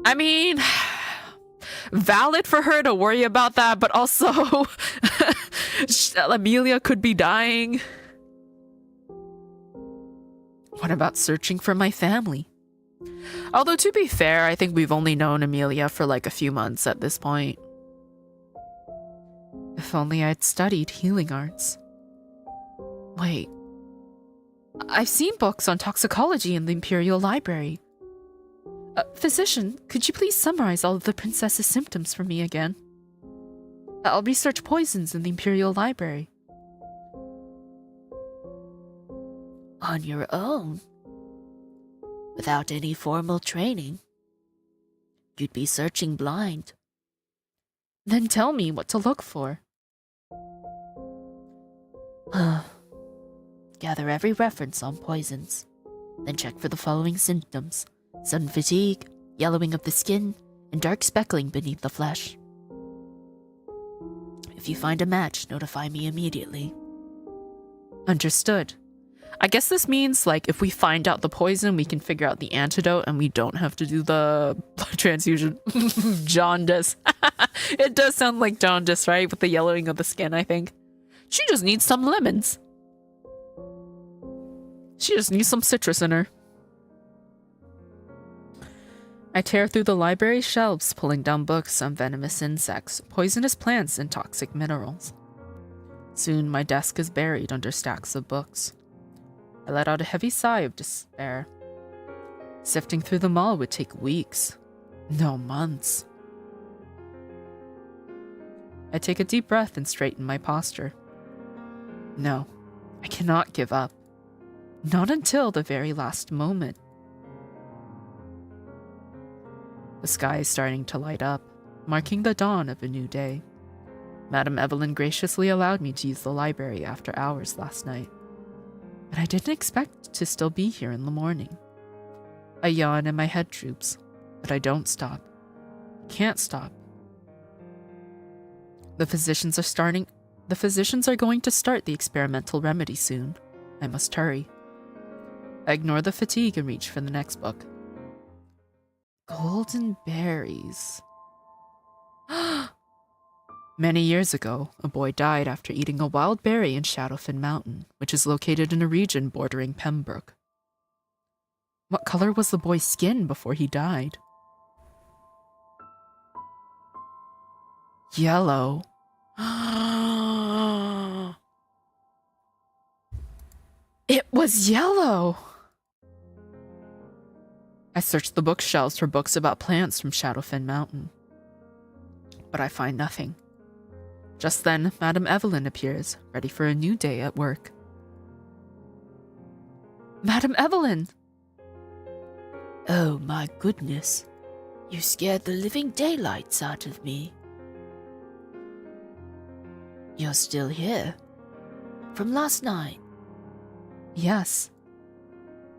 I mean, valid for her to worry about that, but also Amelia could be dying. What about searching for my family? Although, to be fair, I think we've only known Amelia for like a few months at this point. If only I'd studied healing arts. Wait. I've seen books on toxicology in the Imperial Library. Physician, could you please summarize all of the princess's symptoms for me again? I'll research poisons in the Imperial Library. On your own? Without any formal training? You'd be searching blind. Then tell me what to look for. Gather every reference on poisons. Then check for the following symptoms: sudden fatigue, yellowing of the skin, and dark speckling beneath the flesh. If you find a match, notify me immediately. Understood. I guess this means, like, if we find out the poison, we can figure out the antidote and we don't have to do the blood transfusion. Jaundice. It does sound like jaundice, right? With the yellowing of the skin, I think. She just needs some lemons. She just needs some citrus in her. I tear through the library shelves, pulling down books on venomous insects, poisonous plants, and toxic minerals. Soon, my desk is buried under stacks of books. I let out a heavy sigh of despair. Sifting through them all would take weeks, no months. I take a deep breath and straighten my posture. No, I cannot give up. Not until the very last moment. The sky is starting to light up, marking the dawn of a new day. Madame Evelyn graciously allowed me to use the library after hours last night. But I didn't expect to still be here in the morning. I yawn and my head droops, but I don't stop. Can't stop. The physicians are going to start the experimental remedy soon. I must hurry. I ignore the fatigue and reach for the next book. Golden berries. Many years ago, a boy died after eating a wild berry in Shadowfen Mountain, which is located in a region bordering Pembroke. What color was the boy's skin before he died? Yellow. It was yellow! I searched the bookshelves for books about plants from Shadowfen Mountain, but I find nothing. Just then, Madame Evelyn appears, ready for a new day at work. Madame Evelyn! Oh my goodness. You scared the living daylights out of me. You're still here? From last night? Yes.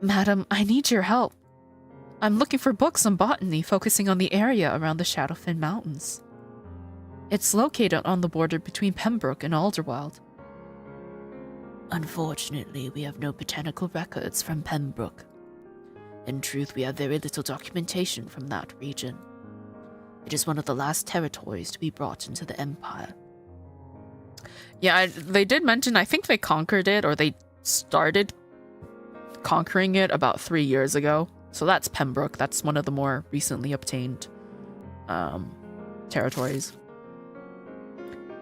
Madam, I need your help. I'm looking for books on botany focusing on the area around the Shadowfen Mountains. It's located on the border between Pembroke and Alderweald. Unfortunately, we have no botanical records from Pembroke. In truth, we have very little documentation from that region. It is one of the last territories to be brought into the Empire. Yeah, they did mention, I think they conquered it, or they started conquering it about 3 years ago. So that's Pembroke. That's one of the more recently obtained territories.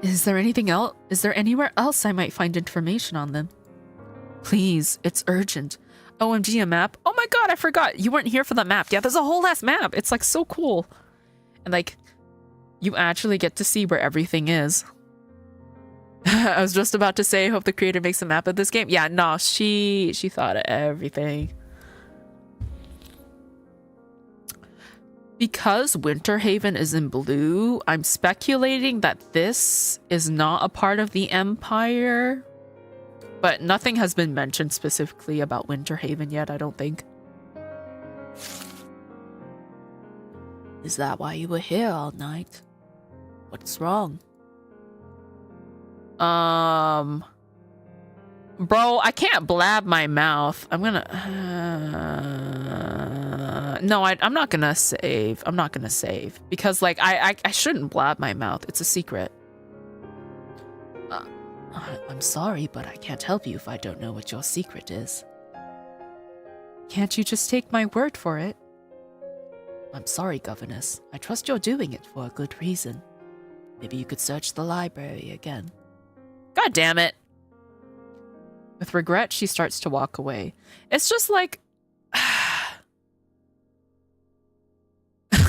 Is there anything else? Is there anywhere else I might find information on them? Please, it's urgent. OMG, a map. Oh my god, I forgot. You weren't here for the map. Yeah, there's a whole ass map. It's like so cool. And like, you actually get to see where everything is. I was just about to say, hope the creator makes a map of this game. Yeah, no, she thought of everything. Because Winterhaven is in blue, I'm speculating that this is not a part of the Empire. But nothing has been mentioned specifically about Winterhaven yet, I don't think. Is that why you were here all night? What's wrong? Bro, I can't blab my mouth. I'm gonna... no, I'm not gonna save. I'm not gonna save. Because, like, I shouldn't blab my mouth. It's a secret. I'm sorry, but I can't help you if I don't know what your secret is. Can't you just take my word for it? I'm sorry, Governess. I trust you're doing it for a good reason. Maybe you could search the library again. God damn it. With regret, she starts to walk away. It's just like...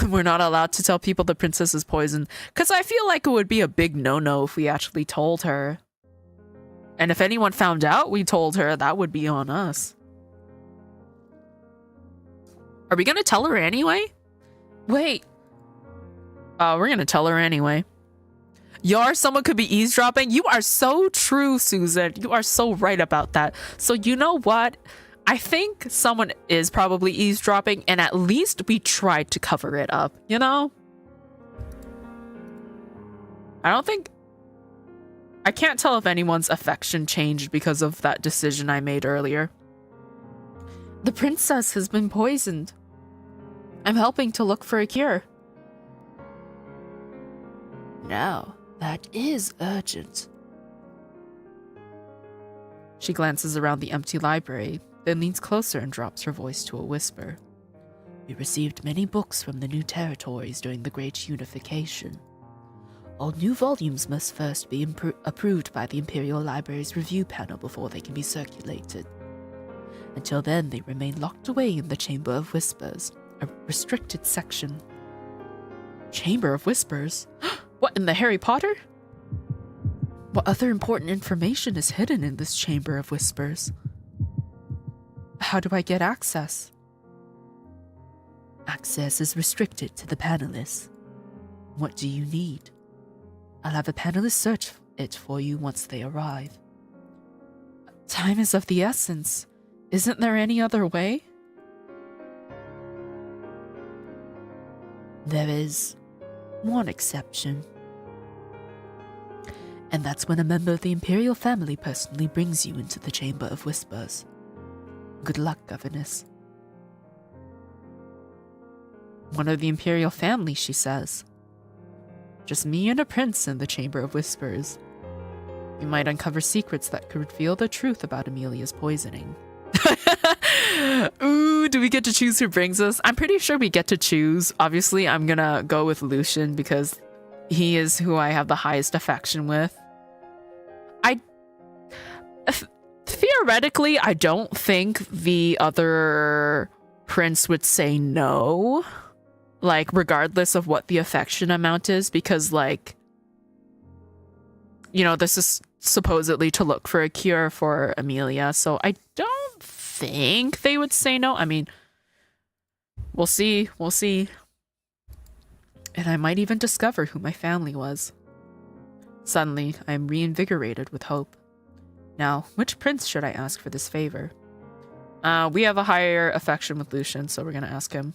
we're not allowed to tell people the princess is poisoned. Because I feel like it would be a big no-no if we actually told her. And if anyone found out we told her, that would be on us. Are we going to tell her anyway? Wait. We're going to tell her anyway. Someone could be eavesdropping. You are so true, Susan. You are so right about that. So you know what? I think someone is probably eavesdropping, and at least we tried to cover it up, you know? I can't tell if anyone's affection changed because of that decision I made earlier. The princess has been poisoned. I'm helping to look for a cure. Now, that is urgent. She glances around the empty library, then leans closer and drops her voice to a whisper. We received many books from the new territories during the Great Unification. All new volumes must first be approved by the Imperial Library's review panel before they can be circulated. Until then, they remain locked away in the Chamber of Whispers, a restricted section. Chamber of Whispers? What, in the Harry Potter? What other important information is hidden in this Chamber of Whispers? How do I get access? Access is restricted to the panelists. What do you need? I'll have a panelist search it for you once they arrive. Time is of the essence. Isn't there any other way? There is one exception. And that's when a member of the Imperial family personally brings you into the Chamber of Whispers. Good luck, Governess. One of the Imperial family, she says. Just me and a prince in the Chamber of Whispers. We might uncover secrets that could reveal the truth about Amelia's poisoning. Ooh, do we get to choose who brings us? I'm pretty sure we get to choose. Obviously, I'm gonna go with Lucian because he is who I have the highest affection with. Theoretically, I don't think the other prince would say no. Like, regardless of what the affection amount is, because, like, you know, this is supposedly to look for a cure for Amelia, so I don't think they would say no. I mean, we'll see. We'll see. And I might even discover who my family was. Suddenly, I am reinvigorated with hope. Now, which prince should I ask for this favor? We have a higher affection with Lucian, so we're gonna ask him.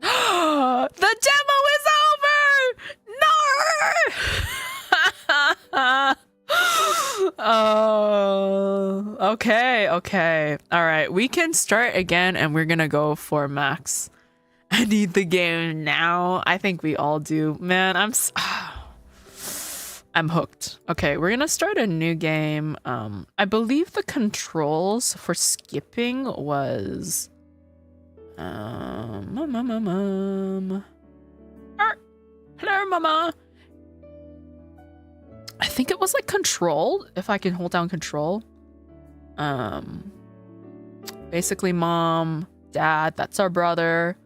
The demo is over! No! Oh, okay. All right, we can start again, and we're gonna go for Max. I need the game now. I think we all do. Man, I'm hooked. Okay, we're gonna start a new game. I believe the controls for skipping was hello, mama. I think it was like control, if I can hold down control. Basically mom, dad, that's our brother.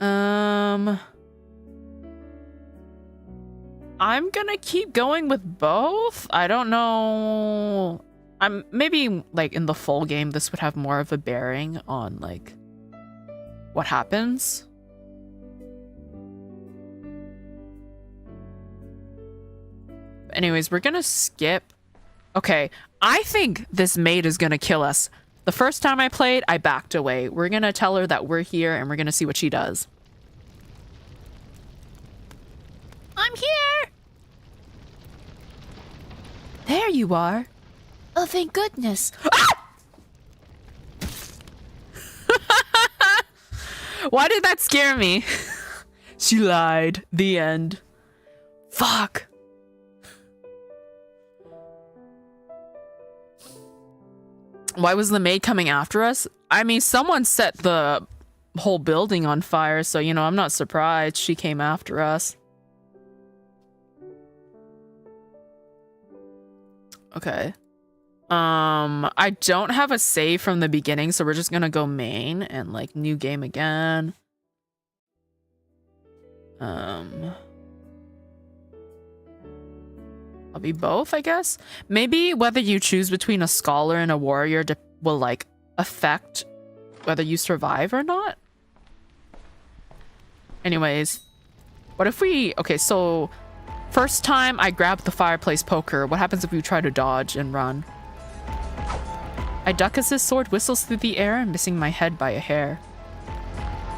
I'm gonna keep going with both. I don't know. Maybe like in the full game this would have more of a bearing on like what happens. Anyways, we're gonna skip. Okay, I think this maid is gonna kill us. The first time I played, I backed away. We're gonna tell her that we're here and we're gonna see what she does. I'm here! There you are. Oh, thank goodness. Why did that scare me? She lied. The end. Fuck. Why was the maid coming after us? I mean, someone set the whole building on fire, so, you know, I'm not surprised she came after us. Okay. I don't have a save from the beginning, so we're just gonna go main and, like, new game again. I'll be both, I guess. Maybe whether you choose between a scholar and a warrior will like affect whether you survive or not. Anyways, what if we... Okay, so first time I grabbed the fireplace poker. What happens if we try to dodge and run? I duck as his sword whistles through the air, missing my head by a hair.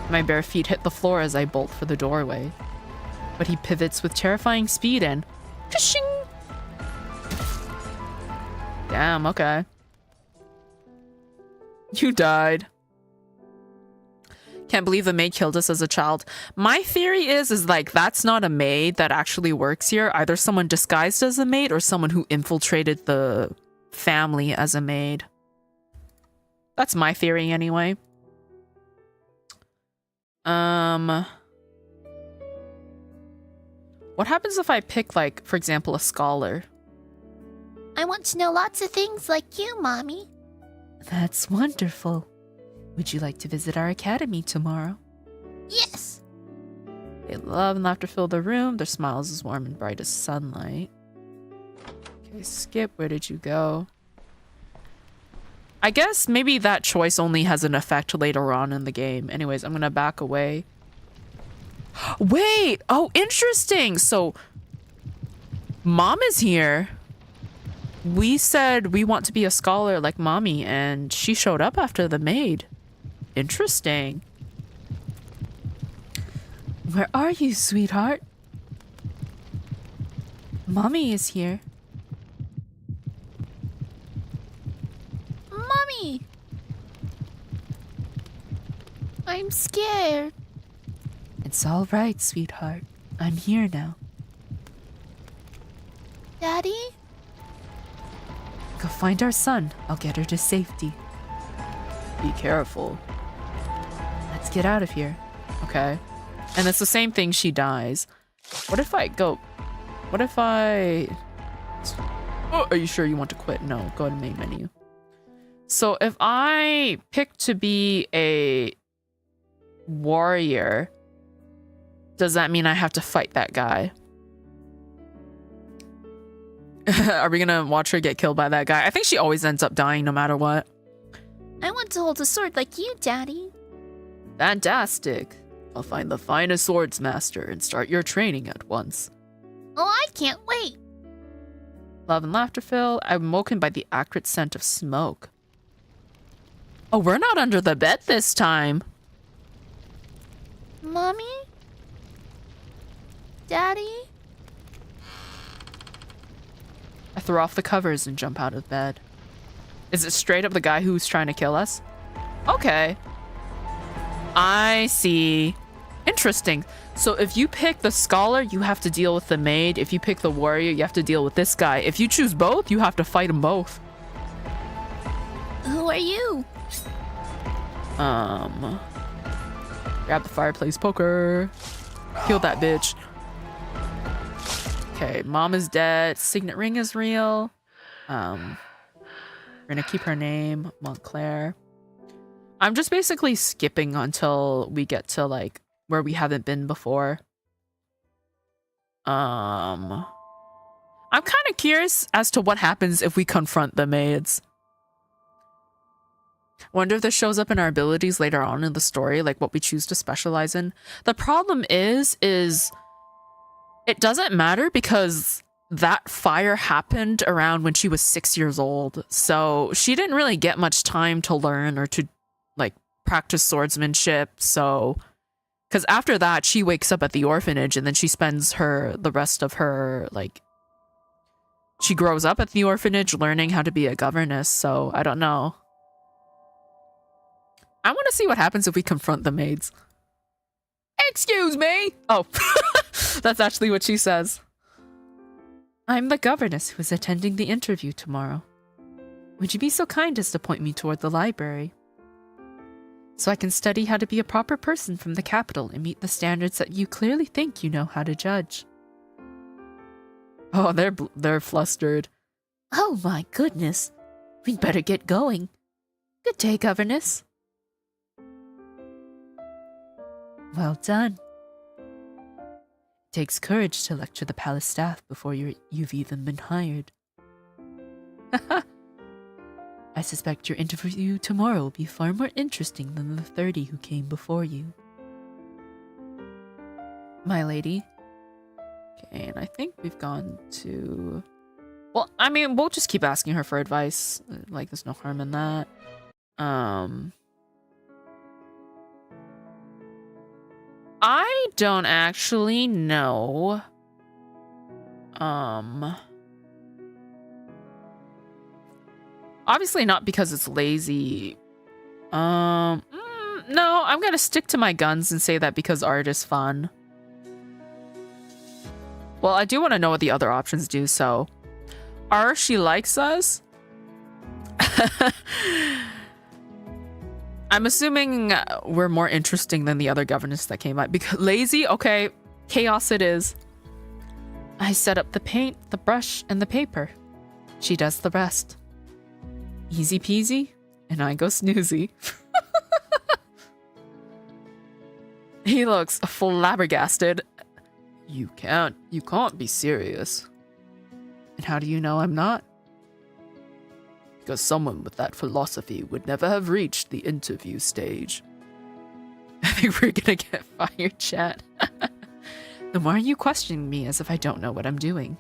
My bare feet hit the floor as I bolt for the doorway. But he pivots with terrifying speed and... Ka-shing! Damn, okay. You died. Can't believe the maid killed us as a child. My theory is like, that's not a maid that actually works here. Either someone disguised as a maid or someone who infiltrated the family as a maid. That's my theory anyway. What happens if I pick, like, for example, a scholar? I want to know lots of things like you, Mommy. That's wonderful. Would you like to visit our academy tomorrow? Yes. They love and laughter fill the room. Their smiles as warm and bright as sunlight. Okay, skip. Where did you go? I guess maybe that choice only has an effect later on in the game. Anyways, I'm gonna back away. Wait! Oh, interesting! So, Mom is here. We said we want to be a scholar like Mommy, and she showed up after the maid. Interesting. Where are you, sweetheart? Mommy is here. Mommy! I'm scared. It's all right, sweetheart. I'm here now. Daddy? Go find our son. I'll get her to safety. Be careful. Let's get out of here. Okay. And it's the same thing, she dies. What if I go... What if I... Oh, are you sure you want to quit? No, go to main menu. So if I pick to be a warrior, does that mean I have to fight that guy? Are we gonna watch her get killed by that guy? I think she always ends up dying no matter what. I want to hold a sword like you, Daddy. Fantastic. I'll find the finest swordsmaster and start your training at once. Oh, I can't wait. Love and laughter fill. I'm woken by the acrid scent of smoke. Oh, we're not under the bed this time. Mommy? Daddy? I throw off the covers and jump out of bed. Is it straight up the guy who's trying to kill us? Okay. I see. Interesting. So if you pick the scholar, you have to deal with the maid. If you pick the warrior, you have to deal with this guy. If you choose both, you have to fight them both. Who are you? Grab the fireplace poker. Kill that bitch. Okay, mom is dead. Signet ring is real. We're gonna keep her name, Montclair. I'm just basically skipping until we get to like where we haven't been before. I'm kind of curious as to what happens if we confront the maids. Wonder if this shows up in our abilities later on in the story, like what we choose to specialize in. The problem is it doesn't matter because that fire happened around when she was 6 years old. So she didn't really get much time to learn or to like practice swordsmanship. So, because after that, she wakes up at the orphanage and then she spends the rest of her, like, she grows up at the orphanage learning how to be a governess. So I don't know. I want to see what happens if we confront the maids. Excuse me. Oh, that's actually what she says. I'm the governess who is attending the interview tomorrow. Would you be so kind as to point me toward the library, so I can study how to be a proper person from the capital and meet the standards that you clearly think you know how to judge? Oh, they're flustered. Oh my goodness. We'd better get going. Good day, governess. Well done. It takes courage to lecture the palace staff before you've even been hired. I suspect your interview tomorrow will be far more interesting than the 30 who came before you. My lady. Okay, and I think we've gone to... Well, I mean, we'll just keep asking her for advice. Like, there's no harm in that. I don't actually know. Obviously not because it's lazy. No, I'm gonna stick to my guns and say that because art is fun. Well, I do want to know what the other options do, so... she likes us? I'm assuming we're more interesting than the other governess that came out. Because lazy? Okay. Chaos it is. I set up the paint, the brush, and the paper. She does the rest. Easy peasy, and I go snoozy. He looks flabbergasted. You can't be serious. And how do you know I'm not? Because someone with that philosophy would never have reached the interview stage. I think we're gonna get fired, chat. Then why are you questioning me as if I don't know what I'm doing?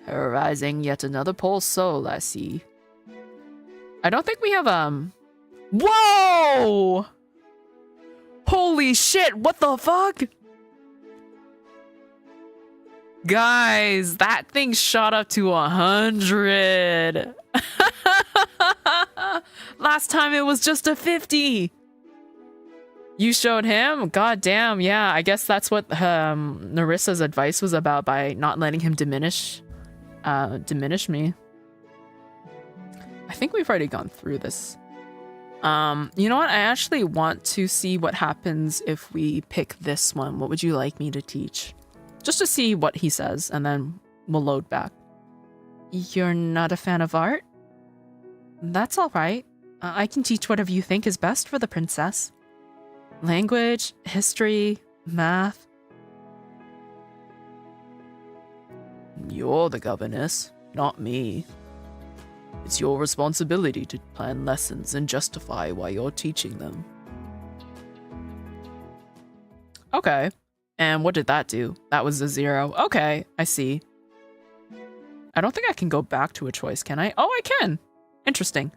Terrorizing yet another poor soul, I see. I don't think we have, Whoa! Holy shit, what the fuck? Guys, that thing shot up to 100. Last time it was just a 50. You showed him? God damn, yeah. I guess that's what Narissa's advice was about by not letting him diminish me. I think we've already gone through this. You know what? I actually want to see what happens if we pick this one. What would you like me to teach? Just to see what he says, and then we'll load back. You're not a fan of art? That's all right. I can teach whatever you think is best for the princess. Language, history, math. You're the governess, not me. It's your responsibility to plan lessons and justify why you're teaching them. Okay. And what did that do? That was a 0. Okay, I see. I don't think I can go back to a choice, can I? Oh, I can. Interesting.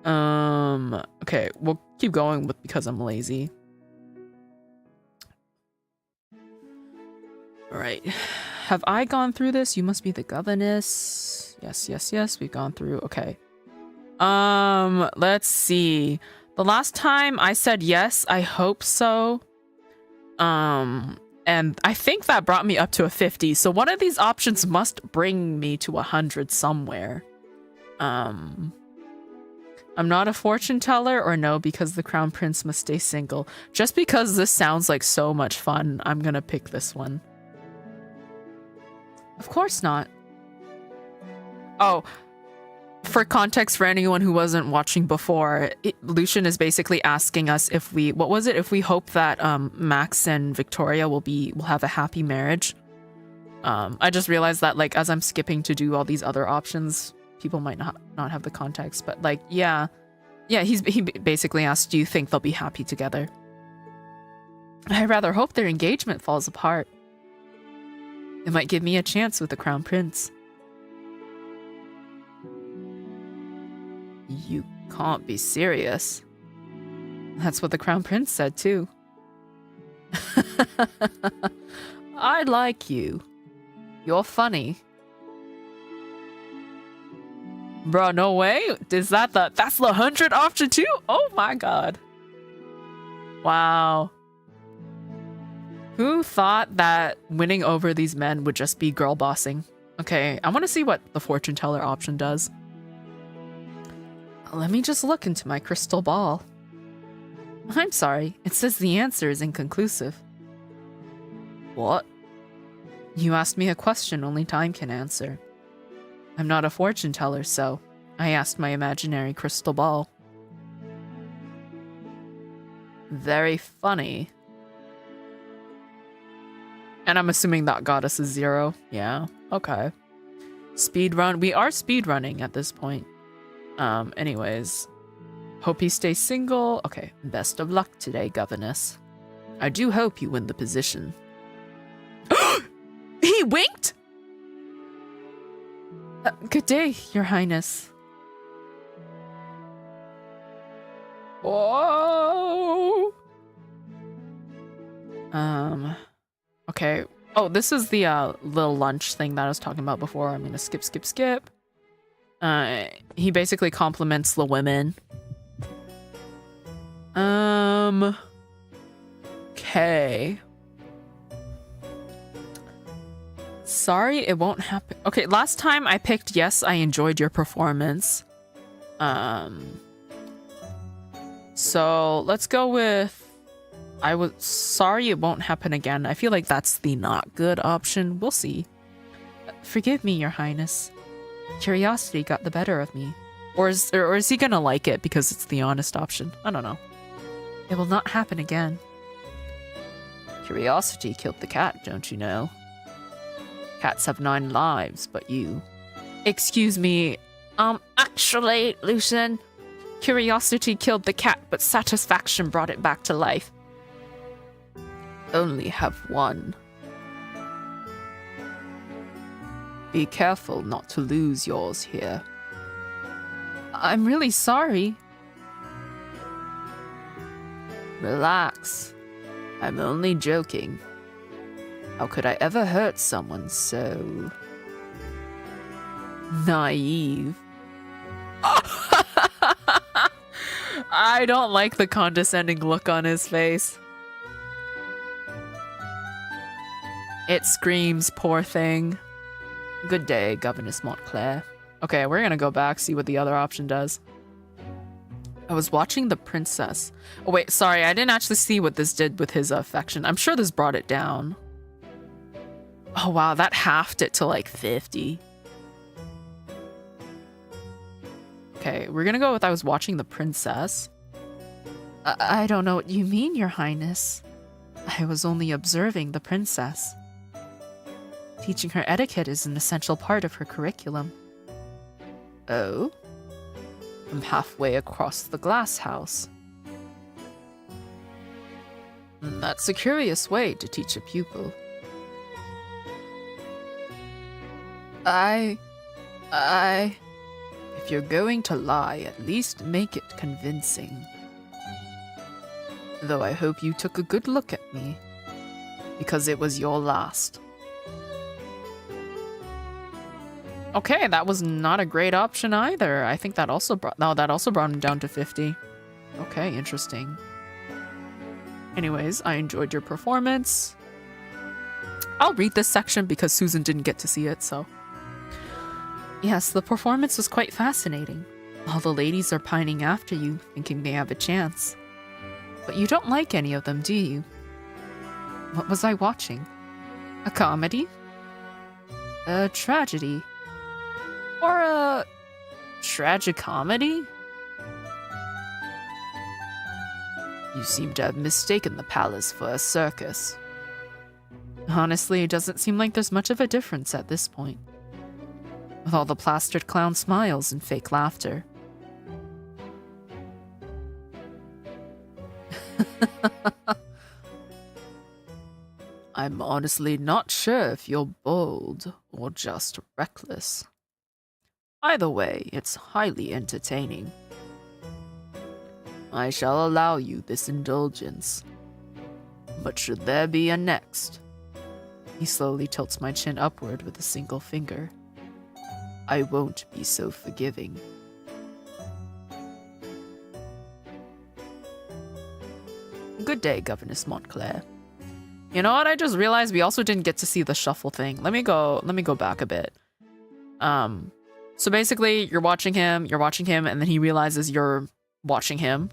Okay, we'll keep going with because I'm lazy. All right. Have I gone through this? You must be the governess. Yes, yes, yes. We've gone through. Okay. Let's see. The last time I said yes, I hope so. And I think that brought me up to a 50. So one of these options must bring me to 100 somewhere. I'm not a fortune teller, or no, because the crown prince must stay single. Just because this sounds like so much fun, I'm gonna pick this one. Of course not. Oh, for context for anyone who wasn't watching before, Lucian is basically asking us if we, what was it? If we hope that Max and Victoria will have a happy marriage. I just realized that, like, as I'm skipping to do all these other options, people might not have the context, but like, yeah, he basically asked, do you think they'll be happy together? I rather hope their engagement falls apart. It might give me a chance with the crown prince. You can't be serious. That's what the crown prince said too. I like you. You're funny. Bro, no way. Is that's the 100 option too? Oh my god. Wow. Who thought that winning over these men would just be girl bossing? Okay, I want to see what the fortune teller option does. Let me just look into my crystal ball. I'm sorry, it says the answer is inconclusive. What? You asked me a question only time can answer. I'm not a fortune teller, so I asked my imaginary crystal ball. Very funny. And I'm assuming that got us a 0. Yeah, okay. Speedrun. We are speedrunning at this point. Anyways. Hope he stays single. Okay, best of luck today, governess. I do hope you win the position. He winked? Good day, your highness. Whoa. Okay. Oh, this is the little lunch thing that I was talking about before. I'm gonna skip. He basically compliments the women. Okay. Sorry, it won't happen. Okay, last time I picked yes, I enjoyed your performance. So let's go with I was sorry it won't happen again. I feel like that's the not good option. We'll see. Forgive me, your highness. Curiosity got the better of me. Or is he gonna like it because it's the honest option? I don't know. It will not happen again. Curiosity killed the cat, don't you know? Cats have 9 lives, but you... Excuse me. Actually, Lucian, curiosity killed the cat, but satisfaction brought it back to life. Only have one. Be careful not to lose yours here. I'm really sorry. Relax. I'm only joking. How could I ever hurt someone so... naive? I don't like the condescending look on his face. It screams, poor thing. Good day, Governess Montclair. Okay, we're gonna go back, see what the other option does. I was watching the princess. Oh wait, sorry, I didn't actually see what this did with his affection. I'm sure this brought it down. Oh wow, that halved it to like 50. Okay, we're gonna go with I was watching the princess. I don't know what you mean, your highness. I was only observing the princess. Teaching her etiquette is an essential part of her curriculum. Oh? I'm halfway across the glass house. That's a curious way to teach a pupil. If you're going to lie, at least make it convincing. Though I hope you took a good look at me, because it was your last. Okay, that was not a great option either. I think that also brought him down to 50. Okay, interesting. Anyways, I enjoyed your performance. I'll read this section because Susan didn't get to see it, so. Yes, the performance was quite fascinating. All the ladies are pining after you, thinking they have a chance. But you don't like any of them, do you? What was I watching? A comedy? A tragedy? Or a tragicomedy? You seem to have mistaken the palace for a circus. Honestly, it doesn't seem like there's much of a difference at this point. With all the plastered clown smiles and fake laughter. I'm honestly not sure if you're bold or just reckless. Either way, it's highly entertaining. I shall allow you this indulgence. But should there be a next? He slowly tilts my chin upward with a single finger. I won't be so forgiving. Good day, Governess Montclair. You know what? I just realized we also didn't get to see the shuffle thing. Let me go back a bit. So basically you're watching him, and then he realizes you're watching him,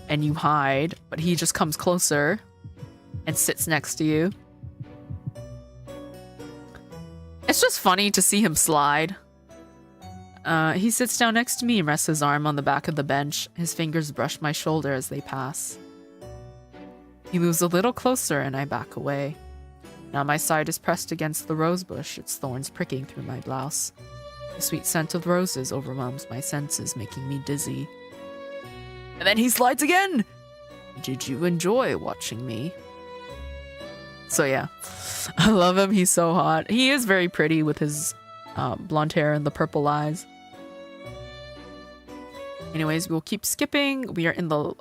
and you hide, but he just comes closer and sits next to you. It's just funny to see him slide. He sits down next to me and rests his arm on the back of the bench. His fingers brush my shoulder as they pass. He moves a little closer and I back away. Now my side is pressed against the rose bush, its thorns pricking through my blouse. The sweet scent of roses overwhelms my senses, making me dizzy. And then he slides again! Did you enjoy watching me? So yeah, I love him. He's so hot. He is very pretty with his blonde hair and the purple eyes. Anyways, we'll keep skipping. We are in the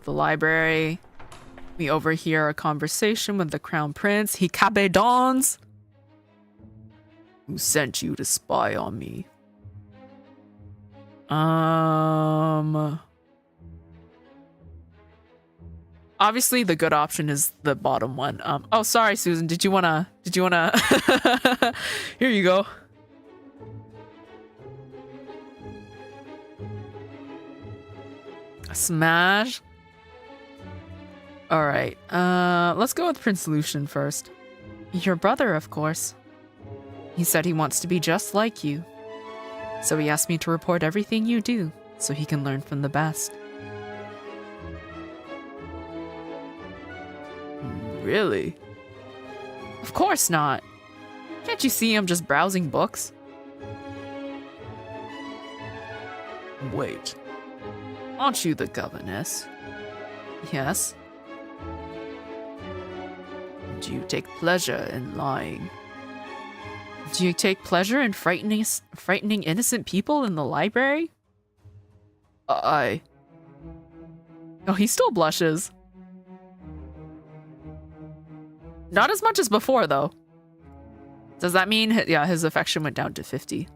library. We overhear a conversation with the crown prince. He cabedons. Who sent you to spy on me? Obviously the good option is the bottom one. Oh, sorry, Susan. Did you wanna Here you go. Smash. All right. Let's go with Prince Lucian first. Your brother, of course. He said he wants to be just like you. So he asked me to report everything you do, so he can learn from the best. Really? Of course not. Can't you see I'm just browsing books? Wait. Aren't you the governess? Yes. Do you take pleasure in lying? Do you take pleasure in frightening innocent people in the library? I... Oh, he still blushes. Not as much as before, though. Does that mean, his affection went down to 50?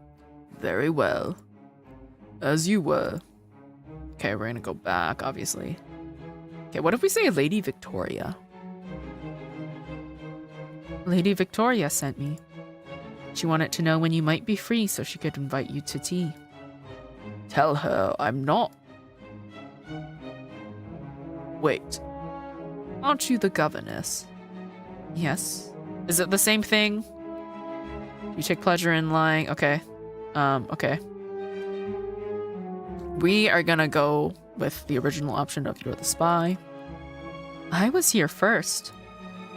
Very well. As you were. Okay, we're gonna go back, obviously. Okay, what if we say Lady Victoria? Lady Victoria sent me. She wanted to know when you might be free so she could invite you to tea. Tell her I'm not. Wait. Aren't you the governess? Yes. Is it the same thing? You take pleasure in lying? Okay. Okay. We are gonna go with the original option of you're the spy. I was here first,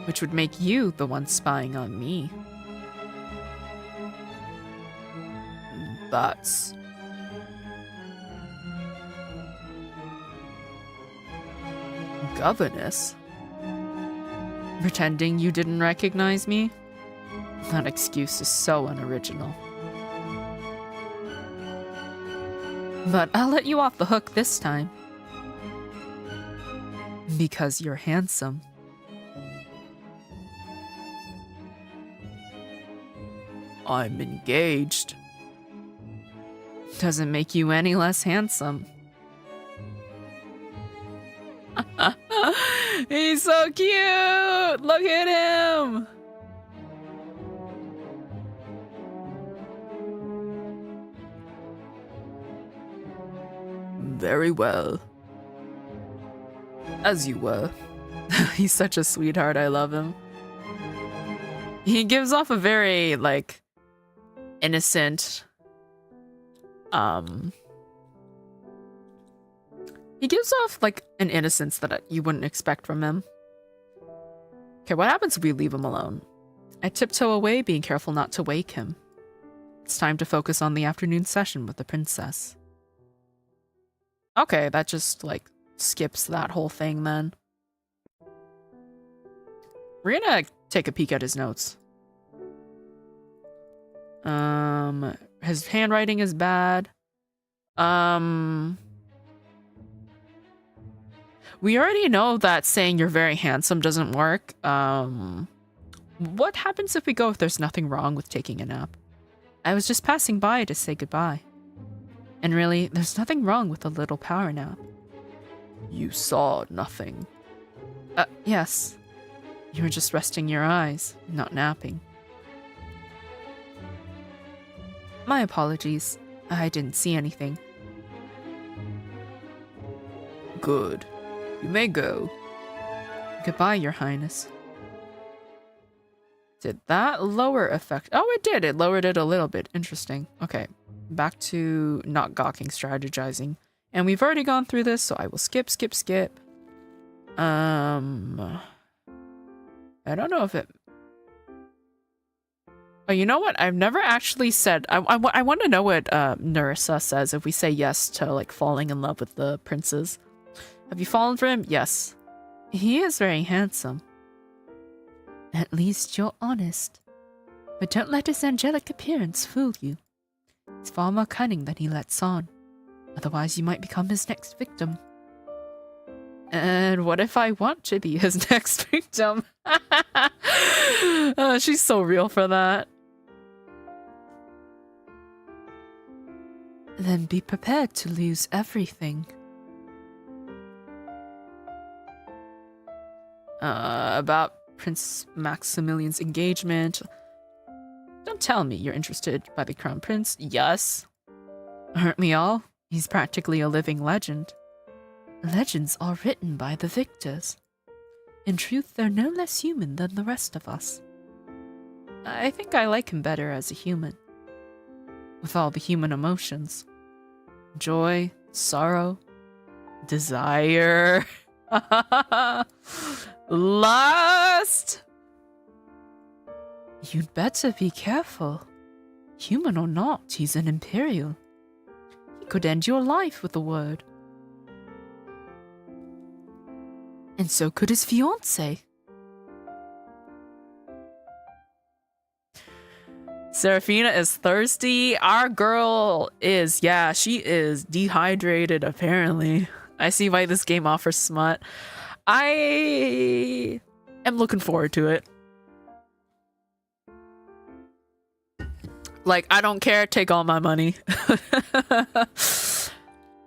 which would make you the one spying on me. That's... Governess? Pretending you didn't recognize me? That excuse is so unoriginal. But I'll let you off the hook this time. Because you're handsome. I'm engaged. Doesn't make you any less handsome. He's so cute! Look at him! Very well. As you were. He's such a sweetheart, I love him. He gives off a very, like, innocent, he gives off, like, an innocence that you wouldn't expect from him. Okay, what happens if we leave him alone? I tiptoe away, being careful not to wake him. It's time to focus on the afternoon session with the princess. Okay, that just, like, skips that whole thing then. We're gonna take a peek at his notes. His handwriting is bad. We already know that saying you're very handsome doesn't work. What happens if we go if there's nothing wrong with taking a nap? I was just passing by to say goodbye. And really, there's nothing wrong with a little power nap. You saw nothing. Yes. You were just resting your eyes, not napping. My apologies. I didn't see anything. Good. You may go. Goodbye, Your Highness. Did that lower effect? Oh, it did. It lowered it a little bit. Interesting. Okay. Back to not gawking, strategizing. And we've already gone through this, so I will skip. I don't know if it... Oh, you know what? I've never actually said... I want to know what Nerissa says if we say yes to, like, falling in love with the princes. Have you fallen for him? Yes. He is very handsome. At least you're honest. But don't let his angelic appearance fool you. He's far more cunning than he lets on. Otherwise, you might become his next victim. And what if I want to be his next victim? She's so real for that. Then be prepared to lose everything. About Prince Maximilian's engagement. Don't tell me you're interested by the Crown Prince. Yes. Aren't we all? He's practically a living legend. Legends are written by the victors. In truth, they're no less human than the rest of us. I think I like him better as a human. With all the human emotions. Joy, sorrow, desire, lust. You'd better be careful. Human or not, he's an Imperial. He could end your life with a word. And so could his fiancée. Seraphina is thirsty. Our girl is, yeah, she is dehydrated apparently. I see why this game offers smut. I am looking forward to it. Like, I don't care, take all my money.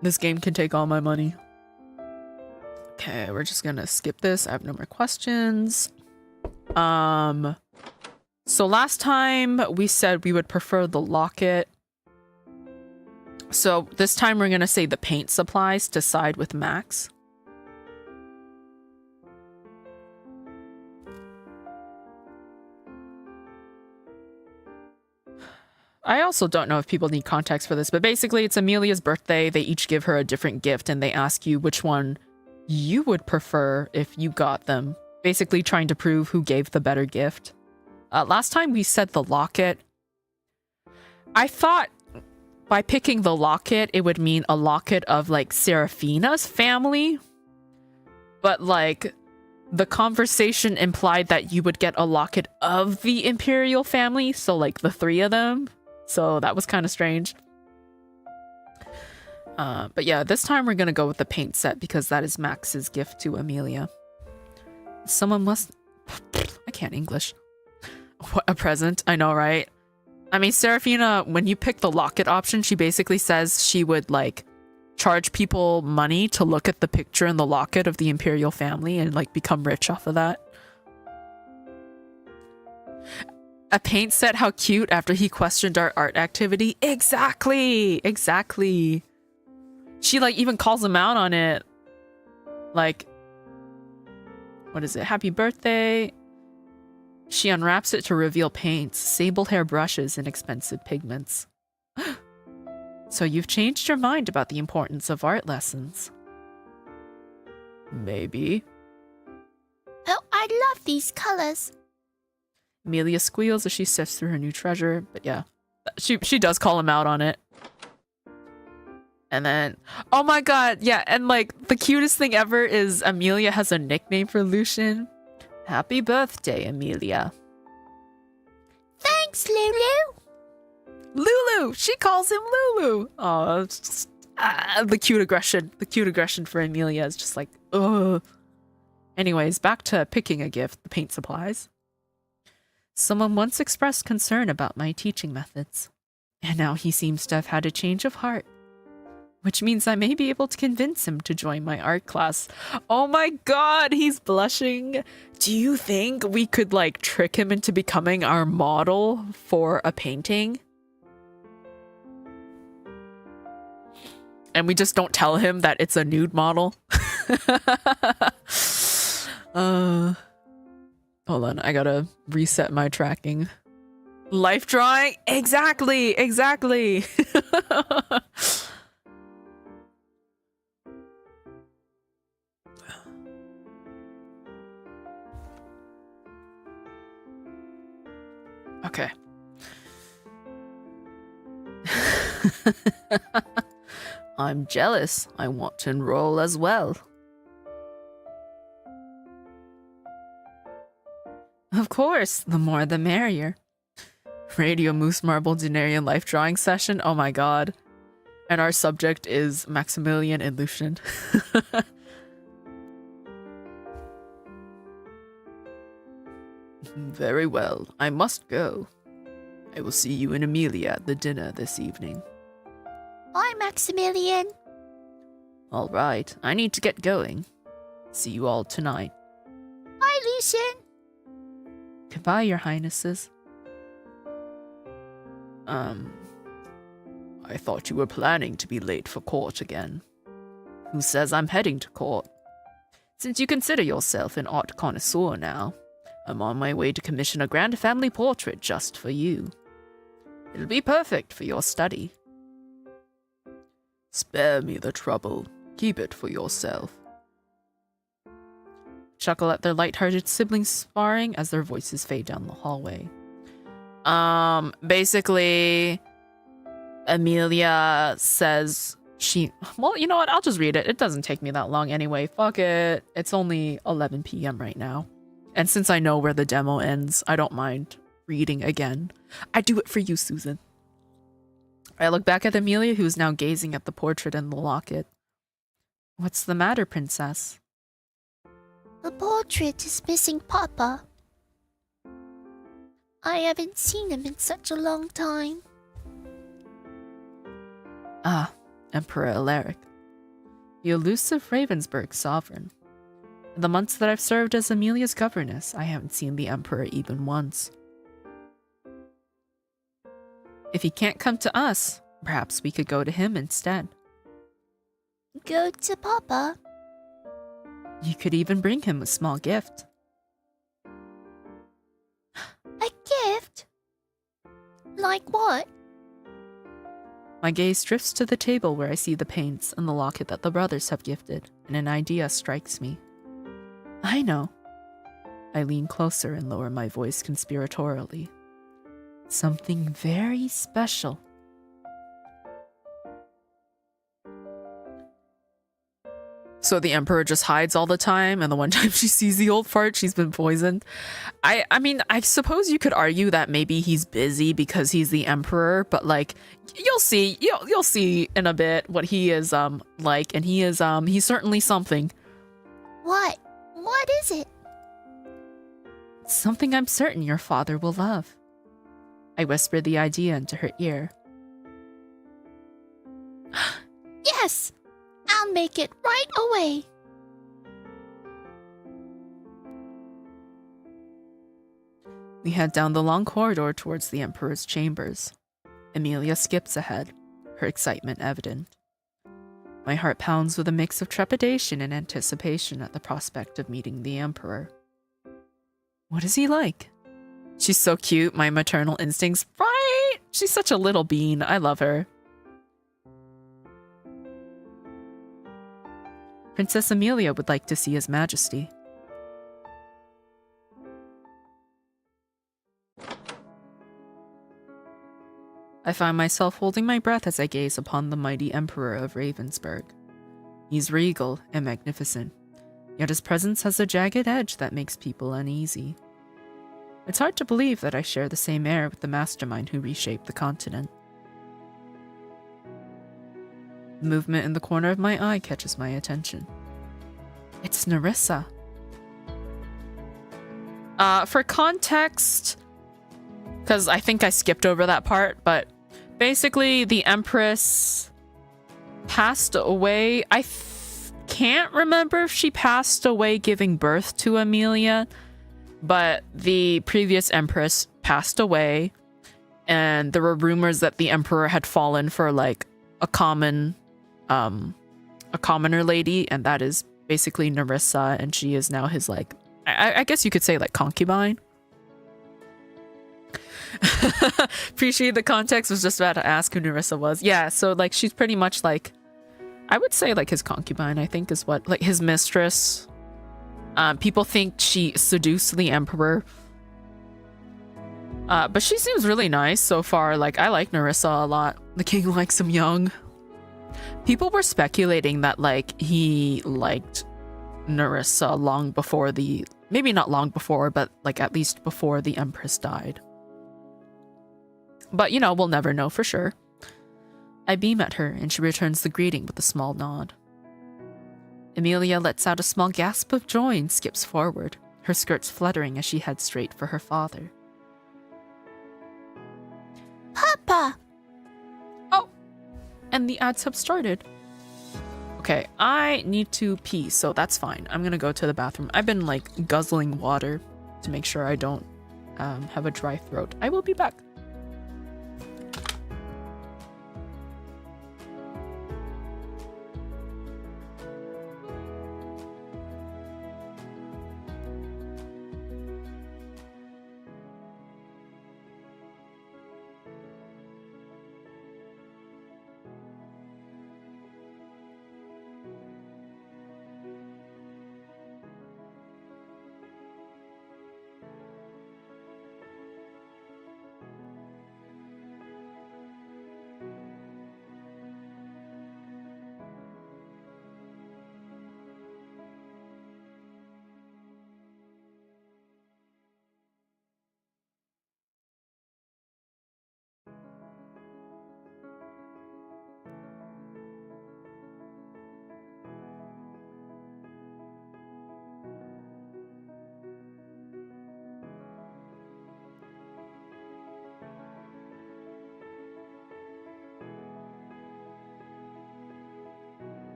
This game can take all my money. Okay, we're just gonna skip this. I have no more questions. So last time we said we would prefer the locket. So this time we're gonna say the paint supplies to side with Max. I also don't know if people need context for this, but basically it's Amelia's birthday. They each give her a different gift and they ask you which one you would prefer if you got them. Basically trying to prove who gave the better gift. Last time we said the locket. I thought by picking the locket, it would mean a locket of like Seraphina's family. But like the conversation implied that you would get a locket of the Imperial family. So like the three of them. So that was kind of strange. But yeah, this time we're going to go with the paint set because that is Max's gift to Amelia. Someone must... I can't English. What a present. I know, right? I mean, Seraphina, when you pick the locket option, she basically says she would like charge people money to look at the picture in the locket of the Imperial family and like become rich off of that. A paint set, how cute, after he questioned our art activity. Exactly. she like even calls him out on it. Like, what is it? Happy birthday. She unwraps it to reveal paints, sable hair brushes, and expensive pigments. So you've changed your mind about the importance of art lessons. Maybe. Oh, I love these colors. Amelia squeals as she sifts through her new treasure, but yeah, she does call him out on it. And then, oh my god, yeah, and like the cutest thing ever is Amelia has a nickname for Lucian. Happy birthday, Amelia. Thanks, Lulu. Lulu! She calls him Lulu! Oh, it's just, the cute aggression. The cute aggression for Amelia is just like, ugh. Anyways, back to picking a gift, the paint supplies. Someone once expressed concern about my teaching methods, and now he seems to have had a change of heart. Which means I may be able to convince him to join my art class. Oh my god, he's blushing. Do you think we could like trick him into becoming our model for a painting? And we just don't tell him that it's a nude model? Hold on, I gotta reset my tracking. Life drawing? Exactly, exactly. Okay. I'm jealous. I want to enroll as well. Of course, the more the merrier. Radio Moose Marble Denarian life drawing session. Oh my god. And our subject is Maximilian and Lucian. Very well. I must go. I will see you and Amelia at the dinner this evening. Bye, Maximilian. All right. I need to get going. See you all tonight. Bye, Lucian. Goodbye, your highnesses. I thought you were planning to be late for court again. Who says I'm heading to court? Since you consider yourself an art connoisseur now, I'm on my way to commission a grand family portrait just for you. It'll be perfect for your study. Spare me the trouble. Keep it for yourself. Chuckle at their light-hearted siblings sparring as their voices fade down the hallway. Basically, Amelia says well, you know what? I'll just read it. It doesn't take me that long anyway. Fuck it. It's only 11 p.m. right now. And since I know where the demo ends, I don't mind reading again. I do it for you, Susan. I look back at Amelia, who's now gazing at the portrait and the locket. What's the matter, princess? The portrait is missing Papa. I haven't seen him in such a long time. Ah, Emperor Alaric. The elusive Ravensburg sovereign. In the months that I've served as Amelia's governess, I haven't seen the Emperor even once. If he can't come to us, perhaps we could go to him instead. Go to Papa? You could even bring him a small gift. A gift? Like what? My gaze drifts to the table where I see the paints and the locket that the brothers have gifted, and an idea strikes me. I know. I lean closer and lower my voice conspiratorially. Something very special. So the Emperor just hides all the time, and the one time she sees the old fart, she's been poisoned. I mean, I suppose you could argue that maybe he's busy because he's the Emperor, but like, you'll see in a bit what he is like, and he's certainly something. What? What is it? Something I'm certain your father will love. I whispered the idea into her ear. Yes! I'll make it right away. We head down the long corridor towards the Emperor's chambers. Amelia skips ahead, her excitement evident. My heart pounds with a mix of trepidation and anticipation at the prospect of meeting the Emperor. What is he like? She's so cute, my maternal instincts. Right? She's such a little bean. I love her. Princess Amelia would like to see His Majesty. I find myself holding my breath as I gaze upon the mighty Emperor of Ravensburg. He's regal and magnificent, yet his presence has a jagged edge that makes people uneasy. It's hard to believe that I share the same air with the mastermind who reshaped the continent. The movement in the corner of my eye catches my attention. It's Nerissa. For context, because I think I skipped over that part, but basically the Empress passed away. I can't remember if she passed away giving birth to Amelia, but the previous Empress passed away, and there were rumors that the Emperor had fallen for like a commoner lady, and that is basically Nerissa, and she is now his like, I guess you could say like concubine. Appreciate the context. Was just about to ask who Nerissa was. Yeah, so like she's pretty much like, I would say like his concubine, I think is what, like his mistress. People think she seduced the Emperor. But she seems really nice so far. Like I like Nerissa a lot. The king likes him young. People were speculating that like he liked Nerissa long before maybe not long before, but like at least before the Empress died. But, you know, we'll never know for sure. I beam at her, and she returns the greeting with a small nod. Amelia lets out a small gasp of joy and skips forward, her skirts fluttering as she heads straight for her father. Papa! Oh! And the ads have started. Okay, I need to pee, so that's fine. I'm gonna go to the bathroom. I've been, like, guzzling water to make sure I don't have a dry throat. I will be back.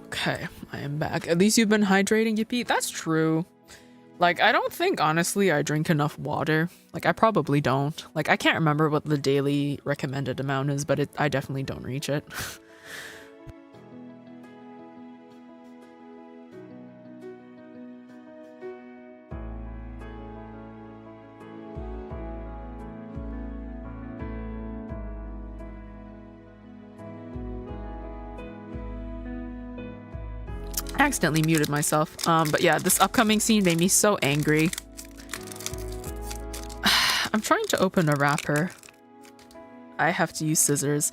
Okay, I am back. At least you've been hydrating, Yippee. That's true. Like, I don't think, honestly, I drink enough water. Like, I probably don't. Like, I can't remember what the daily recommended amount is, but I definitely don't reach it. I accidentally muted myself. But yeah, this upcoming scene made me so angry. I'm trying to open a wrapper. I have to use scissors.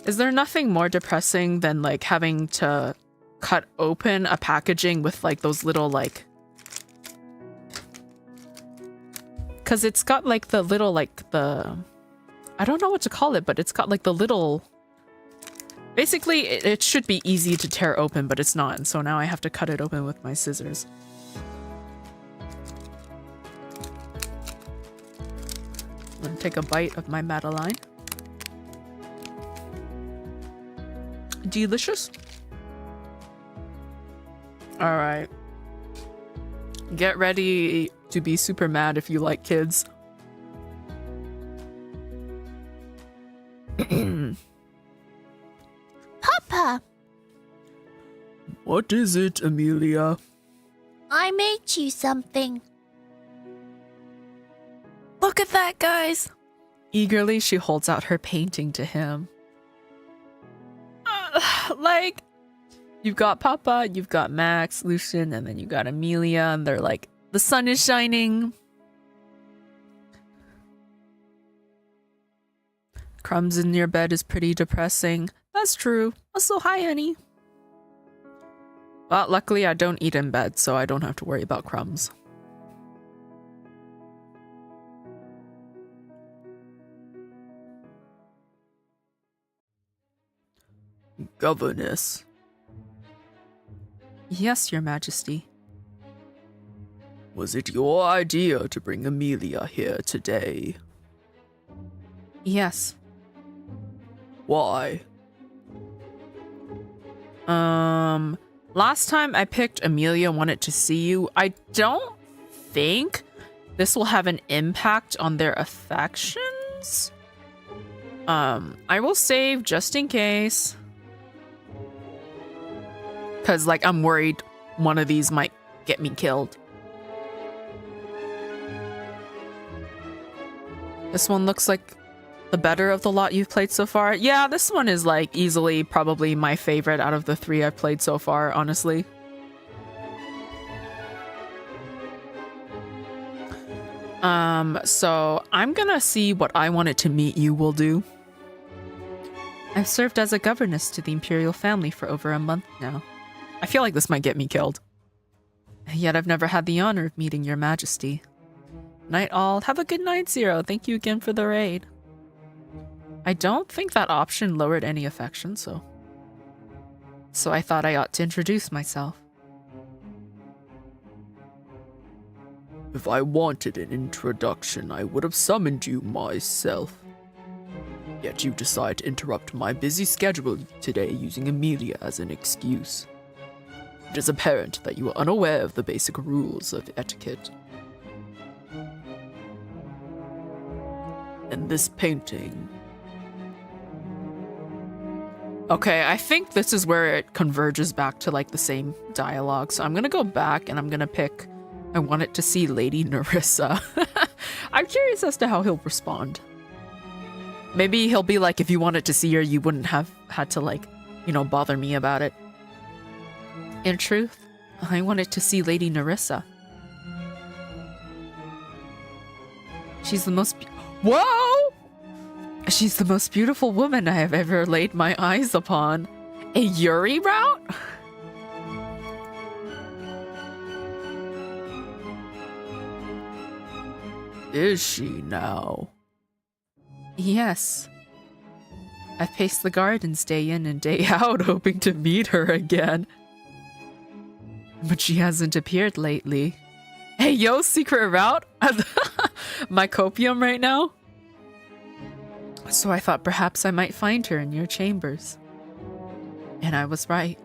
Is there nothing more depressing than like having to cut open a packaging with like those little like... Because it's got like the little like the... I don't know what to call it, but it's got like the little Basically, it should be easy to tear open, but it's not. And so now I have to cut it open with my scissors. I'm gonna take a bite of my Madeline. Delicious. All right. Get ready to be super mad if you like kids. Papa, What is it, Amelia? I made you something. Look at that, guys. Eagerly, she holds out her painting to him. Like, you've got Papa, you've got Max, Lucian, and then you got Amelia, and they're like, the sun is shining. Crumbs in your bed is pretty depressing. That's true. Also, hi, honey. But luckily, I don't eat in bed, so I don't have to worry about crumbs. Governess. Yes, Your Majesty. Was it your idea to bring Amelia here today? Yes. Why? Last time I picked Amelia wanted to see you. I don't think this will have an impact on their affections. I will save just in case. Cause like I'm worried one of these might get me killed. This one looks like the better of the lot you've played so far. Yeah, this one is like easily probably my favorite out of the 3 I've played so far, honestly. So I'm gonna see what I wanted to meet you will do. I've served as a governess to the imperial family for over a month now. I feel like this might get me killed. Yet I've never had the honor of meeting Your Majesty. Night all. Have a good night, Zero. Thank you again for the raid. I don't think that option lowered any affection, so I thought I ought to introduce myself. If I wanted an introduction, I would have summoned you myself. Yet you decide to interrupt my busy schedule today using Amelia as an excuse. It is apparent that you are unaware of the basic rules of etiquette. And this painting... Okay, I think this is where it converges back to like the same dialogue. So I'm gonna go back and I'm gonna pick, I wanted to see Lady Nerissa. I'm curious as to how he'll respond. Maybe he'll be like, if you wanted to see her, you wouldn't have had to like, you know, bother me about it. In truth, I wanted to see Lady Nerissa. She's the most... Whoa! She's the most beautiful woman I have ever laid my eyes upon. A Yuri route? Is she now? Yes. I've paced the gardens day in and day out, hoping to meet her again. But she hasn't appeared lately. Hey, yo, secret route? My copium right now? So I thought perhaps I might find her in your chambers. And I was right.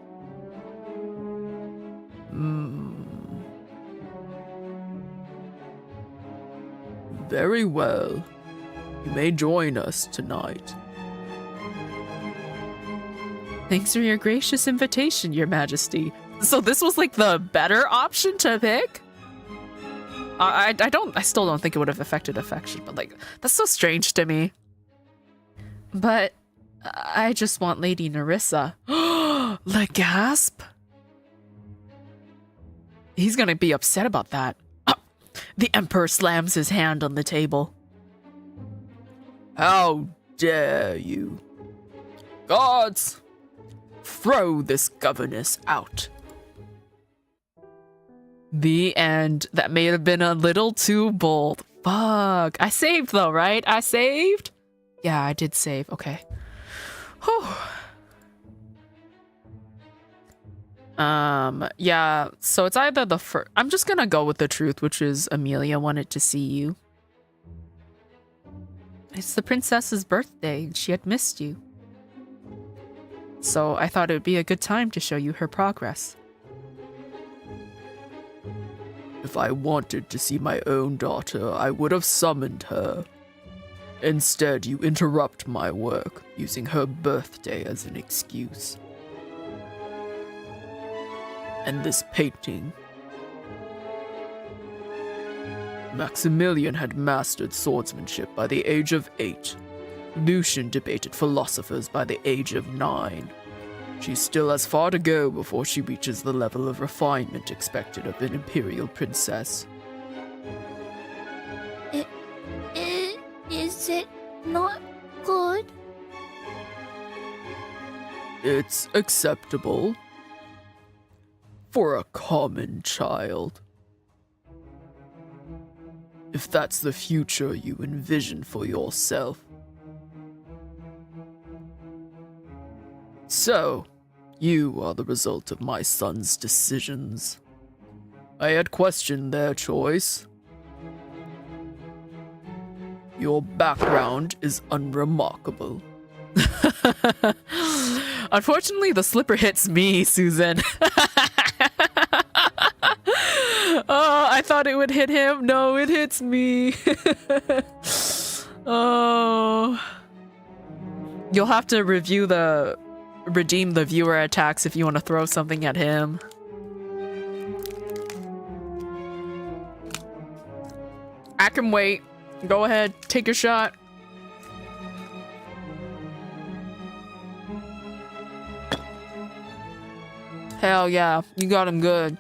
Very well. You may join us tonight. Thanks for your gracious invitation, Your Majesty. So this was like the better option to pick? I still don't think it would have affected affection, but like, that's so strange to me. But I just want Lady Nerissa. The gasp? He's gonna be upset about that. The Emperor slams his hand on the table. How dare you? Guards! Throw this governess out. The end. That may have been a little too bold. Fuck. I saved though, right? I saved? Yeah, I did save. Okay. Whew. Yeah, so it's either the first. I'm just gonna go with the truth, which is Amelia wanted to see you. It's the princess's birthday, and she had missed you. So I thought it would be a good time to show you her progress. If I wanted to see my own daughter, I would have summoned her. Instead, you interrupt my work, using her birthday as an excuse. And this painting. Maximilian had mastered swordsmanship by the age of 8. Lucian debated philosophers by the age of 9. She still has far to go before she reaches the level of refinement expected of an imperial princess. Is it not good? It's acceptable. For a common child. If that's the future you envision for yourself. So, you are the result of my son's decisions. I had questioned their choice. Your background is unremarkable. Unfortunately, the slipper hits me, Susan. Oh, I thought it would hit him. No, it hits me. Oh. You'll have to redeem the viewer attacks if you want to throw something at him. I can wait. Go ahead, take your shot. Hell yeah, you got him good.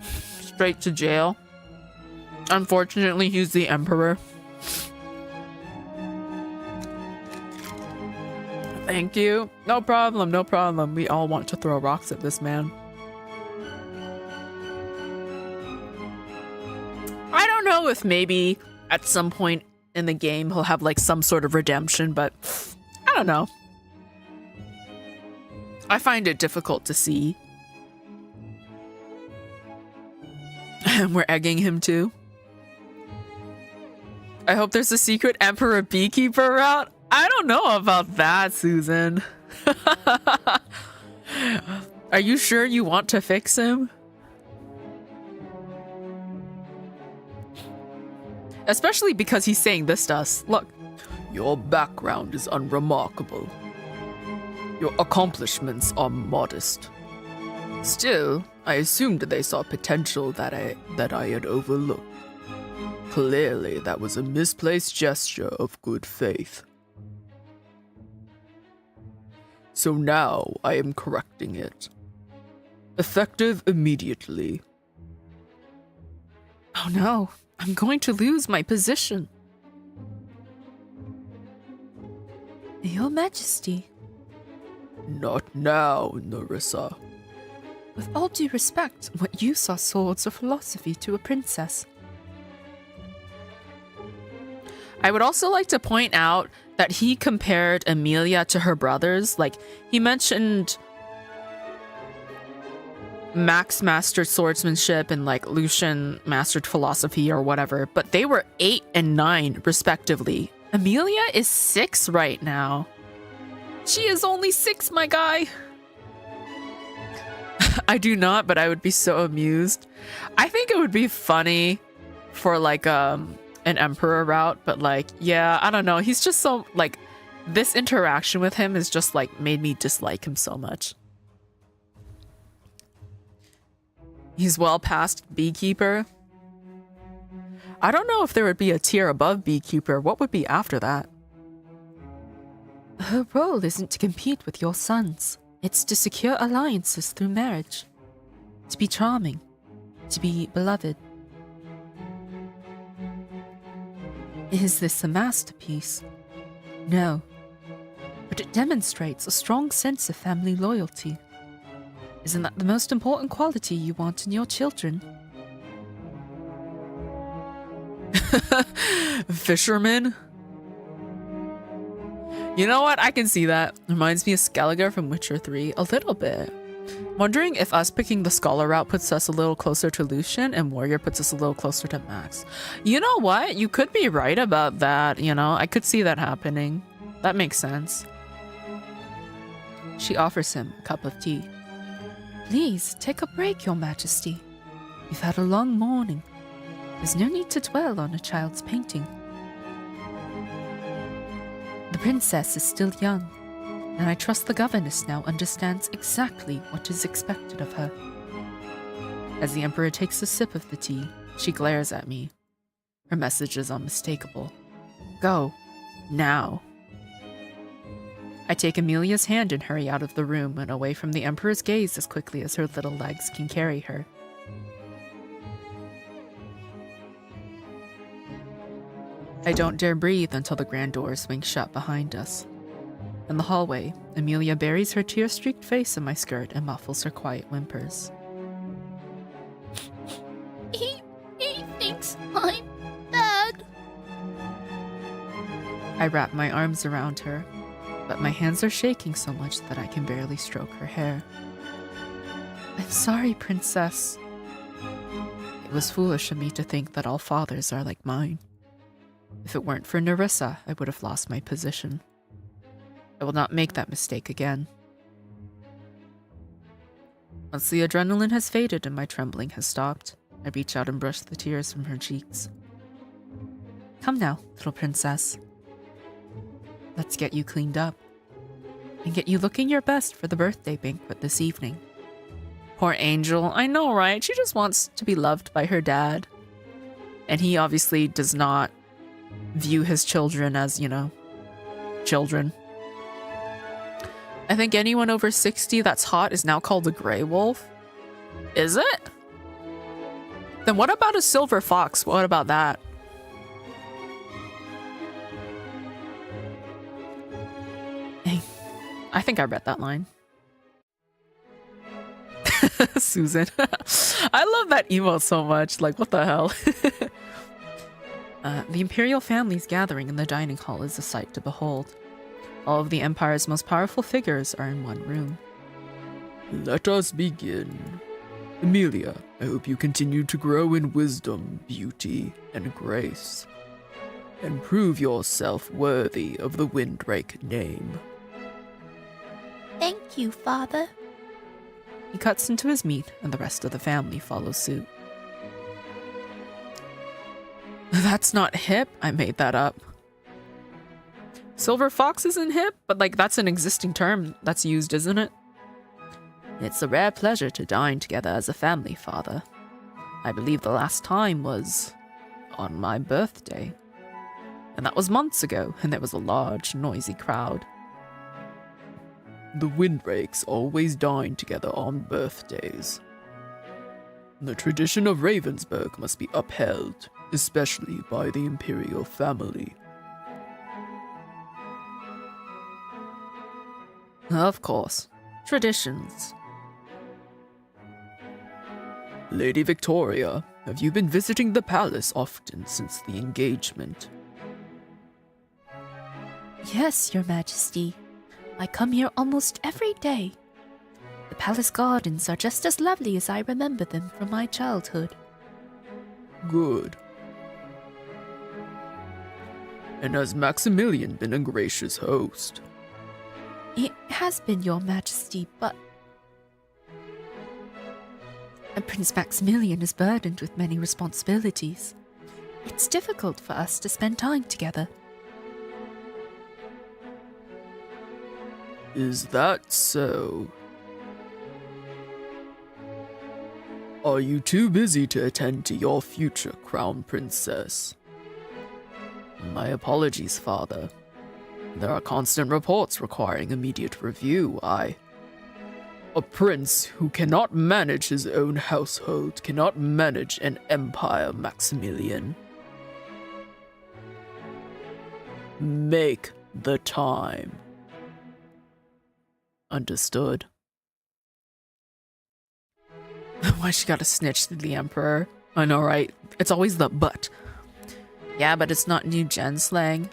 Straight to jail. Unfortunately, he's the emperor. Thank you. No problem, no problem. We all want to throw rocks at this man. I don't know if maybe at some point in the game he'll have like some sort of redemption, but I don't know. I find it difficult to see. And we're egging him too. I hope there's a secret Emperor Beekeeper route. I don't know about that, Susan. Are you sure you want to fix him? Especially because he's saying this to us. Look. Your background is unremarkable. Your accomplishments are modest. Still, I assumed they saw potential that I had overlooked. Clearly, that was a misplaced gesture of good faith. So now I am correcting it. Effective immediately. Oh no, I'm going to lose my position. Your Majesty. Not now, Nerissa. With all due respect, What use are swords or philosophy to a princess? I would also like to point out that he compared Amelia to her brothers. Like, he mentioned Max mastered swordsmanship and like Lucian mastered philosophy or whatever, but they were 8 and 9 respectively. Amelia is 6 right now. She is only 6, my guy. I do not, but I would be so amused. I think it would be funny for like an emperor route, but like, yeah, I don't know. He's just so like, this interaction with him is just like made me dislike him so much. He's well past Beekeeper. I don't know if there would be a tier above Beekeeper. What would be after that? her role isn't to compete with your sons. It's to secure alliances through marriage. To be charming. To be beloved. Is this a masterpiece? No. But it demonstrates a strong sense of family loyalty. Isn't that the most important quality you want in your children? Fisherman? You know what? I can see that. Reminds me of Skelliger from Witcher 3 a little bit. Wondering if us picking the scholar route puts us a little closer to Lucian and warrior puts us a little closer to Max. You know what? You could be right about that, you know? I could see that happening. That makes sense. She offers him a cup of tea. Please, take a break, Your Majesty. You've had a long morning. There's no need to dwell on a child's painting. The princess is still young, and I trust the governess now understands exactly what is expected of her. As the Emperor takes a sip of the tea, she glares at me. Her message is unmistakable. Go. Now. I take Amelia's hand and hurry out of the room and away from the Emperor's gaze as quickly as her little legs can carry her. I don't dare breathe until the grand doors swing shut behind us. In the hallway, Amelia buries her tear-streaked face in my skirt and muffles her quiet whimpers. He thinks I'm bad. I wrap my arms around her, but my hands are shaking so much that I can barely stroke her hair. I'm sorry, Princess. It was foolish of me to think that all fathers are like mine. If it weren't for Nerissa, I would have lost my position. I will not make that mistake again. Once the adrenaline has faded and my trembling has stopped, I reach out and brush the tears from her cheeks. Come now, little princess. Let's get you cleaned up and get you looking your best for the birthday banquet this evening. Poor Angel, I know, right? She just wants to be loved by her dad. And he obviously does not view his children as, you know, children. I think anyone over 60 that's hot is now called a gray wolf. Is it? Then what about a silver fox? What about that? I think I read that line. Susan. I love that emote so much. Like, what the hell? The Imperial family's gathering in the dining hall is a sight to behold. All of the Empire's most powerful figures are in one room. Let us begin. Amelia, I hope you continue to grow in wisdom, beauty, and grace. And prove yourself worthy of the Windrake name. Thank you, Father. He cuts into his meat, and the rest of the family follows suit. That's not hip. I made that up. Silver fox isn't hip, but like that's an existing term that's used, isn't it? It's a rare pleasure to dine together as a family, Father. I believe the last time was on my birthday. And that was months ago, and there was a large, noisy crowd. The Windrakes always dine together on birthdays. The tradition of Ravensburg must be upheld, especially by the Imperial family. Of course. Traditions. Lady Victoria, have you been visiting the palace often since the engagement? Yes, Your Majesty. I come here almost every day. The palace gardens are just as lovely as I remember them from my childhood. Good. And has Maximilian been a gracious host? It has been, Your Majesty, but Prince Maximilian is burdened with many responsibilities. It's difficult for us to spend time together. Is that so? Are you too busy to attend to your future crown princess? My apologies, Father. There are constant reports requiring immediate review. A prince who cannot manage his own household cannot manage an empire, Maximilian. Make the time. Understood. Why she gotta snitch to the Emperor? I know, right? It's always the but. Yeah, but it's not new gen slang.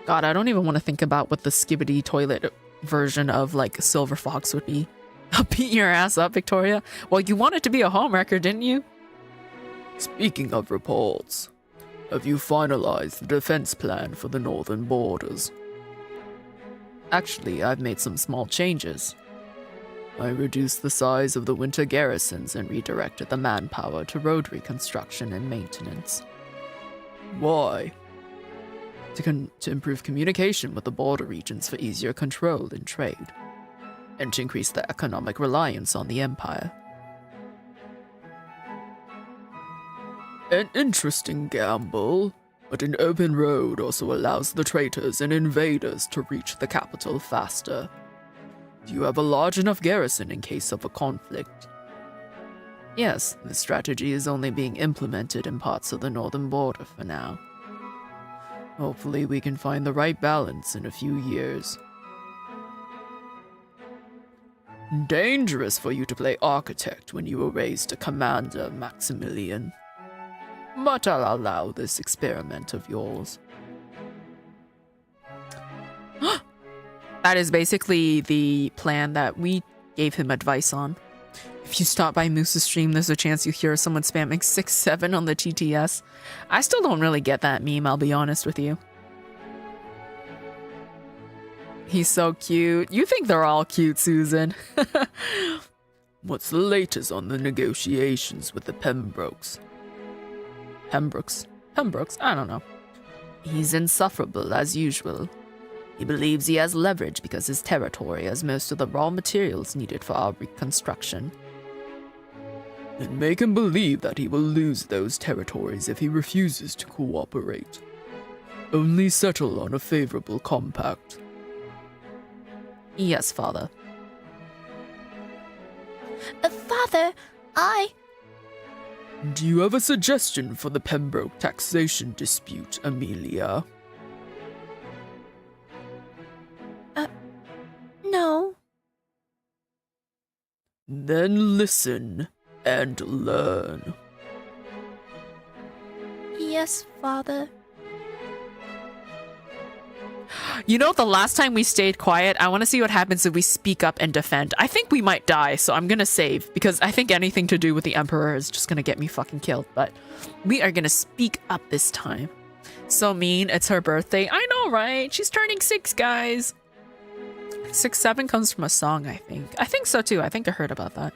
God, I don't even want to think about what the skibbity toilet version of like Silver Fox would be. I'll beat your ass up, Victoria. Well, you wanted to be a homewrecker, didn't you? Speaking of reports, have you finalized the defense plan for the northern borders? Actually, I've made some small changes. I reduced the size of the winter garrisons and redirected the manpower to road reconstruction and maintenance. Why? To improve communication with the border regions for easier control and trade, and to increase the economic reliance on the Empire. An interesting gamble, but an open road also allows the traitors and invaders to reach the capital faster. Do you have a large enough garrison in case of a conflict? Yes, the strategy is only being implemented in parts of the northern border for now. Hopefully we can find the right balance in a few years. Dangerous for you to play architect when you were raised a commander, Maximilian. But I'll allow this experiment of yours. That is basically the plan that we gave him advice on. If you stop by Moose's stream, there's a chance you hear someone spamming 6-7 on the TTS. I still don't really get that meme, I'll be honest with you. He's so cute. You think they're all cute, Susan. What's the latest on the negotiations with the Pembrokes? Pembrokes? I don't know. He's insufferable as usual. He believes he has leverage because his territory has most of the raw materials needed for our reconstruction. And make him believe that he will lose those territories if he refuses to cooperate. Only settle on a favorable compact. Yes, Father. Father, Do you have a suggestion for the Pembroke taxation dispute, Amelia? No. Then listen and learn. Yes, Father. You know, the last time we stayed quiet, I want to see what happens if we speak up and defend. I think we might die, so I'm gonna save, because I think anything to do with the Emperor is just gonna get me fucking killed, but we are gonna speak up this time. So mean, it's her birthday. I know, right? She's turning 6, guys. 6-7 comes from a song, I think. I think so too. I think I heard about that.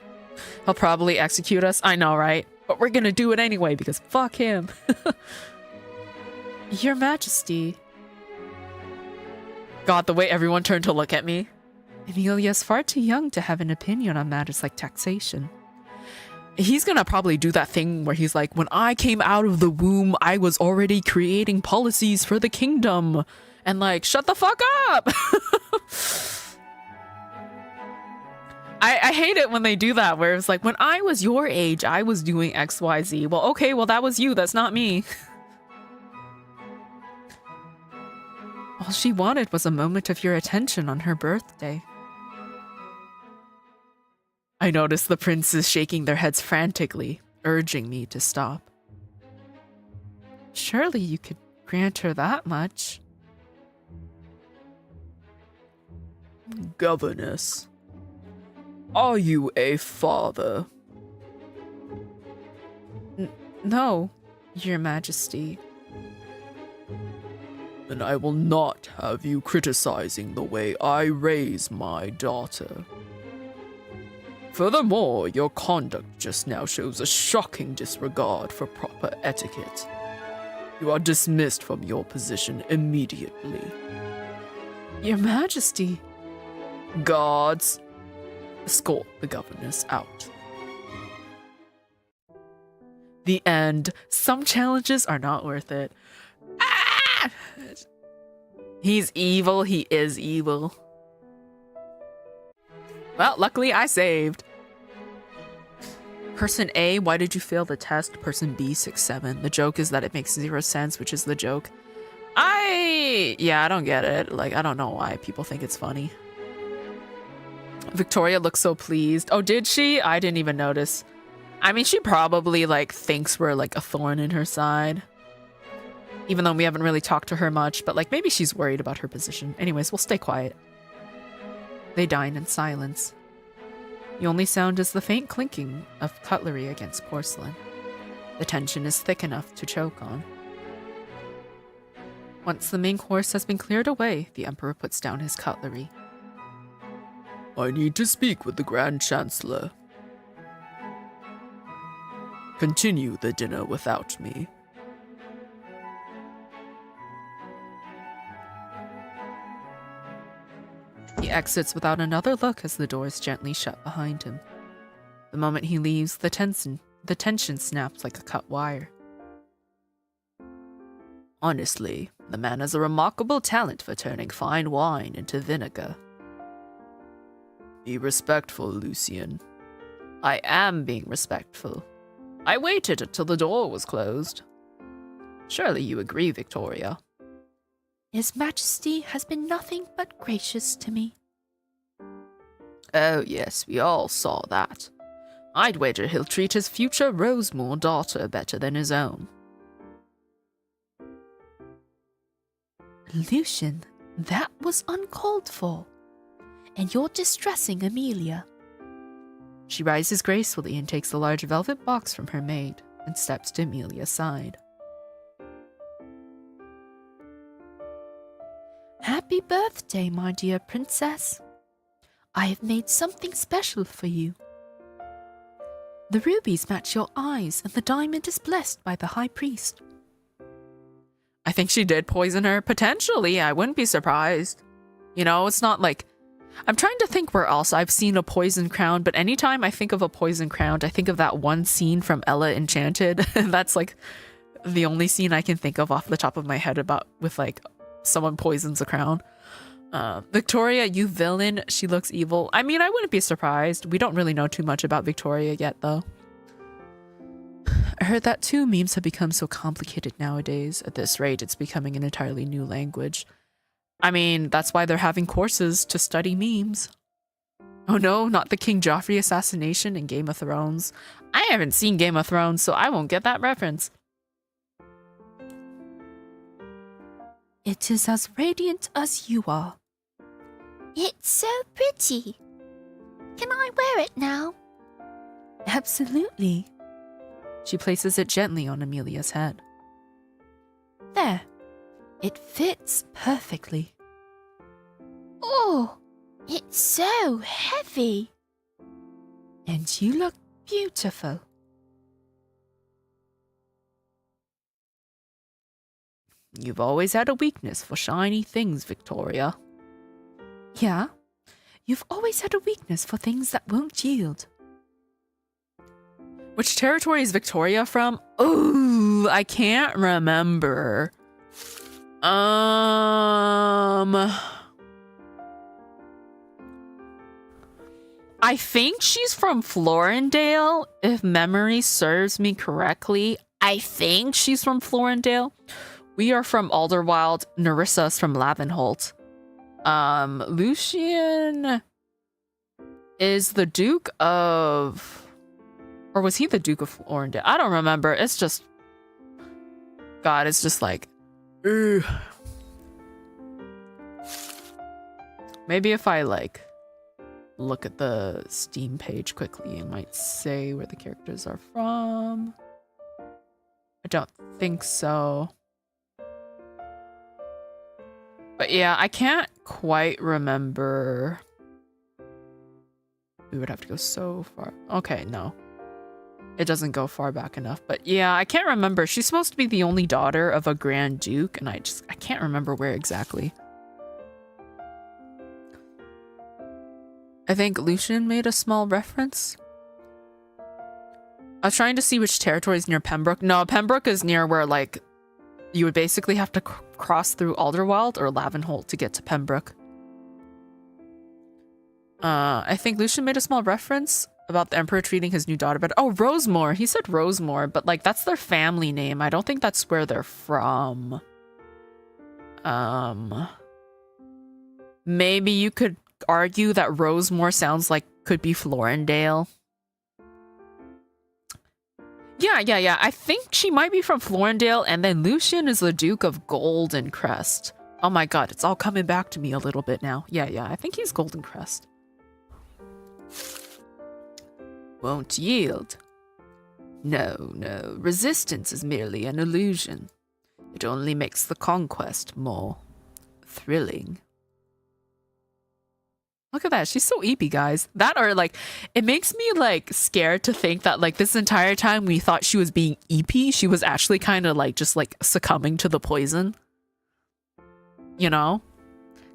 He'll probably execute us. I know, right? But we're gonna do it anyway, because fuck him. Your Majesty. God, the way everyone turned to look at me. Amelia's far too young to have an opinion on matters like taxation. He's gonna probably do that thing where he's like, when I came out of the womb, I was already creating policies for the kingdom. And like, shut the fuck up! I hate it when they do that, where it's like, when I was your age, I was doing XYZ. Well, okay, well, that was you, that's not me. All she wanted was a moment of your attention on her birthday. I noticed the princes shaking their heads frantically, urging me to stop. Surely you could grant her that much. Governess, are you a father? No, Your Majesty. Then I will not have you criticizing the way I raise my daughter. Furthermore, your conduct just now shows a shocking disregard for proper etiquette. You are dismissed from your position immediately. Your Majesty. Guards, escort the governess out. The end. Some challenges are not worth it. Ah! He's evil. He is evil. Well, luckily I saved. Person A, why did you fail the test? Person B, 6-7. The joke is that it makes 0 sense, which is the joke. I don't get it. Like, I don't know why people think it's funny. Victoria looks so pleased. Oh, did she? I didn't even notice. I mean, she probably, like, thinks we're, like, a thorn in her side. Even though we haven't really talked to her much, but, like, maybe she's worried about her position. Anyways, we'll stay quiet. They dine in silence. The only sound is the faint clinking of cutlery against porcelain. The tension is thick enough to choke on. Once the main course has been cleared away, the Emperor puts down his cutlery. I need to speak with the Grand Chancellor. Continue the dinner without me. He exits without another look as the doors gently shut behind him. The moment he leaves, the tension snaps like a cut wire. Honestly, the man has a remarkable talent for turning fine wine into vinegar. Be respectful, Lucien. I am being respectful. I waited until the door was closed. Surely you agree, Victoria. His Majesty has been nothing but gracious to me. Oh yes, we all saw that. I'd wager he'll treat his future Rosemore daughter better than his own. Lucian, that was uncalled for. And you're distressing Amelia. She rises gracefully and takes a large velvet box from her maid and steps to Amelia's side. Happy birthday, my dear princess. I have made something special for you. The rubies match your eyes, and the diamond is blessed by the high priest. I think she did poison her. Potentially, I wouldn't be surprised. You know, it's not like... I'm trying to think where else I've seen a poison crown, but anytime I think of a poison crown, I think of that one scene from Ella Enchanted. That's like the only scene I can think of off the top of my head about with like someone poisons a crown. Victoria, you villain, she looks evil. I mean, I wouldn't be surprised. We don't really know too much about Victoria yet, though. I heard that too. Memes have become so complicated nowadays. At this rate, it's becoming an entirely new language. I mean, that's why they're having courses to study memes. Oh no, not the King Joffrey assassination in Game of Thrones. I haven't seen Game of Thrones, so I won't get that reference. It is as radiant as you are. It's so pretty. Can I wear it now? Absolutely. She places it gently on Amelia's head. There. It fits perfectly. Oh, it's so heavy. And you look beautiful. You've always had a weakness for shiny things, Victoria. Yeah, you've always had a weakness for things that won't yield. Which territory is Victoria from? Ooh, I can't remember. I think she's from Florendale, if memory serves me correctly. I think she's from Florendale. We are from Alderwild. Nerissa's from Lavenholt. Lucien is the Duke of... Or was he the Duke of Florendale? I don't remember. It's just... God, it's just like... Ugh. Maybe if I, like, look at the Steam page quickly, it might say where the characters are from. I don't think so. But yeah, I can't quite remember. We would have to go so far. Okay, no. It doesn't go far back enough. But yeah, I can't remember. She's supposed to be the only daughter of a Grand Duke, and I can't remember where exactly. I think Lucian made a small reference. I was trying to see which territory is near Pembroke. No, Pembroke is near where, like, you would basically have to cross through Alderwild or Lavenholt to get to Pembroke. I think Lucian made a small reference about the Emperor treating his new daughter, but oh, Rosemore. He said Rosemore, but like that's their family name. I don't think that's where they're from. Maybe you could argue that Rosemore sounds like could be Florendale. Yeah. I think she might be from Florendale, and then Lucian is the Duke of Goldencrest. Oh my god, it's all coming back to me a little bit now. Yeah, I think he's Golden Crest. Won't yield. No, resistance is merely an illusion. It only makes the conquest more thrilling. Look at that, she's so eepy, guys. That or like, it makes me like scared to think that like this entire time we thought she was being eepy, she was actually kind of like just like succumbing to the poison. You know?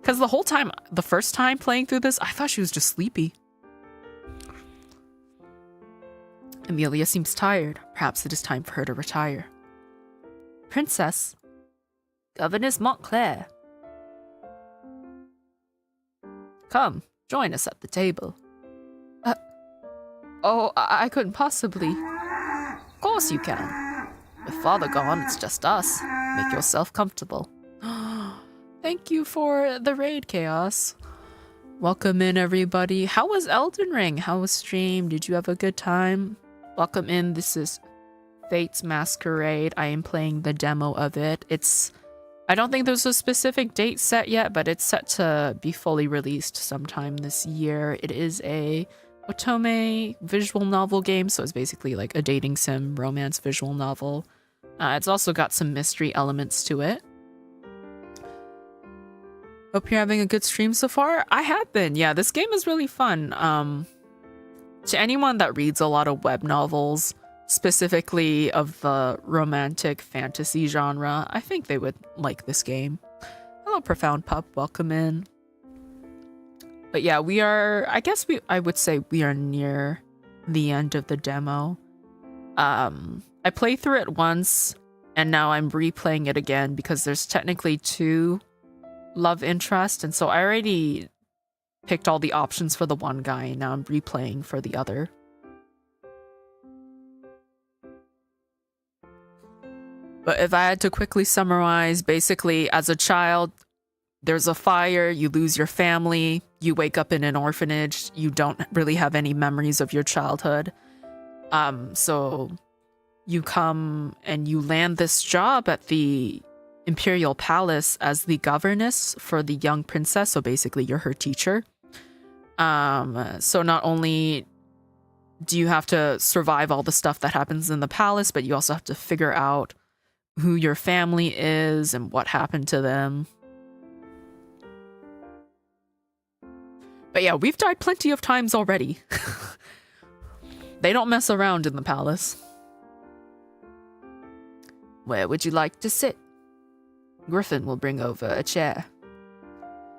Because the whole time, the first time playing through this, I thought she was just sleepy. Amelia seems tired. Perhaps it is time for her to retire. Princess. Governess Montclair. Come, join us at the table. I couldn't possibly. Of course you can. With father gone, it's just us. Make yourself comfortable. Thank you for the raid, Chaos. Welcome in, everybody. How was Elden Ring? How was stream? Did you have a good time? Welcome in. This is Fate's Masquerade. I am playing the demo of it. I don't think there's a specific date set yet, but it's set to be fully released sometime this year. It is a otome visual novel game, so it's basically like a dating sim romance visual novel. It's also got some mystery elements to it. Hope you're having a good stream so far. I have been. Yeah, this game is really fun. To anyone that reads a lot of web novels, specifically of the romantic fantasy genre, I think they would like this game. Hello, Profound Pup. Welcome in. But yeah, I would say we are near the end of the demo. I played through it once, and now I'm replaying it again because there's technically 2 love interest, and so I already picked all the options for the one guy, and now I'm replaying for the other. But if I had to quickly summarize, basically, as a child, there's a fire, you lose your family, you wake up in an orphanage, you don't really have any memories of your childhood. So you come and you land this job at the Imperial Palace as the governess for the young princess, so basically you're her teacher. So not only do you have to survive all the stuff that happens in the palace, but you also have to figure out who your family is and what happened to them. But yeah, we've died plenty of times already. They don't mess around in the palace. Where would you like to sit? Griffin will bring over a chair.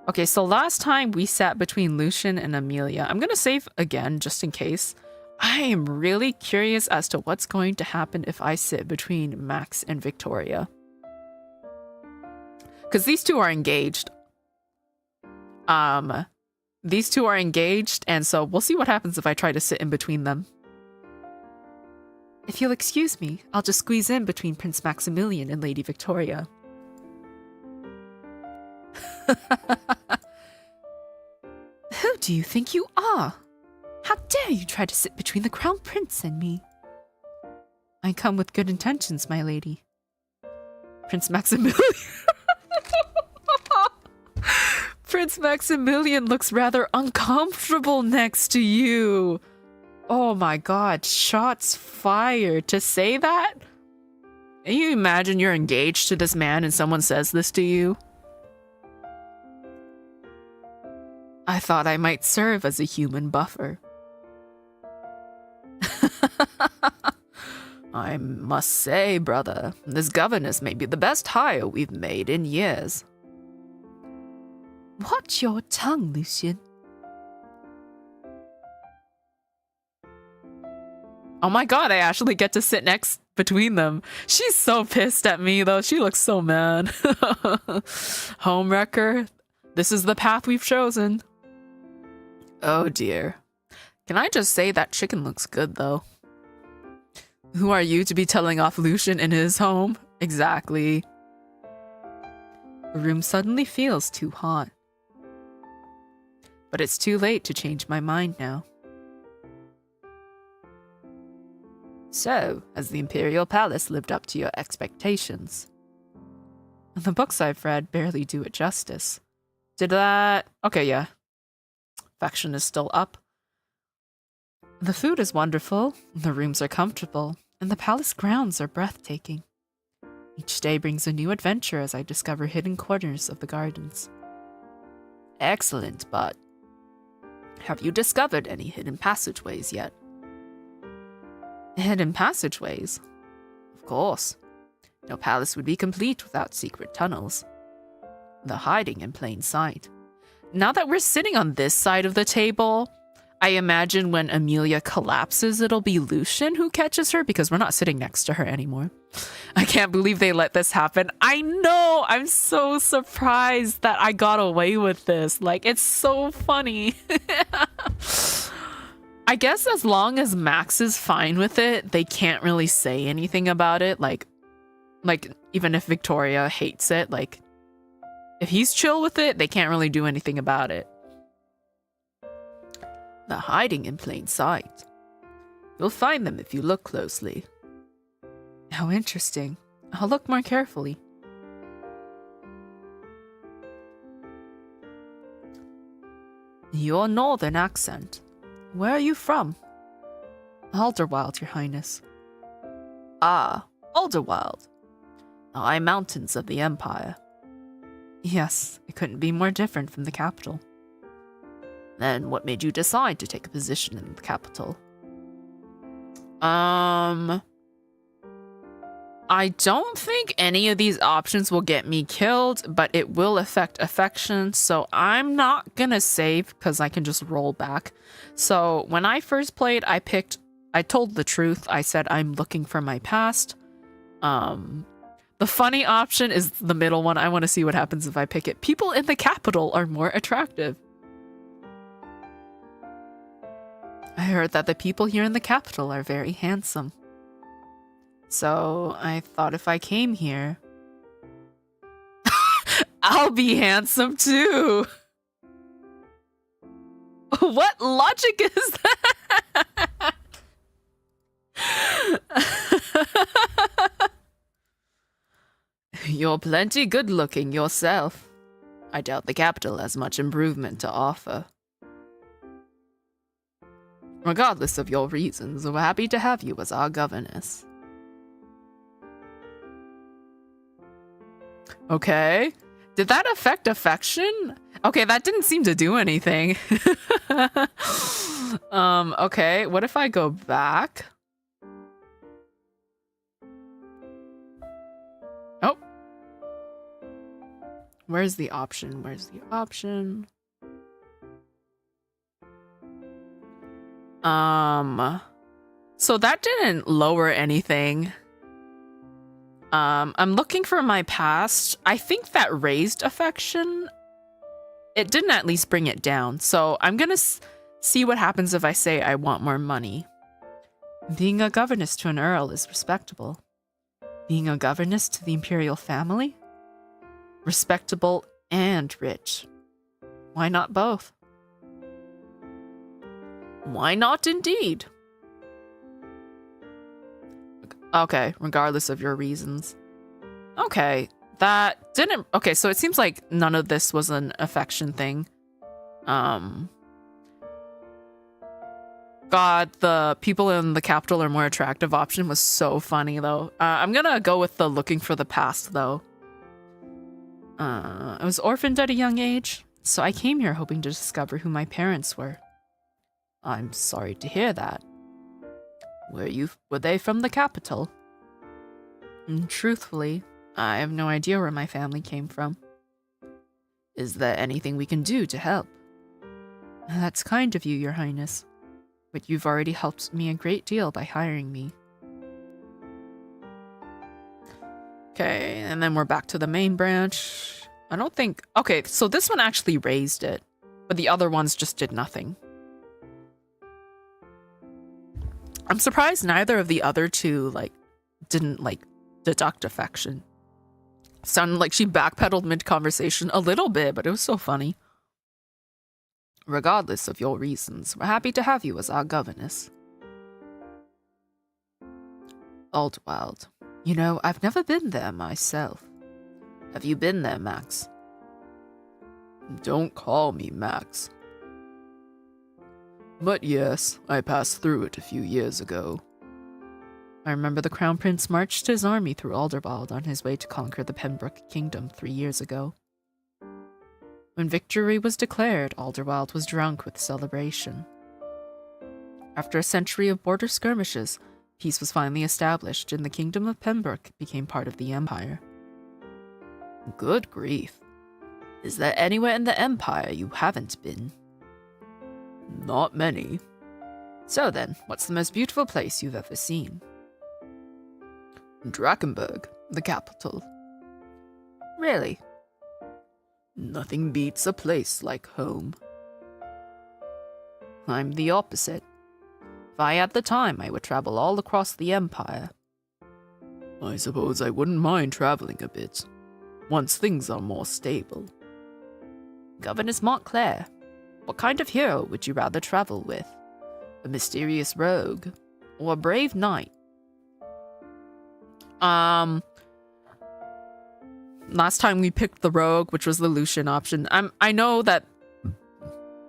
Okay, so last time we sat between Lucian and Amelia. I'm gonna save again, just in case. I am really curious as to what's going to happen if I sit between Max and Victoria. Because these two are engaged. These two are engaged, and so we'll see what happens if I try to sit in between them. If you'll excuse me, I'll just squeeze in between Prince Maximilian and Lady Victoria. Who do you think you are? How dare you try to sit between the Crown Prince and me? I come with good intentions, my lady. Prince Maximilian. Prince Maximilian looks rather uncomfortable next to you. Oh my god, shots fired. To say that? Can you imagine you're engaged to this man and someone says this to you? I thought I might serve as a human buffer. I must say, brother, this governess may be the best hire we've made in years. Watch your tongue, Lucian. Oh my god, I actually get to sit next between them. She's so pissed at me, though. She looks so mad. Homewrecker, this is the path we've chosen. Oh dear. Can I just say that chicken looks good, though? Who are you to be telling off Lucian in his home? Exactly. The room suddenly feels too hot. But it's too late to change my mind now. So, has the Imperial Palace lived up to your expectations? The books I've read barely do it justice. Did that... Okay, yeah. Affection is still up. The food is wonderful, the rooms are comfortable, and the palace grounds are breathtaking. Each day brings a new adventure as I discover hidden corners of the gardens. Excellent, but have you discovered any hidden passageways yet? Hidden passageways? Of course. No palace would be complete without secret tunnels. The hiding in plain sight. Now that we're sitting on this side of the table, I imagine when Amelia collapses, it'll be Lucian who catches her because we're not sitting next to her anymore. I can't believe they let this happen. I know! I'm so surprised that I got away with this. Like, it's so funny. I guess as long as Max is fine with it, they can't really say anything about it. Like even if Victoria hates it, like, if he's chill with it, they can't really do anything about it. The hiding in plain sight. You'll find them if you look closely. How interesting. I'll look more carefully. Your northern accent. Where are you from? Alderwild, Your Highness. Ah, Alderwild. The high mountains of the Empire. Yes, it couldn't be more different from the capital. Then what made you decide to take a position in the capital? I don't think any of these options will get me killed, but it will affect affection, so I'm not gonna save because I can just roll back. So when I first played, I told the truth. I said I'm looking for my past. The funny option is the middle one. I want to see what happens if I pick it. People in the capital are more attractive. I heard that the people here in the capital are very handsome. So I thought if I came here, I'll be handsome too. What logic is that? You're plenty good looking yourself. I doubt the capital has much improvement to offer. Regardless of your reasons, we're happy to have you as our governess. Okay. Did that affect affection? Okay, that didn't seem to do anything. Okay, what if I go back? Oh. Where's the option? Where's the option? So that didn't lower anything. I'm looking for my past. I think that raised affection. It didn't at least bring it down. So I'm gonna see what happens if I say I want more money. Being a governess to an earl is respectable. Being a governess to the imperial family? Respectable and rich. Why not both? Why not indeed? Okay, regardless of your reasons. Okay, that didn't... Okay, so it seems like none of this was an affection thing. God, the people in the capital are more attractive option was so funny, though. I'm gonna go with the looking for the past, though. I was orphaned at a young age, so I came here hoping to discover who my parents were. I'm sorry to hear that. Were they from the capital? Truthfully, I have no idea where my family came from. Is there anything we can do to help? That's kind of you, Your Highness. But you've already helped me a great deal by hiring me. Okay, and then we're back to the main branch. I don't think... Okay, so this one actually raised it, but the other ones just did nothing. I'm surprised neither of the other two, didn't, deduct affection. Sounded like she backpedaled mid-conversation a little bit, but it was so funny. Regardless of your reasons, we're happy to have you as our governess. Aldwild. You know, I've never been there myself. Have you been there, Max? Don't call me Max. But yes, I passed through it a few years ago. I remember the Crown Prince marched his army through Alderwald on his way to conquer the Pembroke Kingdom 3 years ago. When victory was declared, Alderwald was drunk with celebration. After a century of border skirmishes, peace was finally established and the Kingdom of Pembroke became part of the Empire. Good grief. Is there anywhere in the Empire you haven't been? Not many. So then, what's the most beautiful place you've ever seen? Drakenberg, the capital. Really? Nothing beats a place like home. I'm the opposite. If I had the time, I would travel all across the Empire. I suppose I wouldn't mind traveling a bit, once things are more stable. Governess Montclair, what kind of hero would you rather travel with? A mysterious rogue, or a brave knight? Last time we picked the rogue, which was the Lucian option. I know that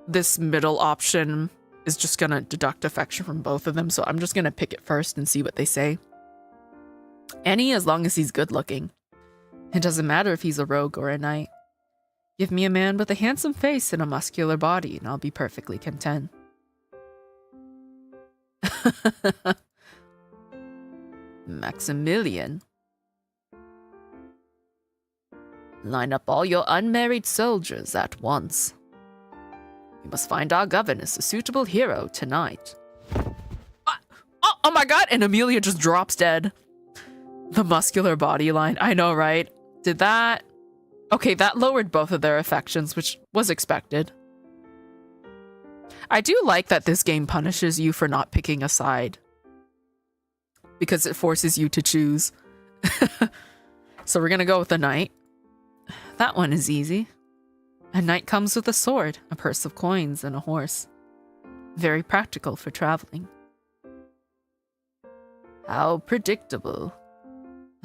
this middle option is just gonna deduct affection from both of them, so I'm just gonna pick it first and see what they say. Any, as long as he's good looking. It doesn't matter if he's a rogue or a knight. Give me a man with a handsome face and a muscular body, and I'll be perfectly content. Maximilian. Line up all your unmarried soldiers at once. We must find our governess a suitable hero tonight. Oh my god, and Amelia just drops dead. The muscular body line, I know, right? Did that... Okay, that lowered both of their affections, which was expected. I do like that this game punishes you for not picking a side, because it forces you to choose. So we're gonna go with the knight. That one is easy. A knight comes with a sword, a purse of coins, and a horse. Very practical for traveling. How predictable.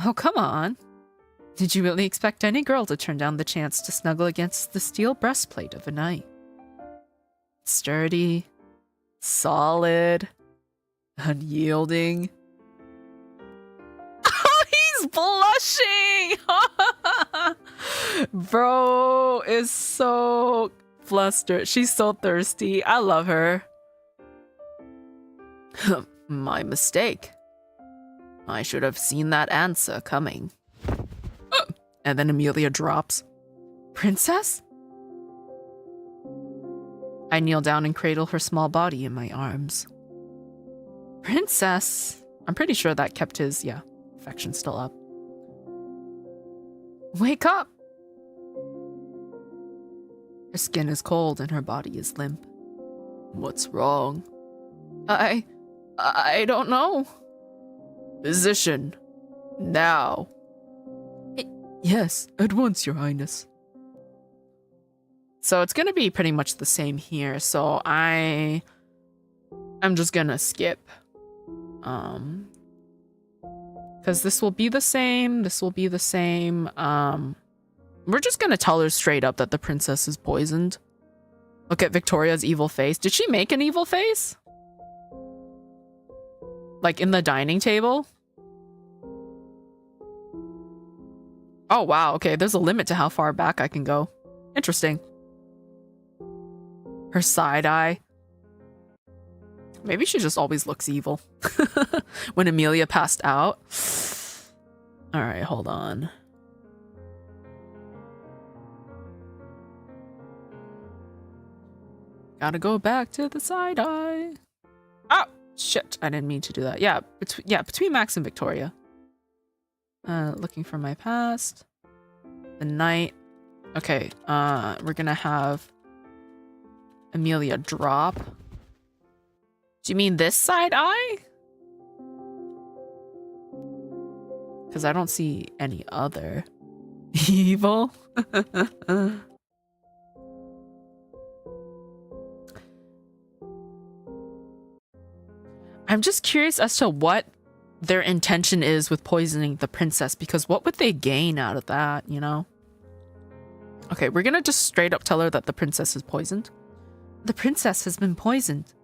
Oh, come on. Did you really expect any girl to turn down the chance to snuggle against the steel breastplate of a knight? Sturdy, solid, unyielding. Oh, he's blushing! Bro is so flustered. She's so thirsty. I love her. My mistake. I should have seen that answer coming. And then Amelia drops. Princess? I kneel down and cradle her small body in my arms. Princess? I'm pretty sure that kept his, affection still up. Wake up! Her skin is cold and her body is limp. What's wrong? I don't know. Physician, now. Yes, at once, Your Highness. So it's gonna be pretty much the same here, so I'm just gonna skip. Because this will be the same, this will be the same. We're just gonna tell her straight up that the princess is poisoned. Look at Victoria's evil face. Did she make an evil face? Like in the dining table? Oh, wow. Okay, there's a limit to how far back I can go. Interesting. Her side eye. Maybe she just always looks evil. When Amelia passed out. All right, hold on. Gotta go back to the side eye. Oh, shit. I didn't mean to do that. Yeah, between Max and Victoria. Looking for my past. The knight. Okay, we're gonna have Amelia drop. Do you mean this side eye? Because I don't see any other evil. I'm just curious as to what their intention is with poisoning the princess, because what would they gain out of that, you know? Okay, we're gonna just straight up tell her that the princess is poisoned. The princess has been poisoned.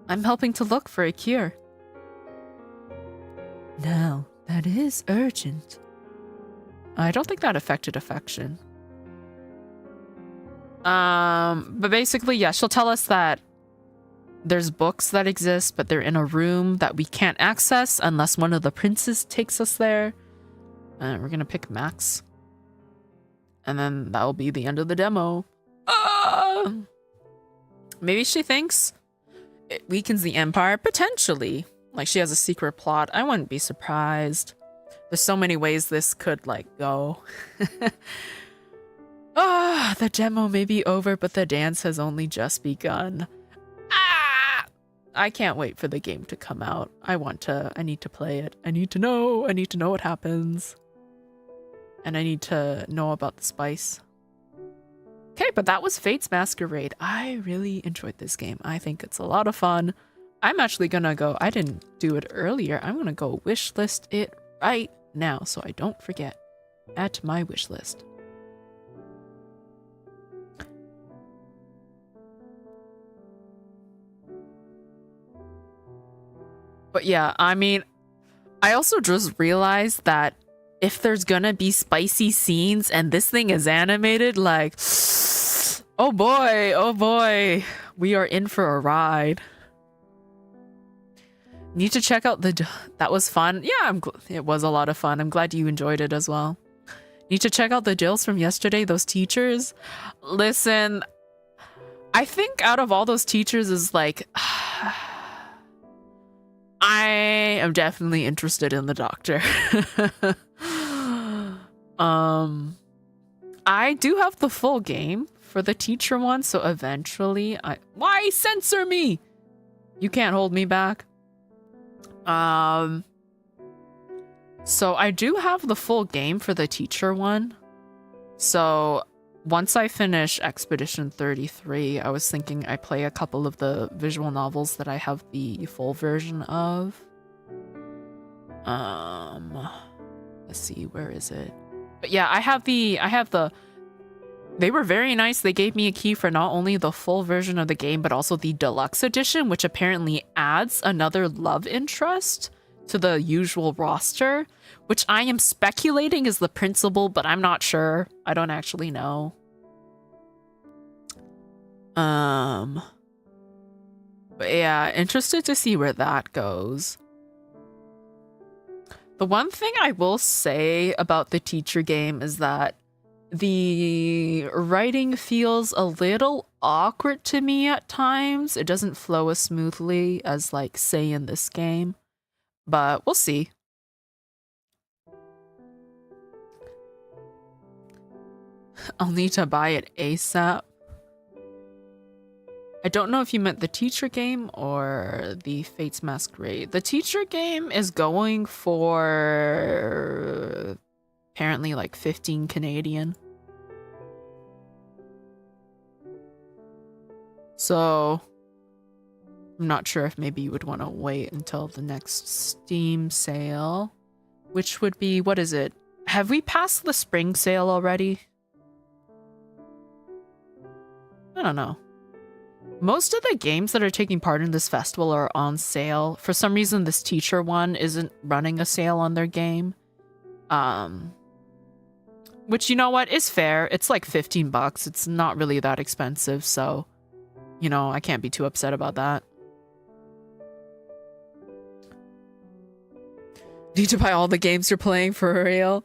I'm helping to look for a cure. Now, that is urgent. I don't think that affected affection. But basically, yeah, she'll tell us that there's books that exist, but they're in a room that we can't access unless one of the princes takes us there. And we're gonna pick Max. And then that will be the end of the demo. Maybe she thinks it weakens the Empire, potentially. Like she has a secret plot. I wouldn't be surprised. There's so many ways this could like go. The demo may be over, but the dance has only just begun. I can't wait for the game to come out. I need to play it. I need to know what happens. And I need to know about the spice. Okay, but that was Fate's Masquerade. I really enjoyed this game. I think it's a lot of fun. I'm actually gonna go, I didn't do it earlier. I'm gonna go wishlist it right now so I don't forget. Add to my wish list. But yeah, I mean, I also just realized that if there's gonna be spicy scenes and this thing is animated, like, oh boy, we are in for a ride. Need to check out that was fun. Yeah, it was a lot of fun. I'm glad you enjoyed it as well. Need to check out the drills from yesterday, those teachers. Listen, I think out of all those teachers is like, I am definitely interested in the doctor. I do have the full game for the teacher one, so eventually why censor me? You can't hold me back. So I do have the full game for the teacher one. So once I finish Expedition 33, I was thinking I play a couple of the visual novels that I have the full version of. Let's see, where is it? But yeah, I have the they were very nice. They gave me a key for not only the full version of the game, but also the deluxe edition, which apparently adds another love interest to the usual roster, which I am speculating is the principal, but I'm not sure. I don't actually know. But yeah, interested to see where that goes. The one thing I will say about the teacher game is that the writing feels a little awkward to me at times. It doesn't flow as smoothly as, like, say in this game. But we'll see. I'll need to buy it ASAP. I don't know if you meant the teacher game or the Fate's Masquerade. The teacher game is going for apparently like 15 Canadian. So I'm not sure if maybe you would want to wait until the next Steam sale, which would be, what is it? Have we passed the spring sale already? I don't know. Most of the games that are taking part in this festival are on sale. For some reason, this teacher one isn't running a sale on their game. Which, you know what, is fair. It's like $15. It's not really that expensive, so, you know, I can't be too upset about that. Need to buy all the games you're playing for real?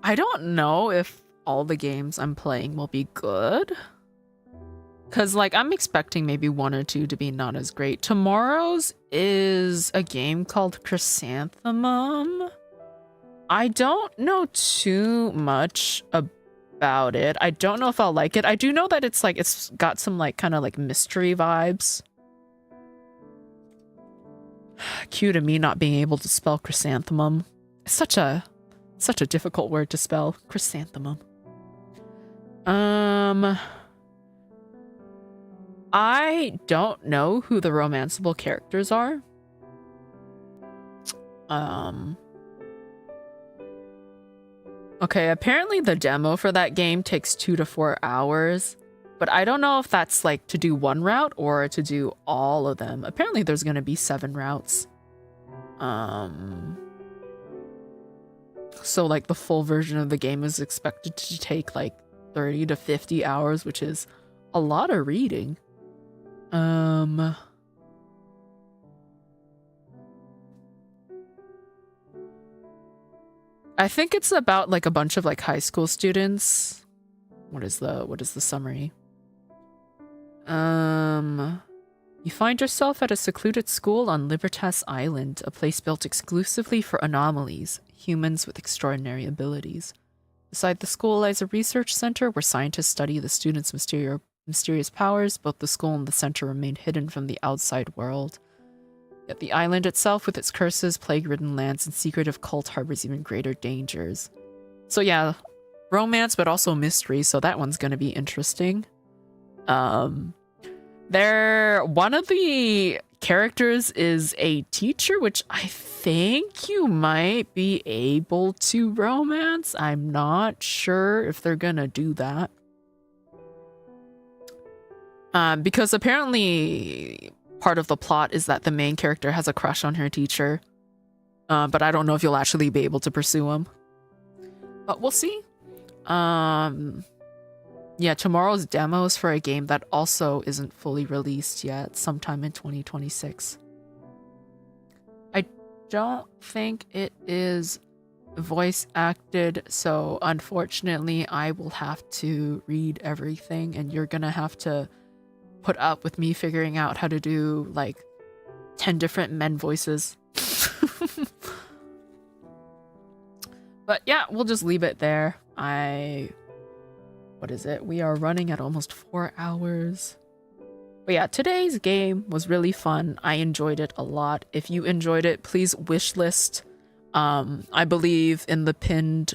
I don't know if all the games I'm playing will be good. Because, like, I'm expecting maybe one or two to be not as great. Tomorrow's is a game called Chrysanthemum. I don't know too much about it. I don't know if I'll like it. I do know that it's, like, it's got some, like, kind of, like, mystery vibes. Cue to me not being able to spell chrysanthemum. It's such a difficult word to spell. Chrysanthemum. I don't know who the romanceable characters are. Okay, apparently the demo for that game takes 2 to 4 hours, but I don't know if that's like to do one route or to do all of them. Apparently there's gonna be 7 routes. So like the full version of the game is expected to take like 30 to 50 hours, which is a lot of reading. I think it's about like a bunch of like high school students. What is the summary? You find yourself at a secluded school on Libertas Island, a place built exclusively for anomalies, humans with extraordinary abilities. Beside the school lies a research center where scientists study the students' mysterious powers. Both the school and the center remain hidden from the outside world. Yet the island itself, with its curses, plague-ridden lands, and secretive cult, harbors even greater dangers. So yeah, romance, but also mystery, so that one's gonna be interesting. One of the characters is a teacher, which I think you might be able to romance. I'm not sure if they're gonna do that. Because apparently part of the plot is that the main character has a crush on her teacher. But I don't know if you'll actually be able to pursue him. But we'll see. Yeah, tomorrow's demo is for a game that also isn't fully released yet, sometime in 2026. I don't think it is voice acted, so unfortunately I will have to read everything, and you're gonna have to put up with me figuring out how to do like 10 different men voices. But yeah, we'll just leave it there. What is it? We are running at almost 4 hours. But yeah, today's game was really fun. I enjoyed it a lot. If you enjoyed it, please wishlist. I believe in the pinned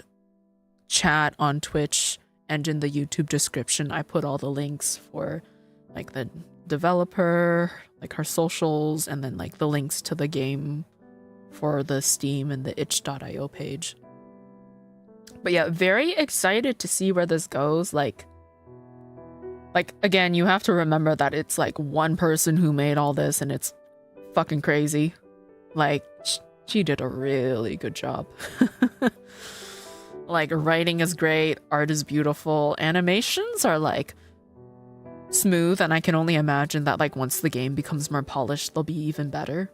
chat on Twitch and in the YouTube description, I put all the links for like the developer, like her socials, and then like the links to the game for the Steam and the itch.io page. But yeah, very excited to see where this goes. Like again, you have to remember that it's like one person who made all this, and it's fucking crazy. Like she did a really good job. Like writing is great, art is beautiful, animations are like smooth, and I can only imagine that like once the game becomes more polished, they'll be even better.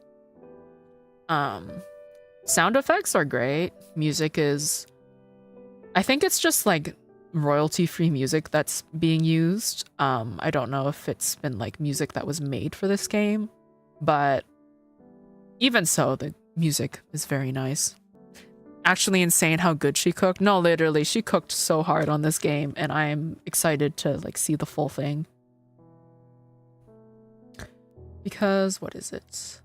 Sound effects are great. Music is, I think it's just like royalty-free music that's being used. I don't know if it's been like music that was made for this game, but even so, the music is very nice. Actually insane how good she cooked. No, literally, she cooked so hard on this game, and I'm excited to like see the full thing. Because, what is it?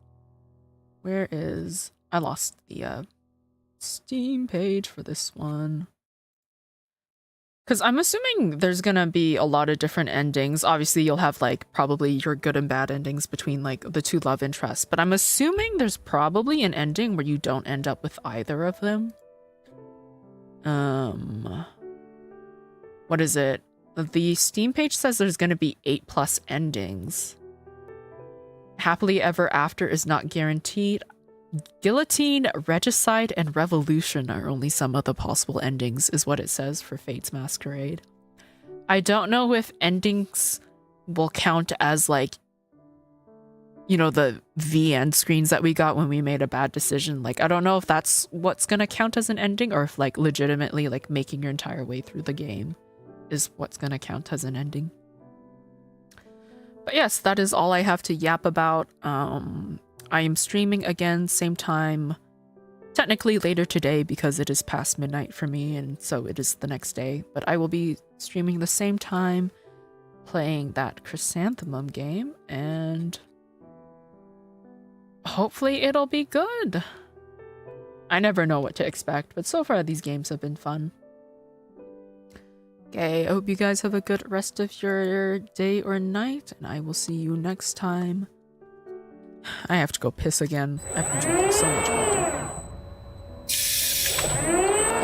Where is... I lost the Steam page for this one. Because I'm assuming there's gonna be a lot of different endings. Obviously, you'll have like probably your good and bad endings between like the two love interests. But I'm assuming there's probably an ending where you don't end up with either of them. What is it? The Steam page says there's gonna be 8+ endings. Happily Ever After is not guaranteed. Guillotine, Regicide, and Revolution are only some of the possible endings, is what it says for Fate's Masquerade. I don't know if endings will count as like, you know, the end screens that we got when we made a bad decision. Like, I don't know if that's what's gonna count as an ending, or if like legitimately like making your entire way through the game is what's gonna count as an ending. But yes, that is all I have to yap about. I am streaming again, same time, technically later today because it is past midnight for me, and so it is the next day. But I will be streaming the same time, playing that Chrysanthemum game, and hopefully it'll be good. I never know what to expect, but so far these games have been fun. Okay, I hope you guys have a good rest of your day or night, and I will see you next time. I have to go piss again. I've been drinking so much water.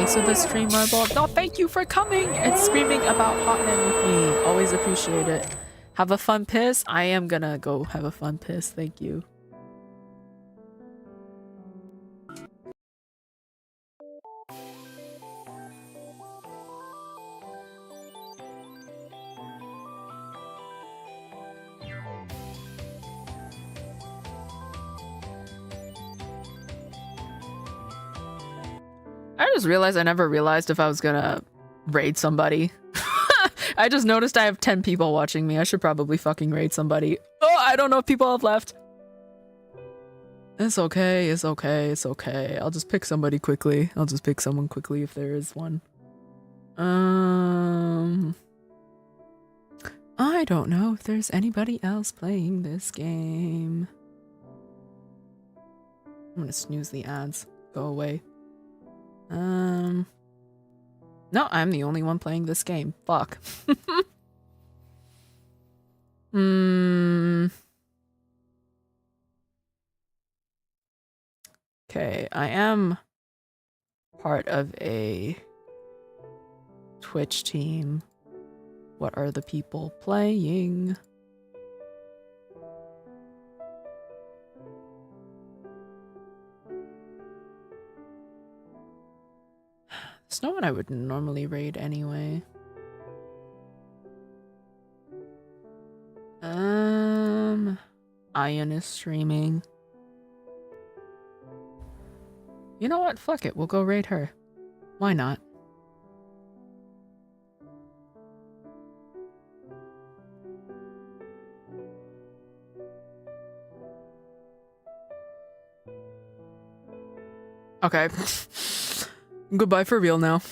Cancel the stream, Marble. No, thank you for coming and screaming about Hot Men with me. Always appreciate it. Have a fun piss. I am gonna go have a fun piss. Thank you. I just realized I never realized if I was gonna raid somebody. I just noticed I have 10 people watching me. I should probably fucking raid somebody. Oh, I don't know if people have left. It's okay, it's okay, it's okay. I'll just pick somebody quickly. I'll just pick someone quickly if there is one. I don't know if there's anybody else playing this game. I'm gonna snooze the ads. Go away. No, I'm the only one playing this game. Fuck. Okay, I am part of a Twitch team. What are the people playing? There's no one I would normally raid anyway. Ian is streaming. You know what? Fuck it. We'll go raid her. Why not? Okay. Goodbye for real now.